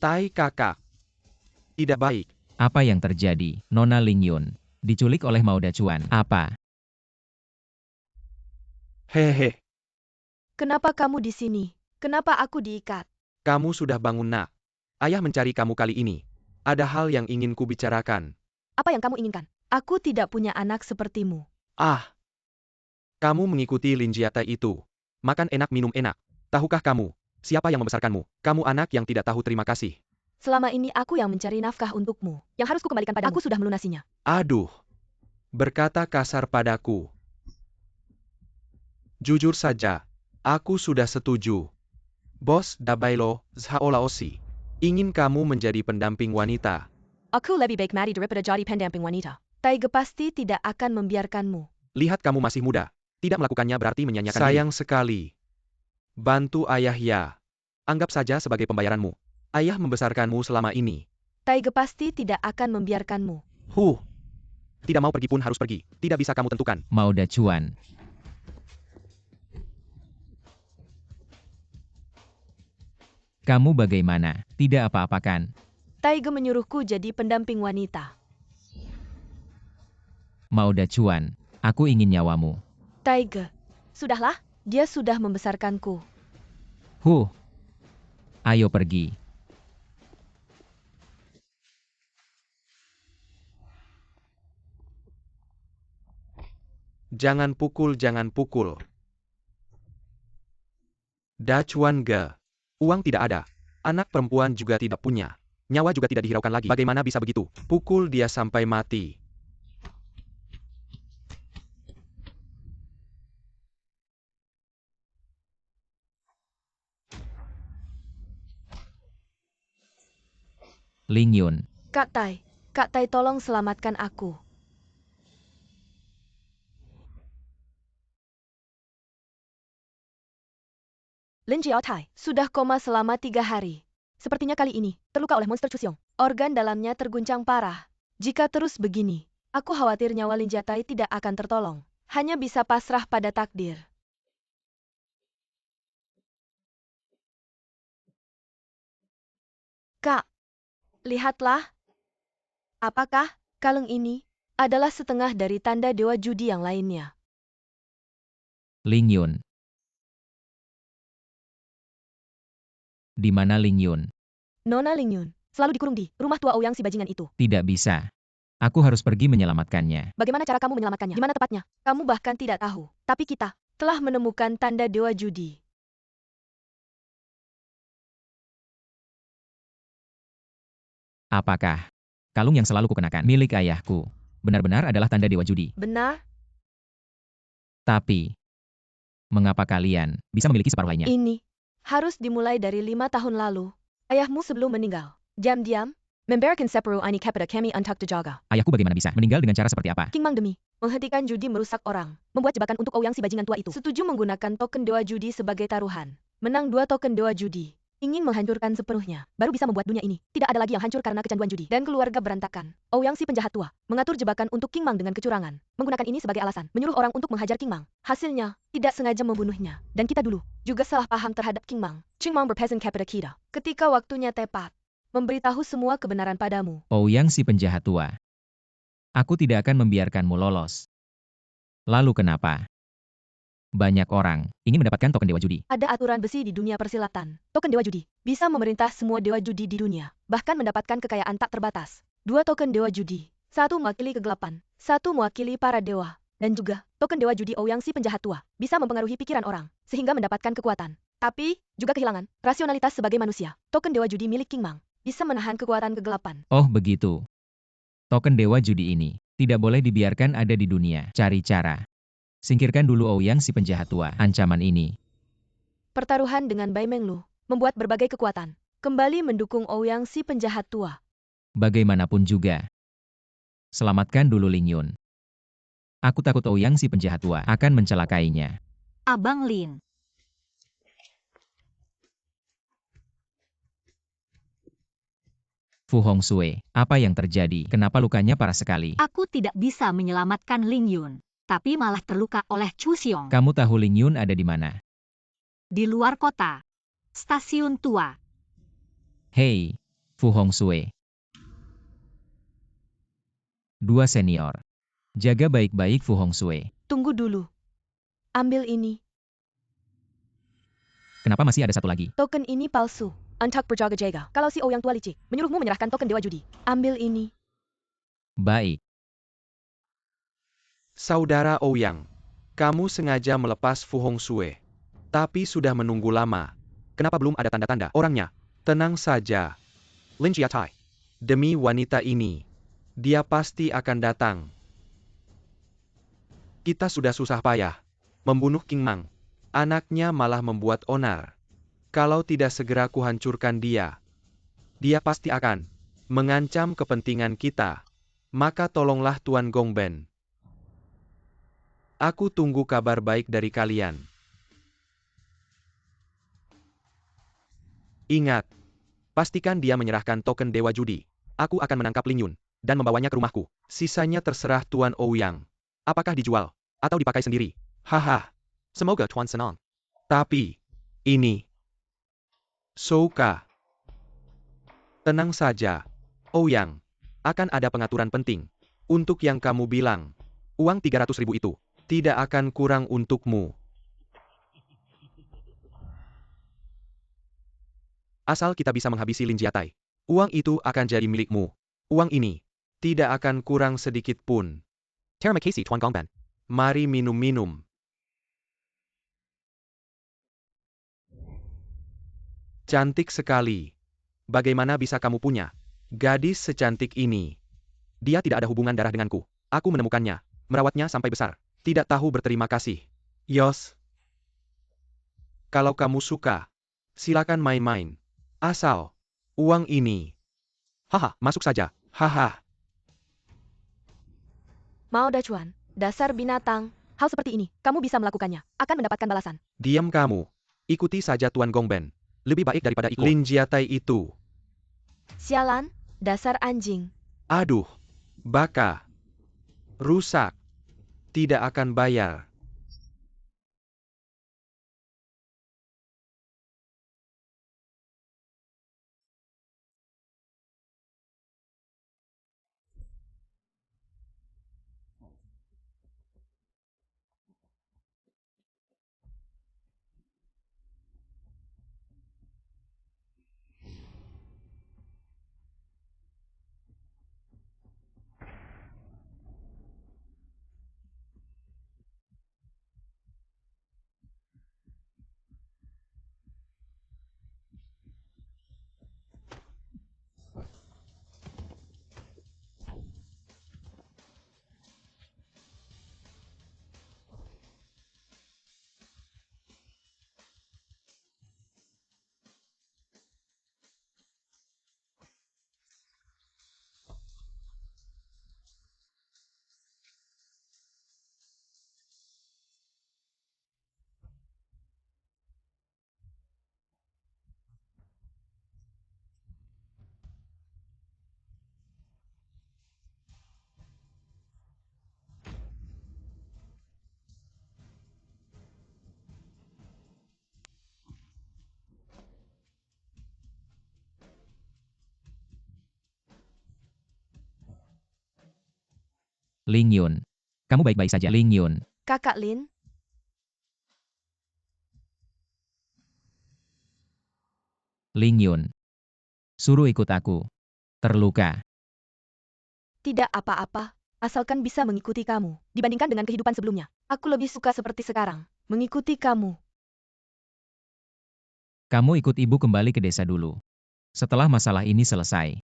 [SPEAKER 1] Tai kakak. Tidak baik.
[SPEAKER 3] Apa yang terjadi? Nona Lingyun diculik oleh Mao Dachuan. Apa?
[SPEAKER 1] Hehe.
[SPEAKER 4] Kenapa kamu di sini? Kenapa aku diikat?
[SPEAKER 1] Kamu sudah bangun nak. Ayah mencari kamu kali ini. Ada hal yang ingin ku bicarakan.
[SPEAKER 4] Apa yang kamu inginkan? Aku tidak punya anak sepertimu.
[SPEAKER 1] Ah. Kamu mengikuti Lin Jiatai itu. Makan enak minum enak. Tahukah kamu, siapa yang membesarkanmu? Kamu anak yang tidak tahu terima kasih.
[SPEAKER 4] Selama ini aku yang mencari nafkah untukmu. Yang harus kukembalikan padamu. Aku sudah melunasinya.
[SPEAKER 1] Aduh. Berkata kasar padaku. Jujur saja, aku sudah setuju. Bos Dabailo Zhaolaosi ingin kamu menjadi pendamping wanita.
[SPEAKER 4] Aku lebih baik mati daripada jadi pendamping wanita. Taiga pasti tidak akan membiarkanmu.
[SPEAKER 1] Lihat kamu masih muda. Tidak melakukannya berarti menyanyiakan diri. Sayang sekali. Bantu ayah ya. Anggap saja sebagai pembayaranmu. Ayah membesarkanmu selama ini.
[SPEAKER 4] Taiga pasti tidak akan membiarkanmu.
[SPEAKER 1] Tidak mau pergi pun harus pergi. Tidak bisa kamu tentukan.
[SPEAKER 3] Mao Dachuan. Kamu bagaimana? Tidak apa-apa kan?
[SPEAKER 4] Taiga menyuruhku jadi pendamping wanita.
[SPEAKER 3] Mao Dachuan, aku ingin nyawamu.
[SPEAKER 4] Taiga, sudahlah, dia sudah membesarkanku.
[SPEAKER 3] Ayo pergi.
[SPEAKER 1] Jangan pukul, jangan pukul. Dachuan ge. Uang tidak ada. Anak perempuan juga tidak punya. Nyawa juga tidak dihiraukan lagi. Bagaimana bisa begitu? Pukul dia sampai mati.
[SPEAKER 3] Lingyun,
[SPEAKER 4] Kak Tai tolong selamatkan aku. Lin Jiaotai sudah koma selama 3 hari. Sepertinya kali ini terluka oleh monster Chuseong. Organ dalamnya terguncang parah. Jika terus begini, aku khawatir nyawa Lin Jiaotai tidak akan tertolong. Hanya bisa pasrah pada takdir. Kak, lihatlah. Apakah kalung ini adalah setengah dari tanda dewa judi yang lainnya?
[SPEAKER 3] Lingyun. Di mana Lingyun?
[SPEAKER 4] Nona Lingyun selalu dikurung di rumah tua Ouyang si bajingan itu.
[SPEAKER 3] Tidak bisa. Aku harus pergi menyelamatkannya.
[SPEAKER 4] Bagaimana cara kamu menyelamatkannya? Di mana tepatnya? Kamu bahkan tidak tahu. Tapi kita telah menemukan tanda dewa judi.
[SPEAKER 3] Apakah kalung yang selalu kukenakan milik ayahku benar-benar adalah tanda dewa judi?
[SPEAKER 4] Benar?
[SPEAKER 3] Tapi, mengapa kalian bisa memiliki separuh lainnya?
[SPEAKER 4] Ini harus dimulai dari 5 tahun lalu. Ayahmu sebelum meninggal. Diam-diam, memberikan separuh ini kepada kami untuk dijaga.
[SPEAKER 3] Ayahku bagaimana bisa meninggal dengan cara seperti apa?
[SPEAKER 4] King Mang demi menghentikan judi merusak orang, membuat jebakan untuk Ouyang si bajingan tua itu. Setuju menggunakan token dewa judi sebagai taruhan. Menang 2 token dewa judi. Ingin menghancurkan sepenuhnya, baru bisa membuat dunia ini tidak ada lagi yang hancur karena kecanduan judi dan keluarga berantakan. Ouyang si penjahat tua mengatur jebakan untuk King Mang dengan kecurangan, menggunakan ini sebagai alasan, menyuruh orang untuk menghajar King Mang. Hasilnya, tidak sengaja membunuhnya. Dan kita dulu juga salah paham terhadap King Mang. King Mang berpesan kepada kita. Ketika waktunya tepat, memberitahu semua kebenaran padamu.
[SPEAKER 3] Ouyang si penjahat tua. Aku tidak akan membiarkanmu lolos. Lalu kenapa? Banyak orang ingin mendapatkan token dewa judi.
[SPEAKER 4] Ada aturan besi di dunia persilatan. Token dewa judi bisa memerintah semua dewa judi di dunia, bahkan mendapatkan kekayaan tak terbatas. 2 token dewa judi, 1 mewakili kegelapan, 1 mewakili para dewa, dan juga token dewa judi Ouyang si penjahat tua bisa mempengaruhi pikiran orang sehingga mendapatkan kekuatan. Tapi juga kehilangan rasionalitas sebagai manusia. Token dewa judi milik King Mang bisa menahan kekuatan kegelapan.
[SPEAKER 3] Oh begitu. Token dewa judi ini tidak boleh dibiarkan ada di dunia. Cari cara. Singkirkan dulu Ouyang si penjahat tua. Ancaman ini.
[SPEAKER 4] Pertaruhan dengan Bai Menglu membuat berbagai kekuatan kembali mendukung Ouyang si penjahat tua.
[SPEAKER 3] Bagaimanapun juga. Selamatkan dulu Lingyun. Aku takut Ouyang si penjahat tua akan mencelakainya.
[SPEAKER 2] Abang Lin.
[SPEAKER 3] Fu Hongxue, apa yang terjadi? Kenapa lukanya parah sekali?
[SPEAKER 2] Aku tidak bisa menyelamatkan Lingyun, tapi malah terluka oleh Chuseong.
[SPEAKER 3] Kamu tahu Lingyun ada di mana?
[SPEAKER 2] Di luar kota. Stasiun tua.
[SPEAKER 3] Hei, Fu Hongxue. 2 senior. Jaga baik-baik Fu Hongxue.
[SPEAKER 4] Tunggu dulu. Ambil ini.
[SPEAKER 3] Kenapa masih ada satu lagi?
[SPEAKER 4] Token ini palsu. Antak berjaga-jaga. Kalau si Ouyang tua licik, menyuruhmu menyerahkan token Dewa Judi. Ambil ini.
[SPEAKER 3] Baik.
[SPEAKER 1] Saudara Ouyang, kamu sengaja melepas Fu Hongxue. Tapi sudah menunggu lama. Kenapa belum ada tanda-tanda orangnya? Tenang saja. Lin Jiatai. Demi wanita ini. Dia pasti akan datang. Kita sudah susah payah membunuh King Mang. Anaknya malah membuat onar. Kalau tidak segera kuhancurkan dia, dia pasti akan mengancam kepentingan kita. Maka tolonglah Tuan Gongben. Aku tunggu kabar baik dari kalian. Ingat, pastikan dia menyerahkan token Dewa Judi. Aku akan menangkap Ling Yun dan membawanya ke rumahku. Sisanya terserah Tuan Ouyang. Apakah dijual atau dipakai sendiri? Haha. Semoga Tuan senang. Tapi, ini Souka. Tenang saja, Ouyang. Akan ada pengaturan penting. Untuk yang kamu bilang, uang 300.000 itu tidak akan kurang untukmu. Asal kita bisa menghabisi Lin Jiatai, uang itu akan jadi milikmu. Uang ini tidak akan kurang sedikit pun. Terima kasih Tuan Gongben. Mari minum-minum. Cantik sekali. Bagaimana bisa kamu punya gadis secantik ini? Dia tidak ada hubungan darah denganku. Aku menemukannya, merawatnya sampai besar. Tidak tahu berterima kasih. Yos. Kalau kamu suka, silakan main-main. Asal uang ini. Haha, masuk saja. Haha.
[SPEAKER 4] Mao Dachuan, dasar binatang. Hal seperti ini, kamu bisa melakukannya. Akan mendapatkan balasan.
[SPEAKER 1] Diam kamu. Ikuti saja Tuan Gongben. Lebih baik daripada ikut Lin Jiatai itu.
[SPEAKER 4] Sialan, dasar anjing.
[SPEAKER 1] Aduh. Baka. Rusak. Tidak akan bayar.
[SPEAKER 3] Ling Yun. Kamu baik-baik saja, Ling Yun.
[SPEAKER 4] Kakak Lin,
[SPEAKER 3] Ling Yun. Suruh ikut aku. Terluka.
[SPEAKER 4] tidak apa-apa. Asalkan bisa mengikuti kamu. Dibandingkan dengan kehidupan sebelumnya, aku lebih suka seperti sekarang. Mengikuti kamu.
[SPEAKER 3] Kamu ikut ibu kembali ke desa dulu. Setelah masalah ini selesai,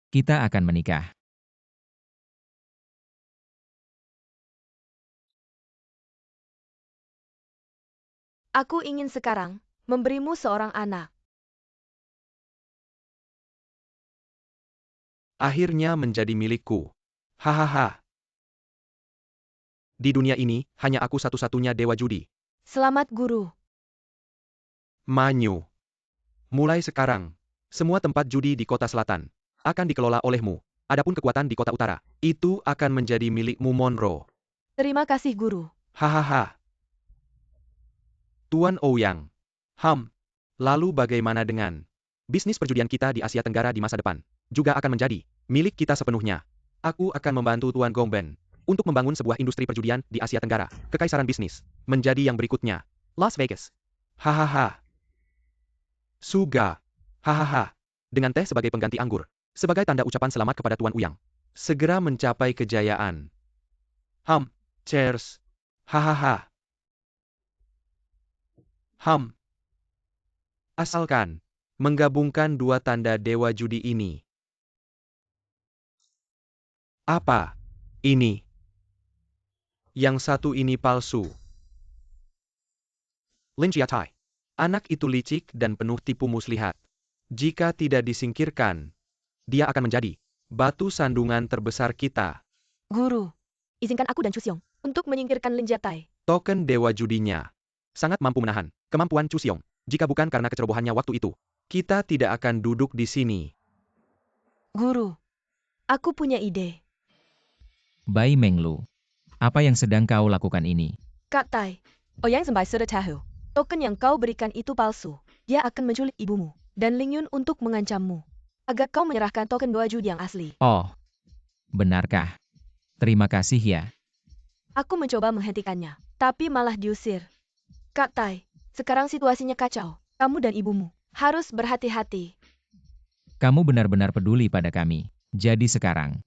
[SPEAKER 3] kita akan menikah.
[SPEAKER 4] Aku ingin sekarang memberimu seorang anak.
[SPEAKER 1] Akhirnya menjadi milikku. Hahaha. Di dunia ini, hanya aku satu-satunya dewa judi.
[SPEAKER 4] Selamat guru.
[SPEAKER 1] Manyu. Mulai sekarang, semua tempat judi di kota selatan akan dikelola olehmu. Adapun kekuatan di kota utara, itu akan menjadi milikmu Monroe.
[SPEAKER 4] Terima kasih guru.
[SPEAKER 1] Hahaha. Tuan Ouyang. Lalu bagaimana dengan Bisnis perjudian kita di Asia Tenggara di masa depan juga akan menjadi milik kita sepenuhnya. Aku akan membantu Tuan Gongben untuk membangun sebuah industri perjudian di Asia Tenggara. Kekaisaran bisnis menjadi yang berikutnya. Las Vegas. Hahaha. Suga. Hahaha. Dengan teh sebagai pengganti anggur. Sebagai tanda ucapan selamat kepada Tuan Uyang. Segera mencapai kejayaan. Cheers. Hahaha. Asalkan menggabungkan dua tanda dewa judi ini. Apa ini? Yang satu ini palsu. Lin Jiatai. Anak itu licik dan penuh tipu muslihat. Jika tidak disingkirkan, dia akan menjadi batu sandungan terbesar kita.
[SPEAKER 4] Guru, izinkan aku dan Chuseong untuk menyingkirkan Lin Jiatai.
[SPEAKER 1] Token dewa judinya sangat mampu menahan kemampuan Chuseong. Jika bukan karena kecerobohannya waktu itu, kita tidak akan duduk di sini.
[SPEAKER 4] Guru, aku punya ide.
[SPEAKER 3] Bai Menglu, apa yang sedang kau lakukan ini?
[SPEAKER 4] Kak Tai, Ouyang Zembai sudah tahu. Token yang kau berikan itu palsu. Dia akan menculik ibumu dan Ling Yun untuk mengancammu. Agar kau menyerahkan token dewa judi yang asli.
[SPEAKER 3] Oh, benarkah? Terima kasih ya.
[SPEAKER 4] Aku mencoba menghentikannya, tapi malah diusir. Kak Tai, sekarang situasinya kacau. Kamu dan ibumu harus berhati-hati.
[SPEAKER 3] Kamu benar-benar peduli pada kami. Jadi sekarang,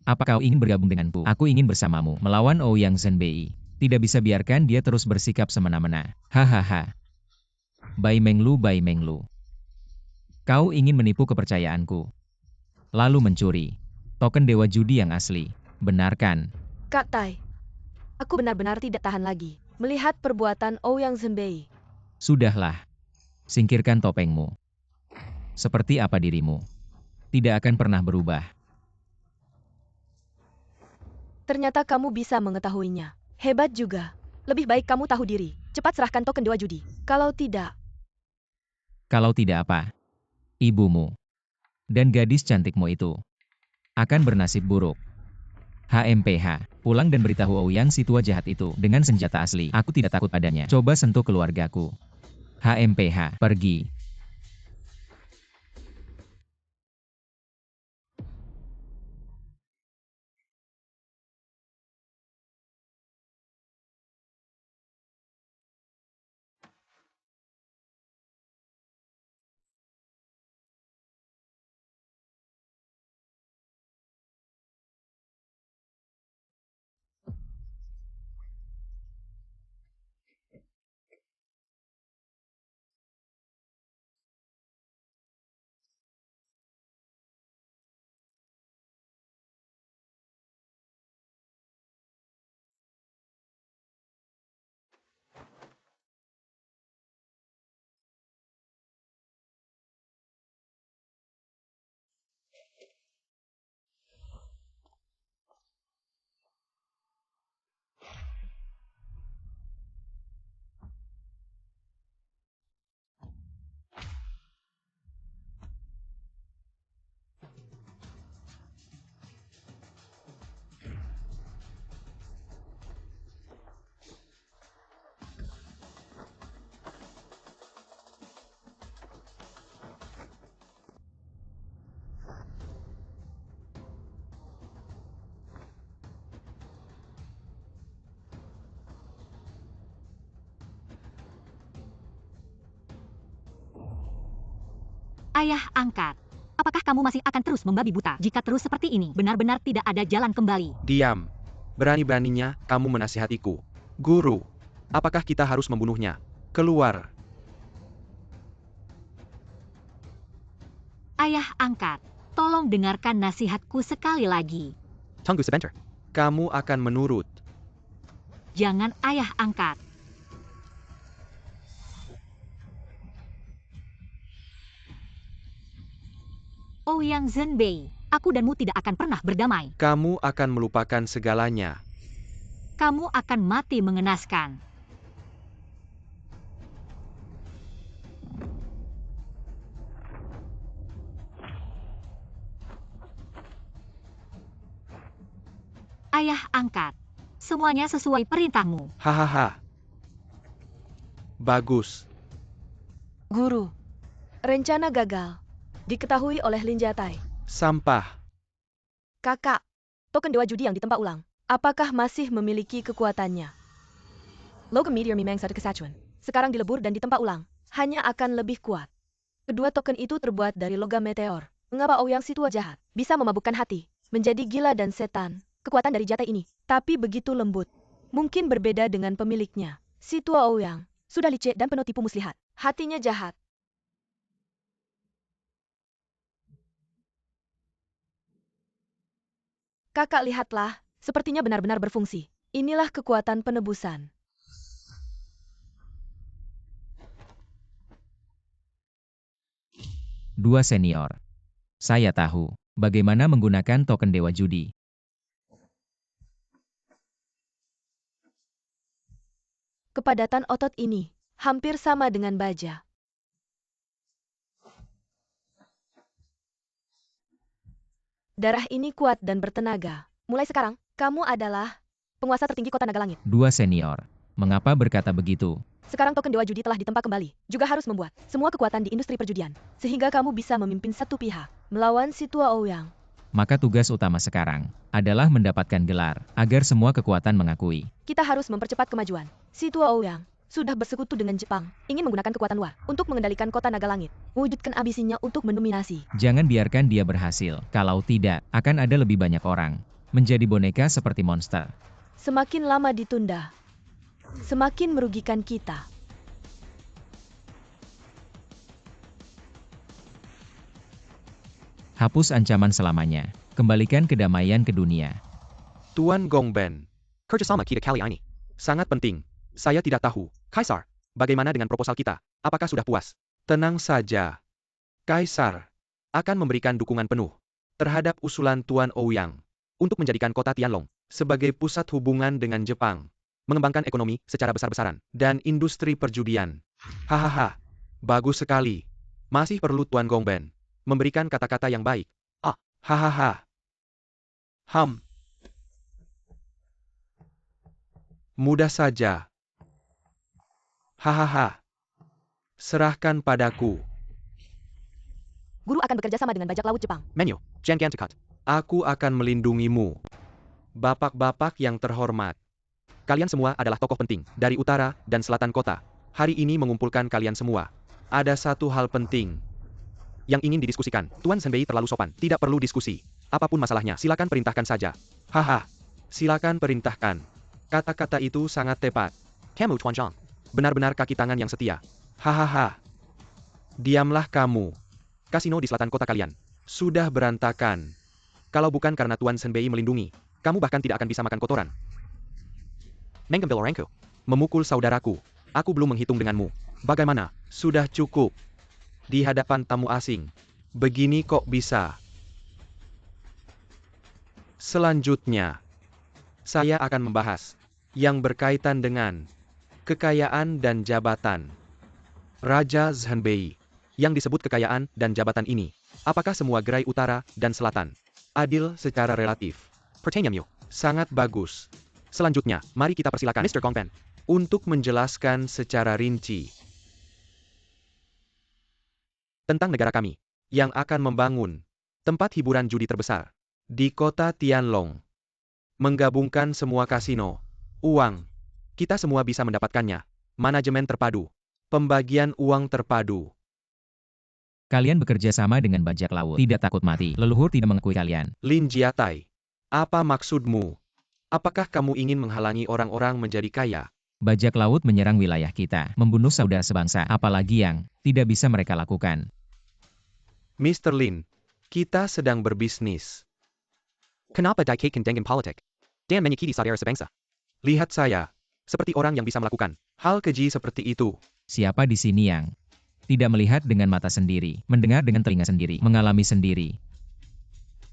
[SPEAKER 3] apa kau ingin bergabung denganku? Aku ingin bersamamu melawan Ouyang Zenbei. Tidak bisa biarkan dia terus bersikap semena-mena. Hahaha. Bai Menglu. Kau ingin menipu kepercayaanku. Lalu mencuri token dewa judi yang asli. Benar kan?
[SPEAKER 4] Kak Tai, aku benar-benar tidak tahan lagi melihat perbuatan Ouyang Zenbei.
[SPEAKER 3] Sudahlah. Singkirkan topengmu. Seperti apa dirimu? Tidak akan pernah berubah.
[SPEAKER 4] Ternyata kamu bisa mengetahuinya. Hebat juga. Lebih baik kamu tahu diri. Cepat serahkan token dewa judi. Kalau tidak,
[SPEAKER 3] Apa? Ibumu dan gadis cantikmu itu akan bernasib buruk. HMPH, pulang dan beritahu Ouyang si tua jahat itu dengan senjata asli. Aku tidak takut padanya. Coba sentuh keluargaku. HMPH, pergi.
[SPEAKER 2] Ayah angkat. Apakah kamu masih akan terus membabi buta? Jika terus seperti ini, benar-benar tidak ada jalan kembali.
[SPEAKER 1] Diam. Berani-beraninya kamu menasihatiku. Guru, apakah kita harus membunuhnya? Keluar.
[SPEAKER 2] Ayah angkat. Tolong dengarkan nasihatku sekali lagi.
[SPEAKER 1] Tunggu sebentar. Kamu akan menurut.
[SPEAKER 2] Jangan ayah angkat. Ouyang Zenbei, aku danmu tidak akan pernah berdamai.
[SPEAKER 1] Kamu akan melupakan segalanya.
[SPEAKER 2] Kamu akan mati mengenaskan. Ayah angkat. Semuanya sesuai perintahmu.
[SPEAKER 1] Hahaha. Bagus.
[SPEAKER 4] Guru, Rencana gagal. Diketahui oleh Lin Jiatai.
[SPEAKER 1] Sampah.
[SPEAKER 4] Kakak, token dewa judi yang ditempa ulang. Apakah masih memiliki kekuatannya? Logam Meteor Mimeng satu kesatuan. Sekarang dilebur dan ditempa ulang. Hanya akan lebih kuat. Kedua token itu terbuat dari logam meteor. Mengapa Ouyang si tua jahat bisa memabukkan hati, menjadi gila dan setan? Kekuatan dari Jiatai ini, tapi begitu lembut. Mungkin berbeda dengan pemiliknya. Si tua Ouyang sudah licik dan penuh tipu muslihat. Hatinya jahat. Kakak lihatlah, sepertinya benar-benar berfungsi. Inilah kekuatan penebusan.
[SPEAKER 3] Dua senior. Saya tahu bagaimana menggunakan token dewa judi.
[SPEAKER 4] Kepadatan otot ini hampir sama dengan baja. Darah ini kuat dan bertenaga. Mulai sekarang, kamu adalah penguasa tertinggi kota naga langit.
[SPEAKER 3] Dua senior. Mengapa berkata begitu?
[SPEAKER 4] Sekarang token dewa judi telah ditempa kembali. Juga harus membuat semua kekuatan di industri perjudian. Sehingga kamu bisa memimpin satu pihak melawan si tua Ouyang.
[SPEAKER 3] Maka tugas utama sekarang adalah mendapatkan gelar agar semua kekuatan mengakui.
[SPEAKER 4] Kita harus mempercepat kemajuan. Si tua Ouyang sudah bersekutu dengan Jepang, ingin menggunakan kekuatan luar untuk mengendalikan kota naga langit, mewujudkan ambisinya untuk mendominasi.
[SPEAKER 3] Jangan biarkan dia berhasil. Kalau tidak, akan ada lebih banyak orang menjadi boneka seperti monster.
[SPEAKER 4] Semakin lama ditunda, semakin merugikan kita.
[SPEAKER 3] Hapus ancaman selamanya. Kembalikan kedamaian ke dunia.
[SPEAKER 1] Tuan Gongben. Kerjasama kita kali ini sangat penting. Saya tidak tahu. Kaisar, bagaimana dengan proposal kita? Apakah sudah puas? Tenang saja. Kaisar akan memberikan dukungan penuh terhadap usulan Tuan Ouyang untuk menjadikan kota Tianlong sebagai pusat hubungan dengan Jepang, mengembangkan ekonomi secara besar-besaran, dan industri perjudian. Hahaha, bagus sekali. Masih perlu Tuan Gongben memberikan kata-kata yang baik. Hahaha. Mudah saja. Hahaha. Serahkan padaku.
[SPEAKER 4] Guru akan bekerja sama dengan bajak laut Jepang.
[SPEAKER 1] Menu, Jan Gantekut. Aku akan melindungimu. Bapak-bapak yang terhormat. Kalian semua adalah tokoh penting dari utara dan selatan kota. Hari ini mengumpulkan kalian semua. Ada satu hal penting yang ingin didiskusikan. Tuan Senbei terlalu sopan. Tidak perlu diskusi. Apapun masalahnya, silakan perintahkan saja. Haha. Silakan perintahkan. Kata-kata itu sangat tepat. Kamu Tuan Zhang. Benar-benar kaki tangan yang setia. Hahaha. Diamlah kamu. Kasino di selatan kota kalian sudah berantakan. Kalau bukan karena Tuan Senbei melindungi, kamu bahkan tidak akan bisa makan kotoran. Menggembel orangku. Memukul saudaraku. Aku belum menghitung denganmu. Bagaimana? Sudah cukup. Di hadapan tamu asing. Begini kok bisa? Selanjutnya, saya akan membahas yang berkaitan dengan kekayaan dan jabatan. Raja Zhenbei, yang disebut kekayaan dan jabatan ini, apakah semua gerai utara dan selatan adil secara relatif? Pertanyaannya, sangat bagus. Selanjutnya, mari kita persilakan Mr. Gongben untuk menjelaskan secara rinci tentang negara kami yang akan membangun tempat hiburan judi terbesar di kota Tianlong. Menggabungkan semua kasino, uang. Kita semua bisa mendapatkannya. Manajemen terpadu. Pembagian uang terpadu.
[SPEAKER 3] Kalian bekerja sama dengan bajak laut. Tidak takut mati. Leluhur tidak mengakui kalian.
[SPEAKER 1] Lin Jiatai. Apa maksudmu? Apakah kamu ingin menghalangi orang-orang menjadi kaya?
[SPEAKER 3] Bajak laut menyerang wilayah kita. Membunuh saudara sebangsa. Apalagi yang tidak bisa mereka lakukan.
[SPEAKER 1] Mr. Lin, kita sedang berbisnis. Kenapa dikaitkan dengan politik? Dan menyakiti saudara sebangsa. Lihat saya. Seperti orang yang bisa melakukan hal keji seperti itu.
[SPEAKER 3] Siapa di sini yang tidak melihat dengan mata sendiri, mendengar dengan telinga sendiri, mengalami sendiri?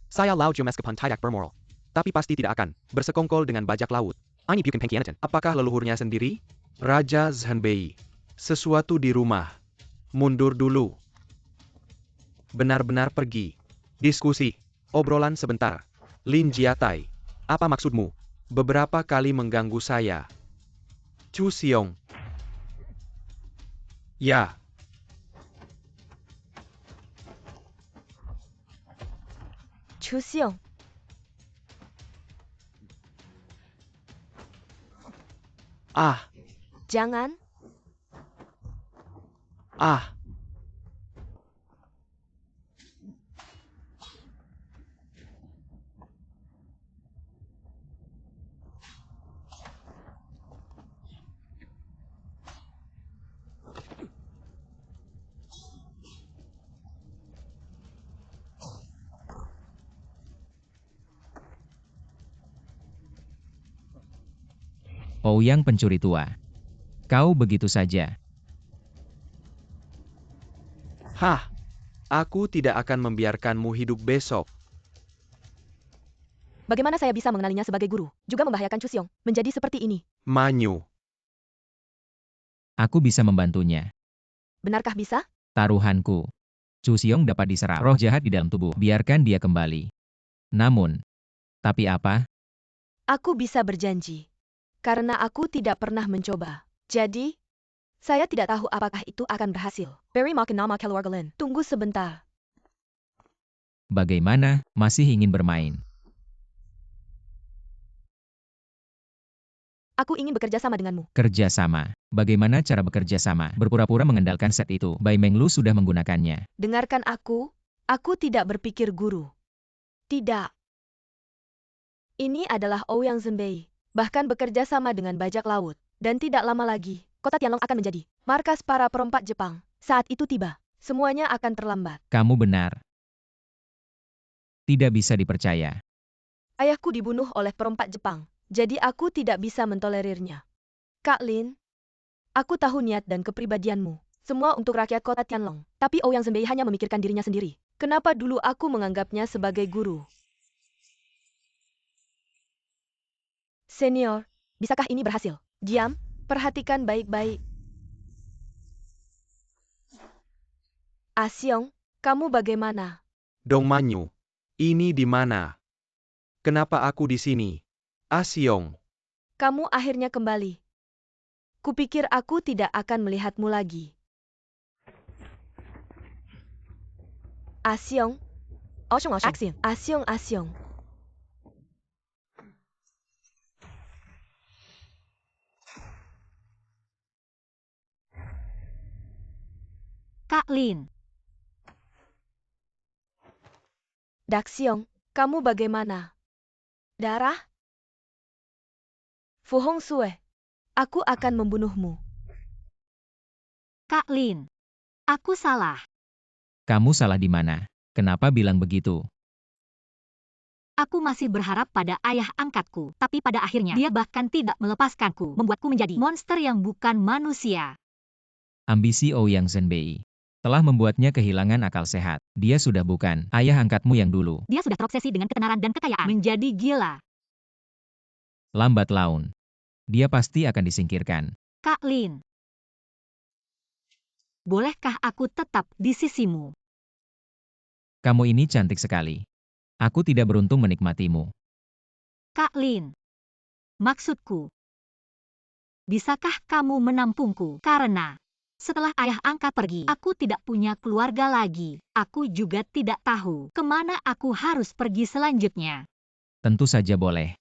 [SPEAKER 1] Saya Lao Ju meskipun tidak bermoral. Tapi pasti tidak akan bersekongkol dengan bajak laut. Ini bukan pengkhianatan. Apakah leluhurnya sendiri? Raja Zhenbei. Sesuatu di rumah. Mundur dulu. Benar-benar pergi. Diskusi. Obrolan sebentar. Lin Jiatai. Apa maksudmu? Beberapa kali mengganggu saya. Chu Xiong. Ya.
[SPEAKER 4] Chu Xiong,
[SPEAKER 1] Ah,
[SPEAKER 4] jangan.
[SPEAKER 1] ah.
[SPEAKER 3] Ouyang pencuri tua. Kau begitu saja.
[SPEAKER 1] Hah, aku tidak akan membiarkanmu hidup besok.
[SPEAKER 4] Bagaimana saya bisa mengenalinya sebagai guru, juga membahayakan Chu Xiong menjadi seperti ini?
[SPEAKER 1] Manyu,
[SPEAKER 3] Aku bisa membantunya.
[SPEAKER 4] Benarkah bisa?
[SPEAKER 3] Taruhanku. Chu Xiong dapat diserap roh jahat di dalam tubuh. Biarkan dia kembali. Namun, tapi apa?
[SPEAKER 4] Aku bisa berjanji. Karena aku tidak pernah mencoba. Jadi, saya tidak tahu apakah itu akan berhasil. Barry makin nama keluarga. Tunggu sebentar.
[SPEAKER 3] Bagaimana? Masih ingin bermain?
[SPEAKER 4] Aku ingin bekerja sama denganmu.
[SPEAKER 3] Kerja sama. Bagaimana cara bekerja sama? Berpura-pura mengandalkan set itu. Bai Menglu sudah menggunakannya.
[SPEAKER 4] Dengarkan aku tidak berpikir guru. Tidak. Ini adalah Ouyang Zhenbei. Bahkan bekerja sama dengan bajak laut. Dan tidak lama lagi, kota Tianlong akan menjadi markas para perompak Jepang. Saat itu tiba, semuanya akan terlambat.
[SPEAKER 3] Kamu benar. Tidak bisa dipercaya.
[SPEAKER 4] Ayahku dibunuh oleh perompak Jepang, jadi aku tidak bisa mentolerirnya. Kak Lin, aku tahu niat dan kepribadianmu. Semua untuk rakyat kota Tianlong. Tapi Ouyang Zhenbei hanya memikirkan dirinya sendiri. Kenapa dulu aku menganggapnya sebagai guru? Senior, bisakah ini berhasil? Diam, perhatikan baik-baik. Ah Xiong, kamu bagaimana?
[SPEAKER 1] Dong Manyu, ini di mana? Kenapa aku di sini? Ah Xiong,
[SPEAKER 4] Kamu akhirnya kembali. Kupikir aku tidak akan melihatmu lagi. Ah Xiong. Action. Ah Xiong, Ah Xiong.
[SPEAKER 2] Kak Lin,
[SPEAKER 4] Dak Xiong, kamu bagaimana? Darah? Fu Hongxue, aku akan membunuhmu.
[SPEAKER 2] Kak Lin. Aku salah.
[SPEAKER 3] Kamu salah di mana? Kenapa bilang begitu?
[SPEAKER 2] Aku masih berharap pada ayah angkatku, tapi pada akhirnya dia bahkan tidak melepaskanku, membuatku menjadi monster yang bukan manusia.
[SPEAKER 3] Ambisi Ouyang Zhenbei telah membuatnya kehilangan akal sehat. Dia sudah bukan ayah angkatmu yang dulu.
[SPEAKER 2] Dia sudah terobsesi dengan ketenaran dan kekayaan, menjadi gila.
[SPEAKER 3] Lambat laun, dia pasti akan disingkirkan.
[SPEAKER 2] Kak Lin, bolehkah aku tetap di sisimu?
[SPEAKER 3] Kamu ini cantik sekali. Aku tidak beruntung menikmatimu.
[SPEAKER 2] Kak Lin, maksudku, bisakah kamu menampungku? Karena setelah ayah angkat pergi, aku tidak punya keluarga lagi. Aku juga tidak tahu kemana aku harus pergi selanjutnya.
[SPEAKER 3] Tentu saja boleh.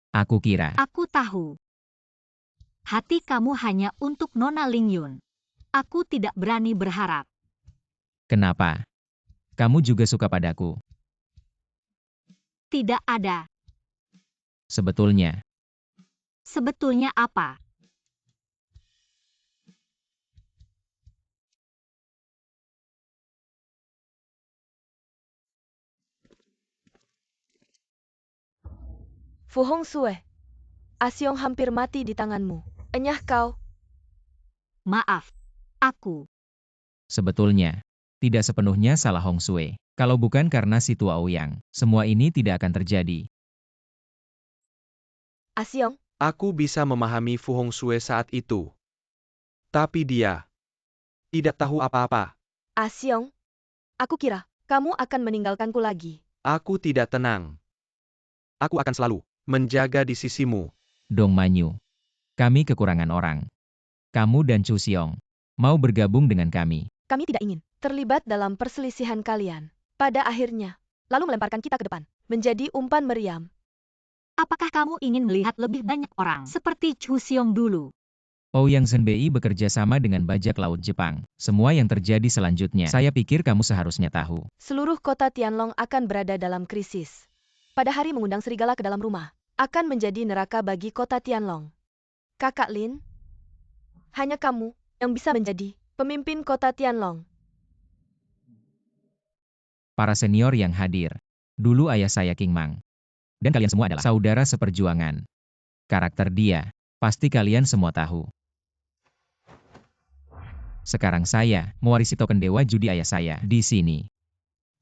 [SPEAKER 3] Aku kira.
[SPEAKER 2] Aku tahu. Hati kamu hanya untuk Nona Lingyun. Aku tidak berani berharap.
[SPEAKER 3] Kenapa? Kamu juga suka padaku.
[SPEAKER 2] Tidak ada.
[SPEAKER 3] Sebetulnya,
[SPEAKER 2] Sebetulnya apa?
[SPEAKER 4] Fu Hongxue, Ah Xiong hampir mati di tanganmu. Enyah kau.
[SPEAKER 2] Maaf. Aku.
[SPEAKER 3] sebetulnya, tidak sepenuhnya salah Hongxue. Kalau bukan karena si tua Ouyang, semua ini tidak akan terjadi.
[SPEAKER 4] Ah Xiong,
[SPEAKER 1] aku bisa memahami Fu Hongxue saat itu. Tapi dia tidak tahu apa-apa.
[SPEAKER 4] Ah Xiong, aku kira kamu akan meninggalkanku lagi.
[SPEAKER 1] Aku tidak tenang. Aku akan selalu menjaga di sisimu.
[SPEAKER 3] Dong Manyu, kami kekurangan orang. Kamu dan Chu Xiong mau bergabung dengan kami.
[SPEAKER 4] Kami tidak ingin terlibat dalam perselisihan kalian. Pada akhirnya, lalu melemparkan kita ke depan. Menjadi umpan meriam.
[SPEAKER 2] Apakah kamu ingin melihat lebih banyak orang seperti Chu Xiong dulu?
[SPEAKER 3] Ouyang Zenbei bekerja sama dengan bajak laut Jepang. Semua yang terjadi selanjutnya, saya pikir kamu seharusnya tahu.
[SPEAKER 4] Seluruh kota Tianlong akan berada dalam krisis. Pada hari mengundang serigala ke dalam rumah, akan menjadi neraka bagi kota Tianlong. Kakak Lin, hanya kamu yang bisa menjadi pemimpin kota Tianlong.
[SPEAKER 3] Para senior yang hadir. Dulu ayah saya King Mang. Dan kalian semua adalah saudara seperjuangan. Karakter dia, pasti kalian semua tahu. Sekarang saya mewarisi token dewa judi ayah saya di sini.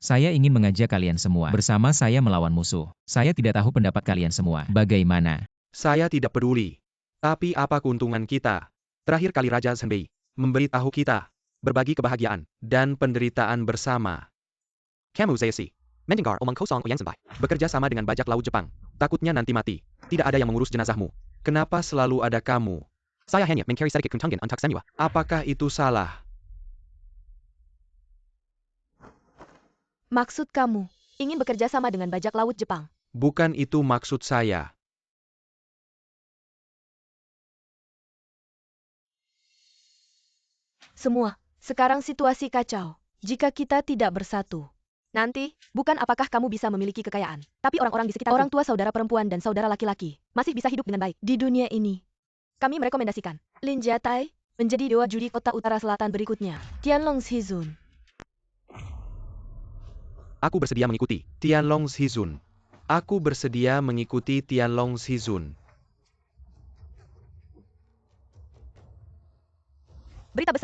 [SPEAKER 3] Saya ingin mengajak kalian semua bersama saya melawan musuh. Saya tidak tahu pendapat kalian semua. Bagaimana?
[SPEAKER 1] Saya tidak peduli. Tapi apa keuntungan kita? Terakhir kali Raja Zenbei memberitahu kita, berbagi kebahagiaan dan penderitaan bersama. Kamu Zayasi, mendengar omong kosong Ouyang Zenbai, bekerja sama dengan bajak laut Jepang. Takutnya nanti mati. Tidak ada yang mengurus jenazahmu. Kenapa selalu ada kamu? Saya hanya mencari sedikit keuntungan untuk semua. Apakah itu salah?
[SPEAKER 4] Maksud kamu, ingin bekerja sama dengan bajak laut Jepang?
[SPEAKER 1] Bukan itu maksud saya.
[SPEAKER 4] Semua, sekarang situasi kacau. Jika kita tidak bersatu, nanti, bukan apakah kamu bisa memiliki kekayaan, tapi orang-orang di sekitar orang tua saudara perempuan dan saudara laki-laki masih bisa hidup dengan baik di dunia ini. Kami merekomendasikan Lin Jiatai menjadi dewa judi kota utara selatan berikutnya. Tianlong Shizun.
[SPEAKER 1] Aku bersedia mengikuti Tianlong Shizun. Aku bersedia mengikuti Tianlong Shizun.
[SPEAKER 4] Berita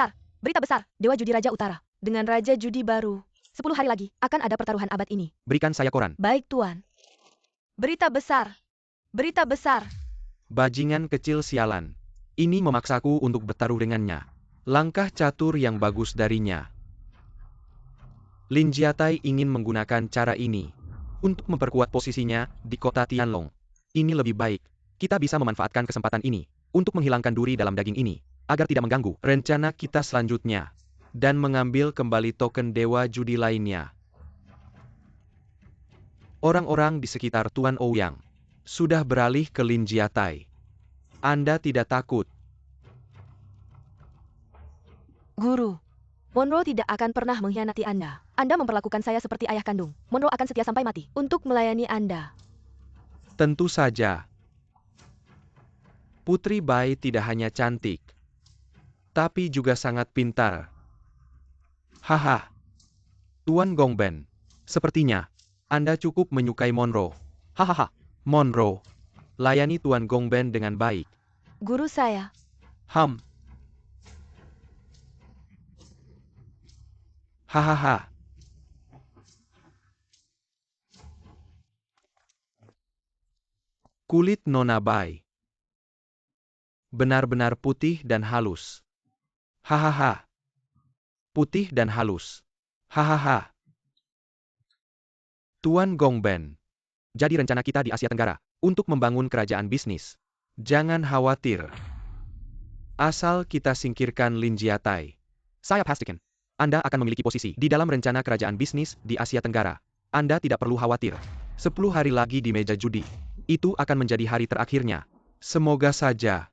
[SPEAKER 4] besar, Dewa Judi Raja Utara. Dengan Raja Judi baru, 10 hari lagi akan ada pertaruhan abad ini.
[SPEAKER 1] Berikan saya koran.
[SPEAKER 4] Baik Tuan. Berita besar.
[SPEAKER 1] Bajingan kecil sialan. Ini memaksaku untuk bertaruh dengannya. Langkah catur yang bagus darinya. Lin Jiatai ingin menggunakan cara ini untuk memperkuat posisinya di kota Tianlong. Ini lebih baik. Kita bisa memanfaatkan kesempatan ini untuk menghilangkan duri dalam daging ini agar tidak mengganggu rencana kita selanjutnya dan mengambil kembali token dewa judi lainnya. Orang-orang di sekitar Tuan Ouyang sudah beralih ke Lin Jiatai. Anda tidak takut?
[SPEAKER 4] Guru, Monroe tidak akan pernah mengkhianati Anda. Anda memperlakukan saya seperti ayah kandung. Monroe akan setia sampai mati untuk melayani Anda.
[SPEAKER 1] Tentu saja. Putri Bai tidak hanya cantik, tapi juga sangat pintar. Haha. Tuan Gongben, sepertinya Anda cukup menyukai Monroe. Hahaha. Monroe, layani Tuan Gongben dengan baik.
[SPEAKER 4] Guru saya.
[SPEAKER 1] Hahaha. Kulit Nona Bai benar-benar putih dan halus. Hahaha. Putih dan halus. Hahaha. Tuan Gongben. Jadi rencana kita di Asia Tenggara untuk membangun kerajaan bisnis. Jangan khawatir. Asal kita singkirkan Lin Jiatai, saya pastikan Anda akan memiliki posisi di dalam rencana kerajaan bisnis di Asia Tenggara. Anda tidak perlu khawatir. 10 hari lagi di meja judi. Itu akan menjadi hari terakhirnya. Semoga saja.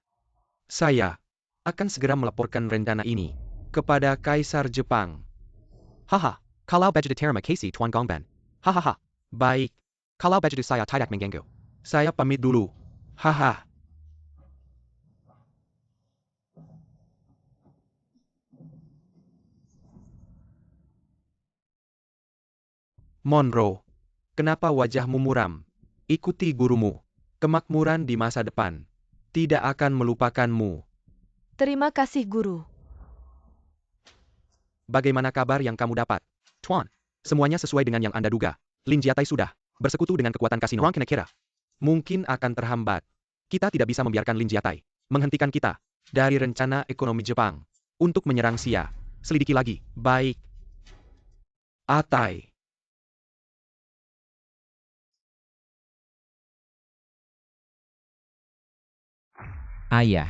[SPEAKER 1] Saya akan segera melaporkan rencana ini kepada Kaisar Jepang. Haha, kalau begitu terima kasih Tuan Gongben. Hahaha, baik. Kalau begitu saya tidak mengganggu. Saya pamit dulu. Haha. Monroe, kenapa wajahmu muram? Ikuti gurumu. Kemakmuran di masa depan tidak akan melupakanmu.
[SPEAKER 4] Terima kasih Guru.
[SPEAKER 1] Bagaimana kabar yang kamu dapat? Tuan, semuanya sesuai dengan yang Anda duga. Lin Jiatai sudah bersekutu dengan kekuatan kasino. Orang kira-kira mungkin akan terhambat. Kita tidak bisa membiarkan Lin Jiatai menghentikan kita dari rencana ekonomi Jepang untuk menyerang Xia. Selidiki lagi. Baik. Atai.
[SPEAKER 3] Ayah.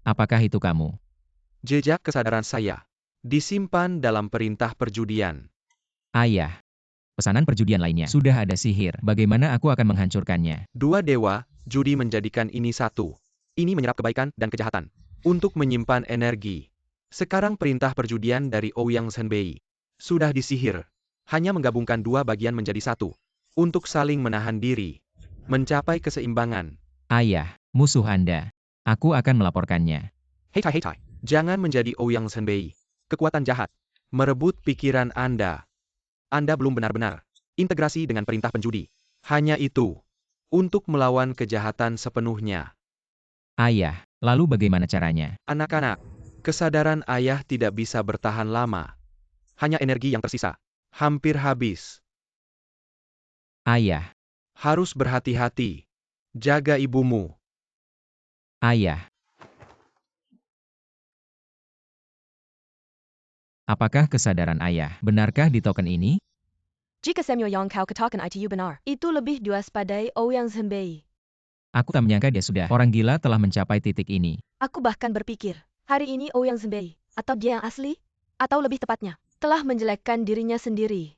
[SPEAKER 3] Apakah itu kamu?
[SPEAKER 1] Jejak kesadaran saya disimpan dalam perintah perjudian.
[SPEAKER 3] Ayah. Pesanan perjudian lainnya. Sudah ada sihir. Bagaimana aku akan menghancurkannya?
[SPEAKER 1] Dua dewa, judi menjadikan ini satu. Ini menyerap kebaikan dan kejahatan. Untuk menyimpan energi. Sekarang perintah perjudian dari Ouyang Zhenbei. Sudah disihir. Hanya menggabungkan dua bagian menjadi satu. Untuk saling menahan diri. Mencapai keseimbangan.
[SPEAKER 3] Ayah, musuh Anda. Aku akan melaporkannya.
[SPEAKER 1] Hei Chai. Jangan menjadi Ouyang Zhenbei. Kekuatan jahat. Merebut pikiran Anda. Anda belum benar-benar integrasi dengan perintah penjudi. Hanya itu. Untuk melawan kejahatan sepenuhnya.
[SPEAKER 3] Ayah, lalu bagaimana caranya?
[SPEAKER 1] Anak-anak, kesadaran ayah tidak bisa bertahan lama. Hanya energi yang tersisa. Hampir habis.
[SPEAKER 3] Ayah,
[SPEAKER 1] Harus berhati-hati. Jaga ibumu.
[SPEAKER 3] ayah. Apakah kesadaran ayah benarkah di token ini?
[SPEAKER 4] Jika Samuel yang kau katakan itu benar, itu lebih diwaspadai Ouyang Zhenbei.
[SPEAKER 3] Aku tak menyangka dia sudah. Orang gila telah mencapai titik ini.
[SPEAKER 4] Aku bahkan berpikir, hari ini Ouyang Zhenbei, atau dia yang asli, atau lebih tepatnya, telah menjelekkan dirinya sendiri.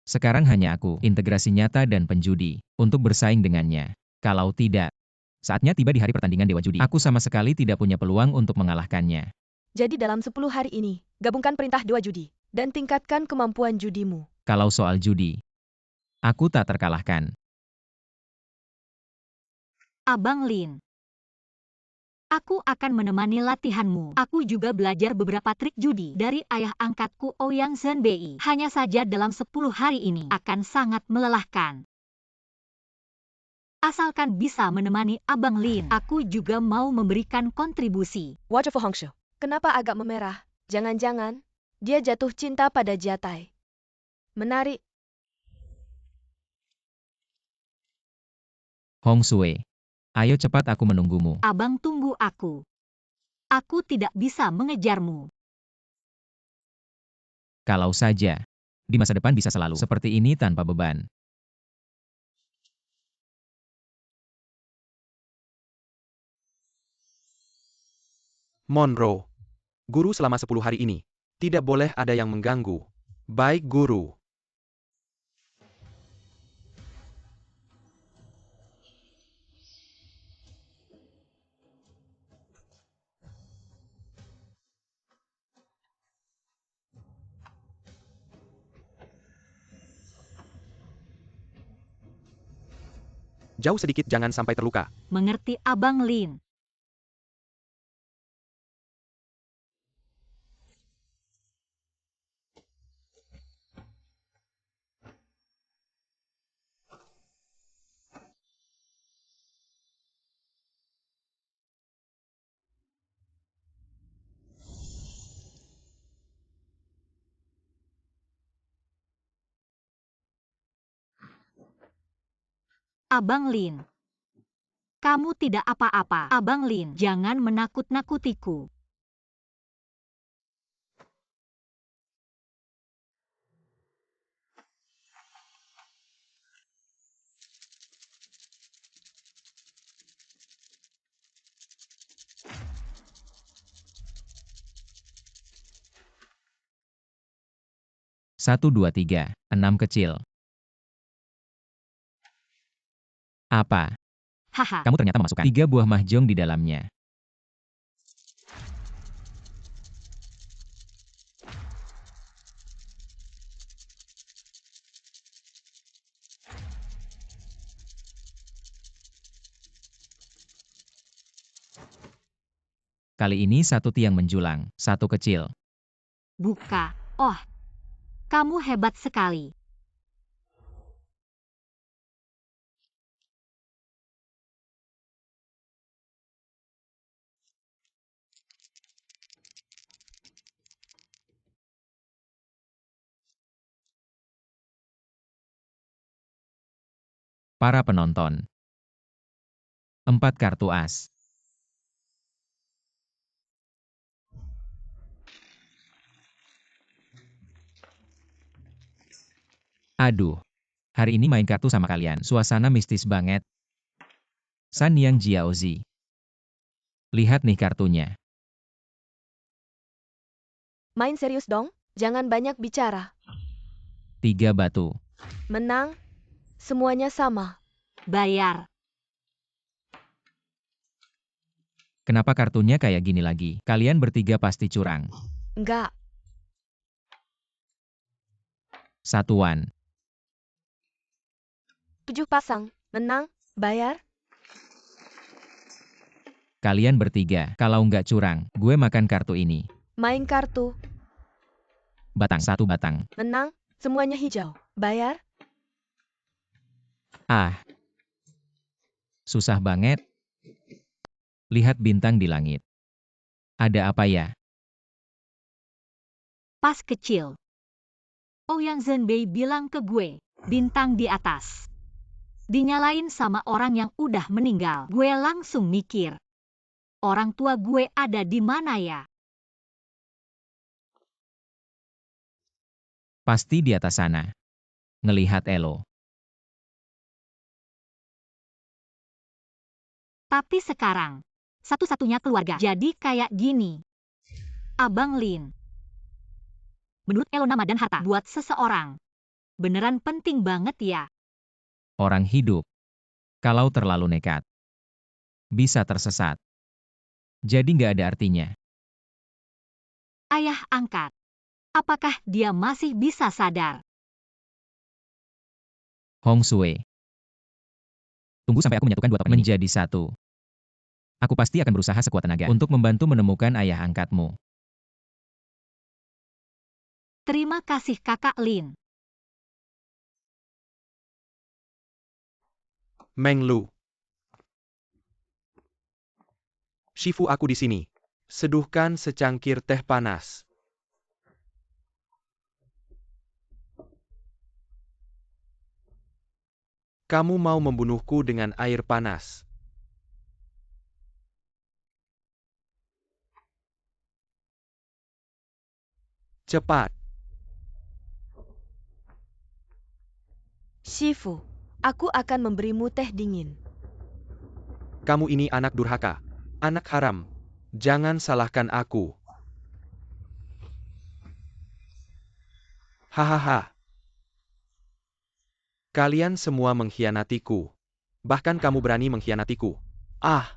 [SPEAKER 3] Sekarang hanya aku, integrasi nyata dan penjudi, untuk bersaing dengannya. Kalau tidak, saatnya tiba di hari pertandingan Dewa Judi. Aku sama sekali tidak punya peluang untuk mengalahkannya.
[SPEAKER 4] Jadi dalam 10 hari ini, gabungkan perintah dua judi, dan tingkatkan kemampuan judimu.
[SPEAKER 3] Kalau soal judi, aku tak terkalahkan.
[SPEAKER 2] Abang Lin. Aku akan menemani latihanmu. Aku juga belajar beberapa trik judi dari ayah angkatku Ouyang Zhenbei. Hanya saja dalam 10 hari ini akan sangat melelahkan. Asalkan bisa menemani Abang Lin, aku juga mau memberikan kontribusi.
[SPEAKER 4] Wajah Fu Hongxiu, kenapa agak memerah? Jangan-jangan, dia jatuh cinta pada Jiatai. Menarik.
[SPEAKER 3] Hong Sui, ayo cepat, aku menunggumu.
[SPEAKER 2] Abang tunggu aku. Aku tidak bisa mengejarmu.
[SPEAKER 3] Kalau saja, di masa depan bisa selalu seperti ini tanpa beban.
[SPEAKER 1] Monroe. Guru selama 10 hari ini. Tidak boleh ada yang mengganggu. Baik guru. Jauh sedikit, jangan sampai terluka.
[SPEAKER 2] Mengerti Abang Lin? Abang Lin. Kamu tidak apa-apa. Abang Lin, jangan menakut-nakutiku.
[SPEAKER 3] Satu, dua, tiga, 6 kecil. Apa?
[SPEAKER 2] Haha.
[SPEAKER 3] Kamu ternyata memasukkan 3 buah mahjong di dalamnya. Kali ini 1 tiang menjulang, 1 kecil.
[SPEAKER 2] Buka. Oh, kamu hebat sekali.
[SPEAKER 3] Para penonton. 4 kartu as. Aduh, hari ini main kartu sama kalian. Suasana mistis banget. San Yang Jiaozi. Lihat nih kartunya.
[SPEAKER 4] Main serius dong, jangan banyak bicara.
[SPEAKER 3] 3 batu.
[SPEAKER 4] Menang, semuanya sama.
[SPEAKER 2] Bayar.
[SPEAKER 3] Kenapa kartunya kayak gini lagi? Kalian bertiga pasti curang.
[SPEAKER 4] Enggak,
[SPEAKER 3] Satuan.
[SPEAKER 4] 7 pasang. Menang, bayar.
[SPEAKER 3] Kalian bertiga, kalau nggak curang, gue makan kartu ini.
[SPEAKER 4] Main kartu.
[SPEAKER 3] Batang, 1 batang.
[SPEAKER 4] Menang, semuanya hijau. Bayar.
[SPEAKER 3] Ah. Susah banget. Lihat bintang di langit. Ada apa ya?
[SPEAKER 2] Pas kecil. Ouyang Zhenbei bilang ke gue, bintang di atas. Dinyalain sama orang yang udah meninggal. Gue langsung mikir, orang tua gue ada di mana ya?
[SPEAKER 3] Pasti di atas sana. Ngelihat Elo.
[SPEAKER 2] Tapi sekarang, satu-satunya keluarga jadi kayak gini. Abang Lin. Menurut Elo nama dan harta buat seseorang. Beneran penting banget ya.
[SPEAKER 3] Orang hidup. Kalau terlalu nekat. Bisa tersesat. Jadi nggak ada artinya.
[SPEAKER 2] Ayah angkat. Apakah dia masih bisa sadar?
[SPEAKER 3] Hong Sui. Tunggu sampai aku menyatukan dua topeng menjadi satu. Aku pasti akan berusaha sekuat tenaga untuk membantu menemukan ayah angkatmu.
[SPEAKER 2] Terima kasih Kakak Lin.
[SPEAKER 1] Meng Lu. Shifu aku di sini. Seduhkan secangkir teh panas. Kamu mau membunuhku dengan air panas. Cepat.
[SPEAKER 4] Shifu, aku akan memberimu teh dingin.
[SPEAKER 1] Kamu ini anak durhaka. Anak haram. Jangan salahkan aku. Hahaha. Kalian semua mengkhianatiku. Bahkan kamu berani mengkhianatiku. Ah!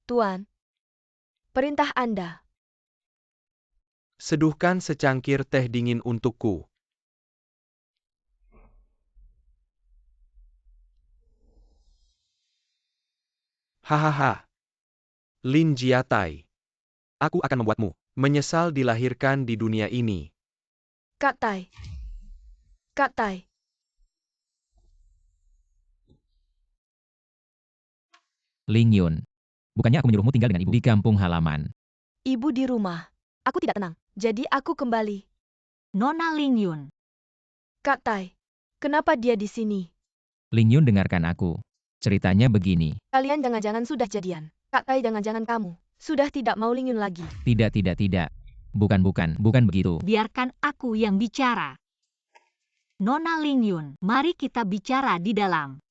[SPEAKER 4] Tuan, perintah Anda.
[SPEAKER 1] Seduhkan secangkir teh dingin untukku. Hahaha. Lin Jiatai. Aku akan membuatmu menyesal dilahirkan di dunia ini.
[SPEAKER 4] Kak Tai. Kak Tai.
[SPEAKER 3] Ling Yun. Bukannya aku menyuruhmu tinggal dengan ibu di kampung halaman.
[SPEAKER 4] Ibu di rumah. Aku tidak tenang. Jadi aku kembali.
[SPEAKER 2] Nona Ling Yun.
[SPEAKER 4] Kak Tai. Kenapa dia di sini?
[SPEAKER 3] Ling Yun dengarkan aku. Ceritanya begini.
[SPEAKER 4] Kalian jangan-jangan sudah jadian. Kak Tai jangan-jangan kamu. Sudah tidak mau Ling Yun lagi.
[SPEAKER 3] Tidak. Bukan begitu.
[SPEAKER 2] Biarkan aku yang bicara. Nona Ling Yun, mari kita bicara di dalam.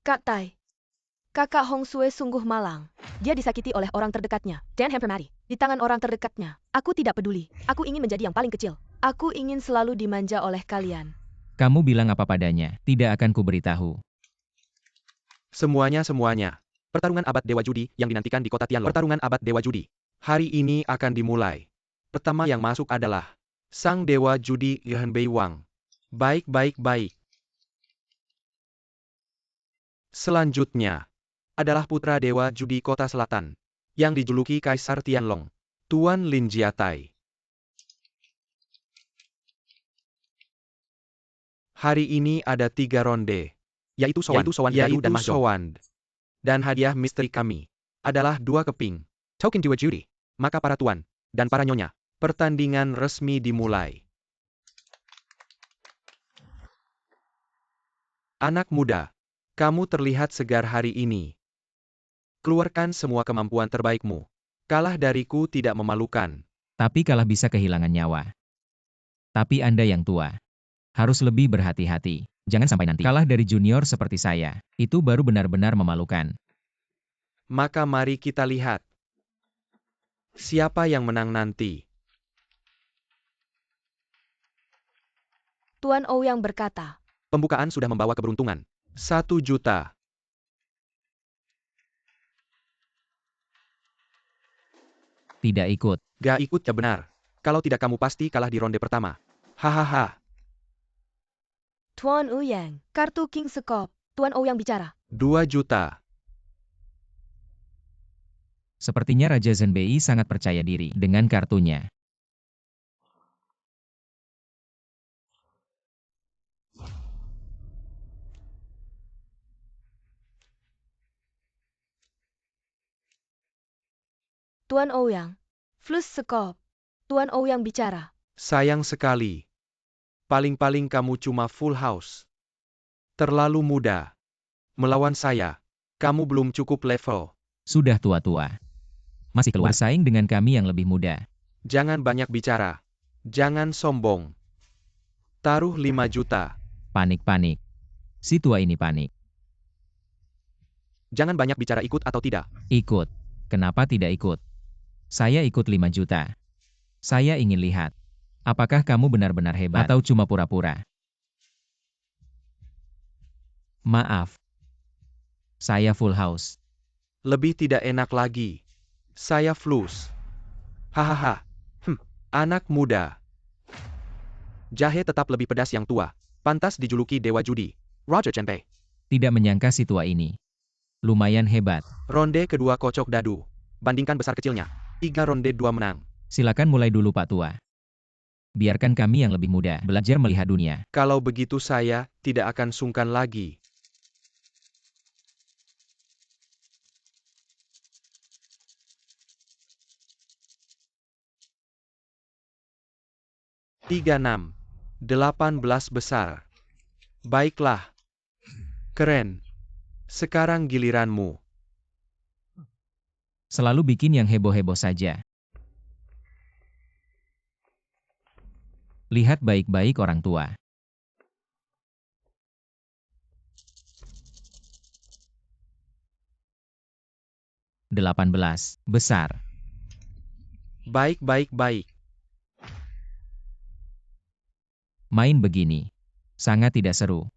[SPEAKER 4] Kak Tai. Kakak Hong Sui sungguh malang. Dia disakiti oleh orang terdekatnya. Dan hampir mati. Di tangan orang terdekatnya. Aku tidak peduli. Aku ingin menjadi yang paling kecil. Aku ingin selalu dimanja oleh kalian.
[SPEAKER 3] Kamu bilang apa padanya. Tidak akan kuberitahu.
[SPEAKER 1] Semuanya. Pertarungan abad Dewa Judi yang dinantikan di kota Tianlong. Pertarungan abad Dewa Judi. Hari ini akan dimulai. Pertama yang masuk adalah Sang Dewa Judi Yuanbei Wang. Baik. Selanjutnya adalah putra Dewa Judi Kota Selatan yang dijuluki Kaisar Tianlong, Tuan Lin Jiatai. Hari ini ada 3 ronde, yaitu Sowan, dan Mahjong. Dan hadiah misteri kami adalah 2 keping. Token Dewa Judi. Maka para tuan dan para nyonya, pertandingan resmi dimulai. Anak muda, kamu terlihat segar hari ini. Keluarkan semua kemampuan terbaikmu. Kalah dariku tidak memalukan.
[SPEAKER 3] Tapi kalah bisa kehilangan nyawa. Tapi Anda yang tua. Harus lebih berhati-hati. Jangan sampai nanti kalah dari junior seperti saya. Itu baru benar-benar memalukan.
[SPEAKER 1] Maka mari kita lihat. Siapa yang menang nanti?
[SPEAKER 4] Tuan Ouyang berkata.
[SPEAKER 1] Pembukaan sudah membawa keberuntungan. 1 juta.
[SPEAKER 3] Tidak ikut.
[SPEAKER 1] Gak ikut ya benar. Kalau tidak kamu pasti kalah di ronde pertama. Hahaha.
[SPEAKER 4] Tuan Ouyang, kartu King Sekop. Tuan Ouyang bicara.
[SPEAKER 1] 2 juta.
[SPEAKER 3] Sepertinya Raja Zhenbei sangat percaya diri dengan kartunya.
[SPEAKER 4] Tuan Ouyang, Flus Sekop. Tuan Ouyang bicara.
[SPEAKER 1] Sayang sekali. Paling-paling kamu cuma full house. Terlalu muda. Melawan saya. Kamu belum cukup level.
[SPEAKER 3] Sudah tua-tua. Masih keluar bersaing dengan kami yang lebih muda.
[SPEAKER 1] Jangan banyak bicara. Jangan sombong. Taruh 5 juta.
[SPEAKER 3] Panik-panik. Si tua ini panik.
[SPEAKER 1] Jangan banyak bicara ikut atau tidak.
[SPEAKER 3] Ikut. Kenapa tidak ikut? Saya ikut 5 juta. Saya ingin lihat. Apakah kamu benar-benar hebat atau cuma pura-pura? Maaf. Saya full house.
[SPEAKER 1] Lebih tidak enak lagi. Saya flus. Hahaha. Anak muda. Jahe tetap lebih pedas yang tua. Pantas dijuluki Dewa Judi. Roger Zhenbei.
[SPEAKER 3] Tidak menyangka si tua ini. Lumayan hebat.
[SPEAKER 1] Ronde kedua kocok dadu. Bandingkan besar kecilnya. 3 ronde 2 menang.
[SPEAKER 3] Silakan mulai dulu Pak Tua. Biarkan kami yang lebih muda belajar melihat dunia.
[SPEAKER 1] Kalau begitu saya tidak akan sungkan lagi. Tiga 6. 18 besar. Baiklah. Keren. Sekarang giliranmu.
[SPEAKER 3] Selalu bikin yang heboh-heboh saja. Lihat baik-baik orang tua. Delapan belas besar.
[SPEAKER 1] Baik.
[SPEAKER 3] Main begini. Sangat tidak seru.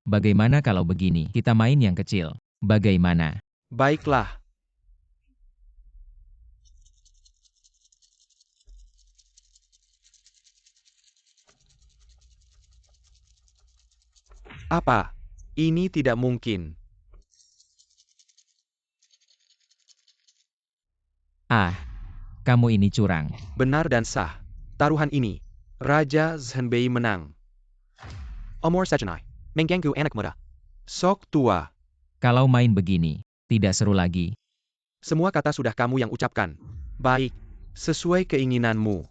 [SPEAKER 3] Bagaimana kalau begini? Kita main yang kecil. Bagaimana?
[SPEAKER 1] Baiklah. Apa? Ini tidak mungkin.
[SPEAKER 3] Ah, kamu ini curang.
[SPEAKER 1] Benar dan sah. Taruhan ini. Raja Zhenbei menang. Omor Sejenai. Mengganggu anak muda. Sok tua.
[SPEAKER 3] Kalau main begini, tidak seru lagi.
[SPEAKER 1] Semua kata sudah kamu yang ucapkan. Baik. Sesuai keinginanmu.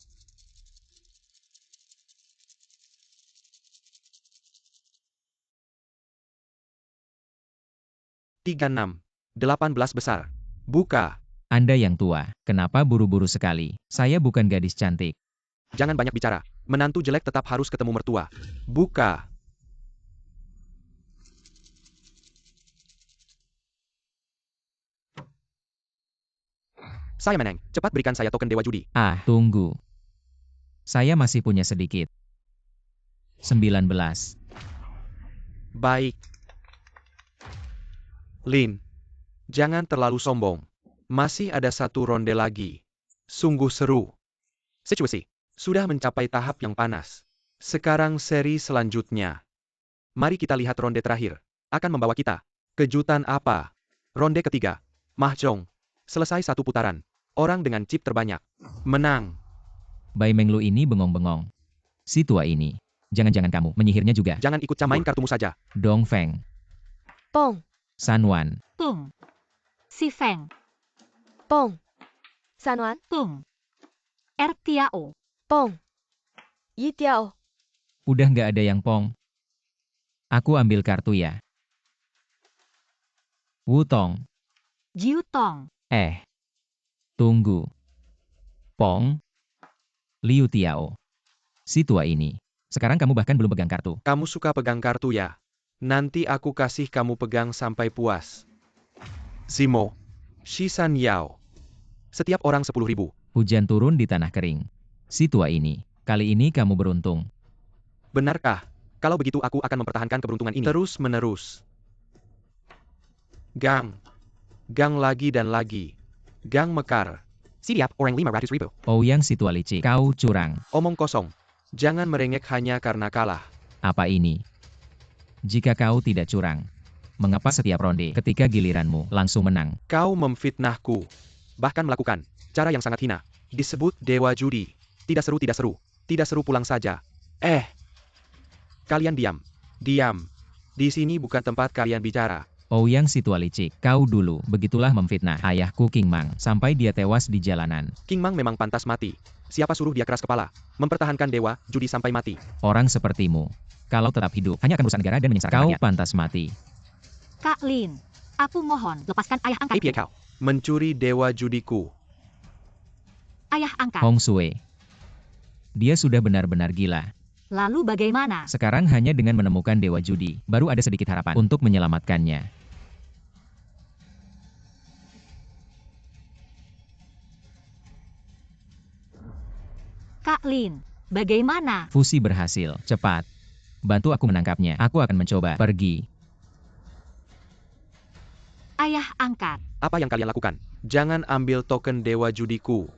[SPEAKER 1] Tiga 6. 18 besar. Buka.
[SPEAKER 3] Anda yang tua, kenapa buru-buru sekali? Saya bukan gadis cantik.
[SPEAKER 1] Jangan banyak bicara. Menantu jelek tetap harus ketemu mertua. Buka. Saya menang. Cepat berikan saya token Dewa Judi.
[SPEAKER 3] Ah, tunggu. Saya masih punya sedikit. 19.
[SPEAKER 1] Baik. Lin. Jangan terlalu sombong. Masih ada 1 ronde lagi. Sungguh seru. Situasi sudah mencapai tahap yang panas. Sekarang seri selanjutnya. Mari kita lihat ronde terakhir. Akan membawa kita. Kejutan apa? Ronde ketiga. Mahjong. Selesai 1 putaran. Orang dengan chip terbanyak. Menang.
[SPEAKER 3] Bai Menglu ini bengong-bengong. Si tua ini. Jangan-jangan kamu menyihirnya juga.
[SPEAKER 1] Jangan ikut campur. Main kartumu saja.
[SPEAKER 3] Dong Feng.
[SPEAKER 4] Pong.
[SPEAKER 3] Sanwan.
[SPEAKER 2] Tung. Si Feng.
[SPEAKER 4] Pong. Sanwan.
[SPEAKER 2] Tung. Tiao.
[SPEAKER 4] Pong. Yi Tiao.
[SPEAKER 3] Udah nggak ada yang pong. Aku ambil kartu ya. Wutong.
[SPEAKER 2] Jiu Tong.
[SPEAKER 3] Tunggu. Pong. Liu Tiao. Si tua ini. Sekarang kamu bahkan belum pegang kartu.
[SPEAKER 1] Kamu suka pegang kartu ya? Nanti aku kasih kamu pegang sampai puas. Zimo. Shisan Yao. Setiap orang 10.000.
[SPEAKER 3] Hujan turun di tanah kering. Si tua ini, kali ini kamu beruntung.
[SPEAKER 1] Benarkah? Kalau begitu aku akan mempertahankan keberuntungan ini terus-menerus. Gang. Gang lagi dan lagi. Gang mekar. Siap orang 500.000.
[SPEAKER 3] Ouyang si tua licik, kau curang.
[SPEAKER 1] Omong kosong. Jangan merengek hanya karena kalah.
[SPEAKER 3] Apa ini? Jika kau tidak curang, mengapa setiap ronde ketika giliranmu langsung menang?
[SPEAKER 1] Kau memfitnahku. Bahkan melakukan cara yang sangat hina. Disebut dewa judi. Tidak seru, tidak seru. Tidak seru pulang saja. Kalian diam. Diam. Di sini bukan tempat kalian bicara.
[SPEAKER 3] Ouyang si tua licik, kau dulu begitulah memfitnah ayahku King Mang sampai dia tewas di jalanan.
[SPEAKER 1] King Mang memang pantas mati. Siapa suruh dia keras kepala? Mempertahankan dewa judi sampai mati.
[SPEAKER 3] Orang sepertimu, kalau tetap hidup, hanya akan merusak negara dan menyengsarakan rakyat. Kau pantas mati.
[SPEAKER 2] Kak Lin, aku mohon, lepaskan ayah angkat.
[SPEAKER 1] APA kau. Mencuri dewa judiku.
[SPEAKER 2] Ayah angkat.
[SPEAKER 3] Hong Sui. Dia sudah benar-benar gila.
[SPEAKER 2] Lalu bagaimana?
[SPEAKER 3] Sekarang hanya dengan menemukan dewa judi, baru ada sedikit harapan untuk menyelamatkannya.
[SPEAKER 2] Kak Lin, bagaimana?
[SPEAKER 3] Fusi berhasil, cepat. Bantu aku menangkapnya, aku akan mencoba pergi.
[SPEAKER 2] Ayah angkat.
[SPEAKER 1] Apa yang kalian lakukan? Jangan ambil token dewa judiku.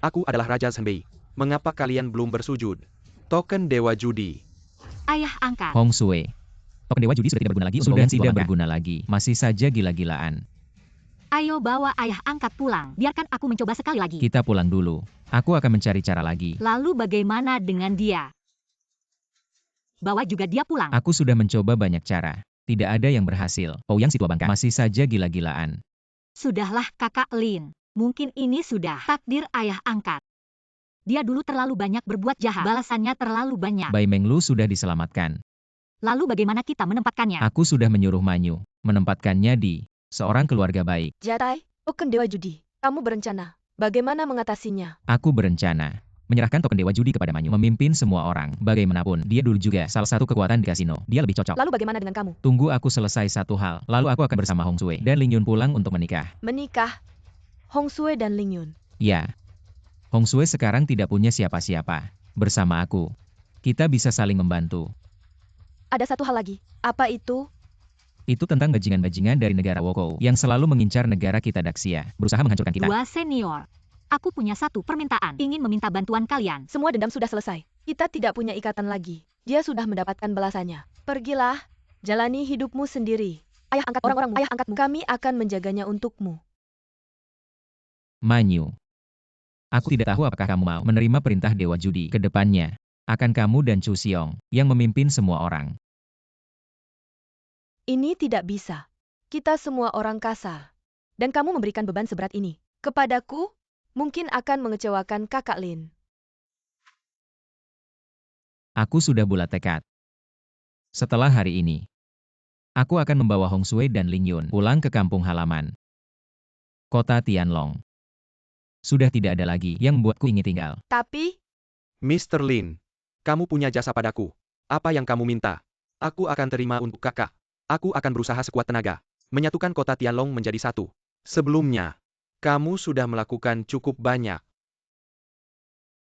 [SPEAKER 1] Aku adalah Raja Zhenbei. Mengapa kalian belum bersujud? Token dewa judi.
[SPEAKER 2] Ayah angkat.
[SPEAKER 3] Hong Sui. Token dewa judi sudah tidak berguna lagi. Sudah tidak berguna lagi. Masih saja gila-gilaan.
[SPEAKER 2] Ayo bawa ayah angkat pulang. Biarkan aku mencoba sekali lagi.
[SPEAKER 3] Kita pulang dulu. Aku akan mencari cara lagi.
[SPEAKER 2] Lalu bagaimana dengan dia? Bawa juga dia pulang.
[SPEAKER 3] Aku sudah mencoba banyak cara. Tidak ada yang berhasil. Ouyang si tua bangka masih saja gila-gilaan.
[SPEAKER 2] Sudahlah Kakak Lin. Mungkin ini sudah takdir ayah angkat. Dia dulu terlalu banyak berbuat jahat. Balasannya terlalu banyak.
[SPEAKER 3] Bai Menglu sudah diselamatkan.
[SPEAKER 2] Lalu bagaimana kita menempatkannya?
[SPEAKER 3] Aku sudah menyuruh Manyu menempatkannya di seorang keluarga baik.
[SPEAKER 4] Jiatai, token dewa judi. Kamu berencana. Bagaimana mengatasinya?
[SPEAKER 3] Aku berencana menyerahkan token dewa judi kepada Manyu, memimpin semua orang. Bagaimanapun, dia dulu juga salah satu kekuatan di kasino. Dia lebih cocok.
[SPEAKER 4] Lalu bagaimana dengan kamu?
[SPEAKER 3] Tunggu aku selesai satu hal, lalu aku akan bersama Hong Sui dan Ling Yun pulang untuk menikah.
[SPEAKER 4] Menikah? Hong Sui dan Ling Yun.
[SPEAKER 3] Ya. Hong Sui sekarang tidak punya siapa-siapa. Bersama aku, kita bisa saling membantu.
[SPEAKER 4] Ada satu hal lagi. Apa itu?
[SPEAKER 3] Itu tentang bajingan-bajingan dari negara Woko yang selalu mengincar negara kita Daxia, berusaha menghancurkan kita.
[SPEAKER 2] Dua senior. Aku punya satu permintaan. Ingin meminta bantuan kalian.
[SPEAKER 4] Semua dendam sudah selesai. Kita tidak punya ikatan lagi. Dia sudah mendapatkan balasannya. Pergilah. Jalani hidupmu sendiri. Ayah angkat orang-orangmu. Ayah angkatmu. Kami akan menjaganya untukmu.
[SPEAKER 3] Manyu. Aku tidak tahu apakah kamu mau menerima perintah Dewa Judi ke depannya. Akan kamu dan Chu Xiong yang memimpin semua orang.
[SPEAKER 4] Ini tidak bisa. Kita semua orang kasar. Dan kamu memberikan beban seberat ini kepadaku, mungkin akan mengecewakan Kakak Lin.
[SPEAKER 3] Aku sudah bulat tekad. Setelah hari ini, aku akan membawa Hong Sui dan Ling Yun pulang ke kampung halaman. Kota Tianlong. Sudah tidak ada lagi yang membuatku ingin tinggal.
[SPEAKER 4] Tapi,
[SPEAKER 1] Mr. Lin, kamu punya jasa padaku. Apa yang kamu minta? Aku akan terima untuk kakak. Aku akan berusaha sekuat tenaga. Menyatukan kota Tianlong menjadi satu. Sebelumnya, kamu sudah melakukan cukup banyak.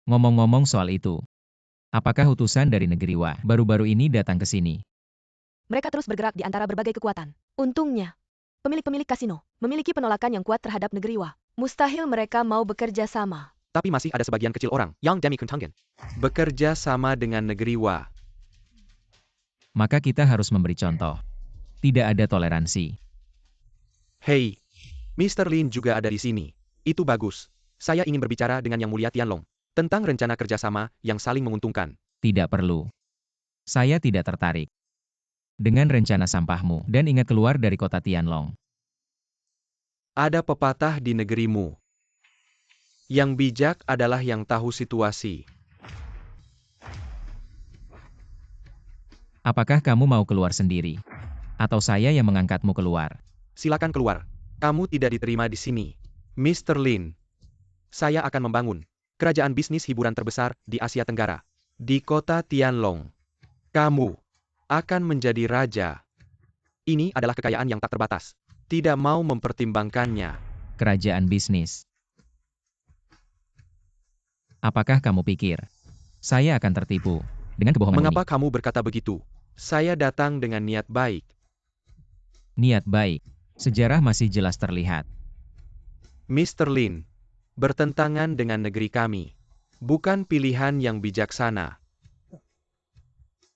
[SPEAKER 3] Ngomong-ngomong soal itu, apakah utusan dari negeri Wa baru-baru ini datang ke sini?
[SPEAKER 4] mereka terus bergerak di antara berbagai kekuatan. Untungnya, pemilik-pemilik kasino memiliki penolakan yang kuat terhadap negeri Wa. Mustahil mereka mau bekerja sama.
[SPEAKER 1] Tapi masih ada sebagian kecil orang yang demi Kuntangan bekerja sama dengan negeri Wa.
[SPEAKER 3] Maka kita harus memberi contoh. Tidak ada toleransi.
[SPEAKER 1] Hei, Mr. Lin juga ada di sini. Itu bagus. Saya ingin berbicara dengan Yang Mulia Tianlong tentang rencana kerjasama yang saling menguntungkan.
[SPEAKER 3] Tidak perlu. Saya tidak tertarik dengan rencana sampahmu dan ingat keluar dari kota Tianlong.
[SPEAKER 1] Ada pepatah di negerimu. Yang bijak adalah yang tahu situasi.
[SPEAKER 3] Apakah kamu mau keluar sendiri? Atau saya yang mengangkatmu keluar?
[SPEAKER 1] Silakan keluar. Kamu tidak diterima di sini. Mr. Lin. Saya akan membangun kerajaan bisnis hiburan terbesar di Asia Tenggara. Di kota Tianlong. Kamu akan menjadi raja. Ini adalah kekayaan yang tak terbatas. Tidak mau mempertimbangkannya.
[SPEAKER 3] Kerajaan bisnis. Apakah kamu pikir saya akan tertipu dengan kebohongan
[SPEAKER 1] Mengapa
[SPEAKER 3] ini?
[SPEAKER 1] kamu berkata begitu? Saya datang dengan niat baik.
[SPEAKER 3] Niat baik. Sejarah masih jelas terlihat.
[SPEAKER 1] Mr. Lin, bertentangan dengan negeri kami. Bukan pilihan yang bijaksana.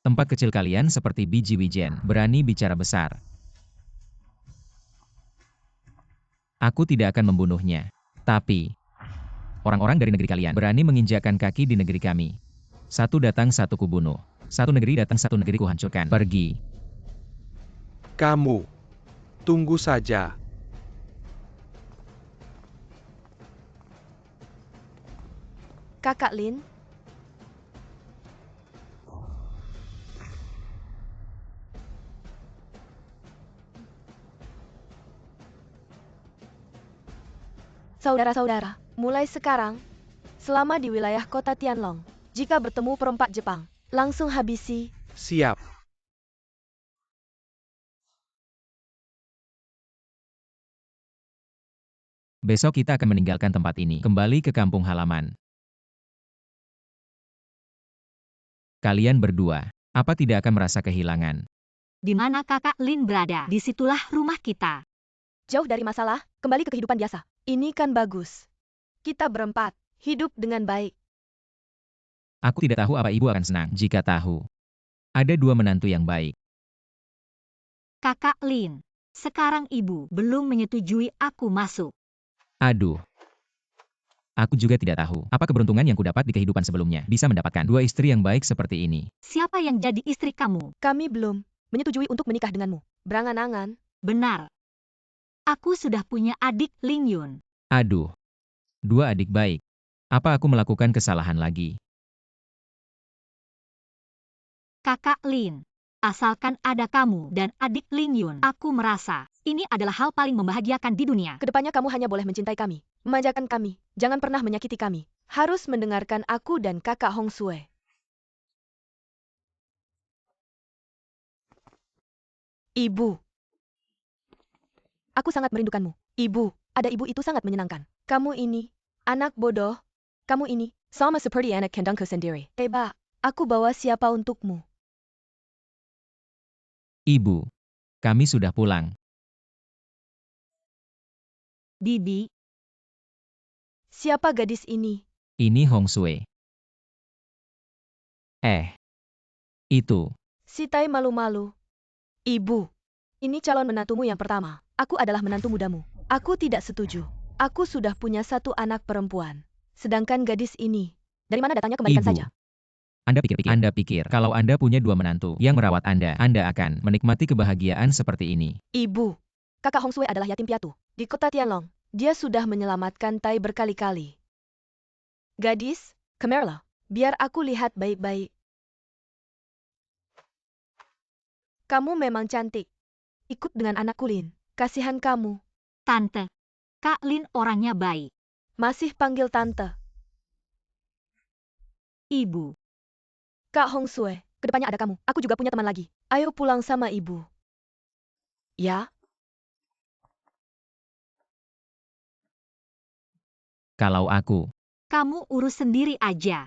[SPEAKER 3] Tempat kecil kalian seperti biji wijen, berani bicara besar. Aku tidak akan membunuhnya. Tapi, orang-orang dari negeri kalian berani menginjakkan kaki di negeri kami. Satu datang satu kubunuh. Satu negeri datang satu negeri kuhancurkan. Pergi.
[SPEAKER 1] Kamu. Tunggu saja.
[SPEAKER 4] Kakak Lin, saudara-saudara, mulai sekarang, selama di wilayah kota Tianlong, jika bertemu perompak Jepang, langsung habisi.
[SPEAKER 1] Siap.
[SPEAKER 3] Besok kita akan meninggalkan tempat ini, kembali ke kampung halaman. Kalian berdua, apa tidak akan merasa kehilangan?
[SPEAKER 2] Di mana kakak Lin berada, disitulah rumah kita.
[SPEAKER 4] Jauh dari masalah, kembali ke kehidupan biasa. Ini kan bagus. Kita berempat, hidup dengan baik.
[SPEAKER 3] Aku tidak tahu apa ibu akan senang jika tahu. Ada dua menantu yang baik.
[SPEAKER 2] Kakak Lin, sekarang ibu belum menyetujui aku masuk.
[SPEAKER 3] Aduh. Aku juga tidak tahu apa keberuntungan yang kudapat di kehidupan sebelumnya bisa mendapatkan dua istri yang baik seperti ini.
[SPEAKER 2] Siapa yang jadi istri kamu?
[SPEAKER 4] Kami belum menyetujui untuk menikah denganmu. Berangan-angan.
[SPEAKER 2] Benar. Aku sudah punya adik Ling Yun.
[SPEAKER 3] Aduh. Dua adik baik. Apa aku melakukan kesalahan lagi?
[SPEAKER 2] Kakak Lin, asalkan ada kamu dan adik Ling Yun, aku merasa ini adalah hal paling membahagiakan di dunia.
[SPEAKER 4] Kedepannya kamu hanya boleh mencintai kami, memanjakan kami, jangan pernah menyakiti kami. Harus mendengarkan aku dan kakak Hong Sue. Ibu. Aku sangat merindukanmu. Ibu, ada ibu itu sangat menyenangkan. Kamu ini, anak bodoh. Kamu ini, sama seperti anak kandungku sendiri. Eba, aku bawa siapa untukmu?
[SPEAKER 3] Ibu. Kami sudah pulang.
[SPEAKER 2] Bibi,
[SPEAKER 4] Siapa gadis ini?
[SPEAKER 3] Ini Hong Sue. Itu.
[SPEAKER 4] Si Tai malu-malu. Ibu, ini calon menantumu yang pertama. Aku adalah menantu mudamu. Aku tidak setuju. Aku sudah punya satu anak perempuan. Sedangkan gadis ini, dari mana datangnya kembalikan
[SPEAKER 3] Ibu.
[SPEAKER 4] saja.
[SPEAKER 3] Anda pikir kalau Anda punya dua menantu yang merawat Anda akan menikmati kebahagiaan seperti ini.
[SPEAKER 4] Ibu, kakak Hong Sue adalah yatim piatu. Di kota Tianlong, dia sudah menyelamatkan Tai berkali-kali. Gadis, kemerlah. Biar aku lihat baik-baik. Kamu memang cantik. Ikut dengan anakku Lin. Kasihan kamu.
[SPEAKER 2] Tante, Kak Lin orangnya baik.
[SPEAKER 4] Masih panggil tante.
[SPEAKER 2] Ibu,
[SPEAKER 4] Kak Hong Sue, kedepannya ada kamu. Aku juga punya teman lagi. Ayo pulang sama ibu. Ya?
[SPEAKER 3] Kalau aku,
[SPEAKER 2] kamu urus sendiri aja.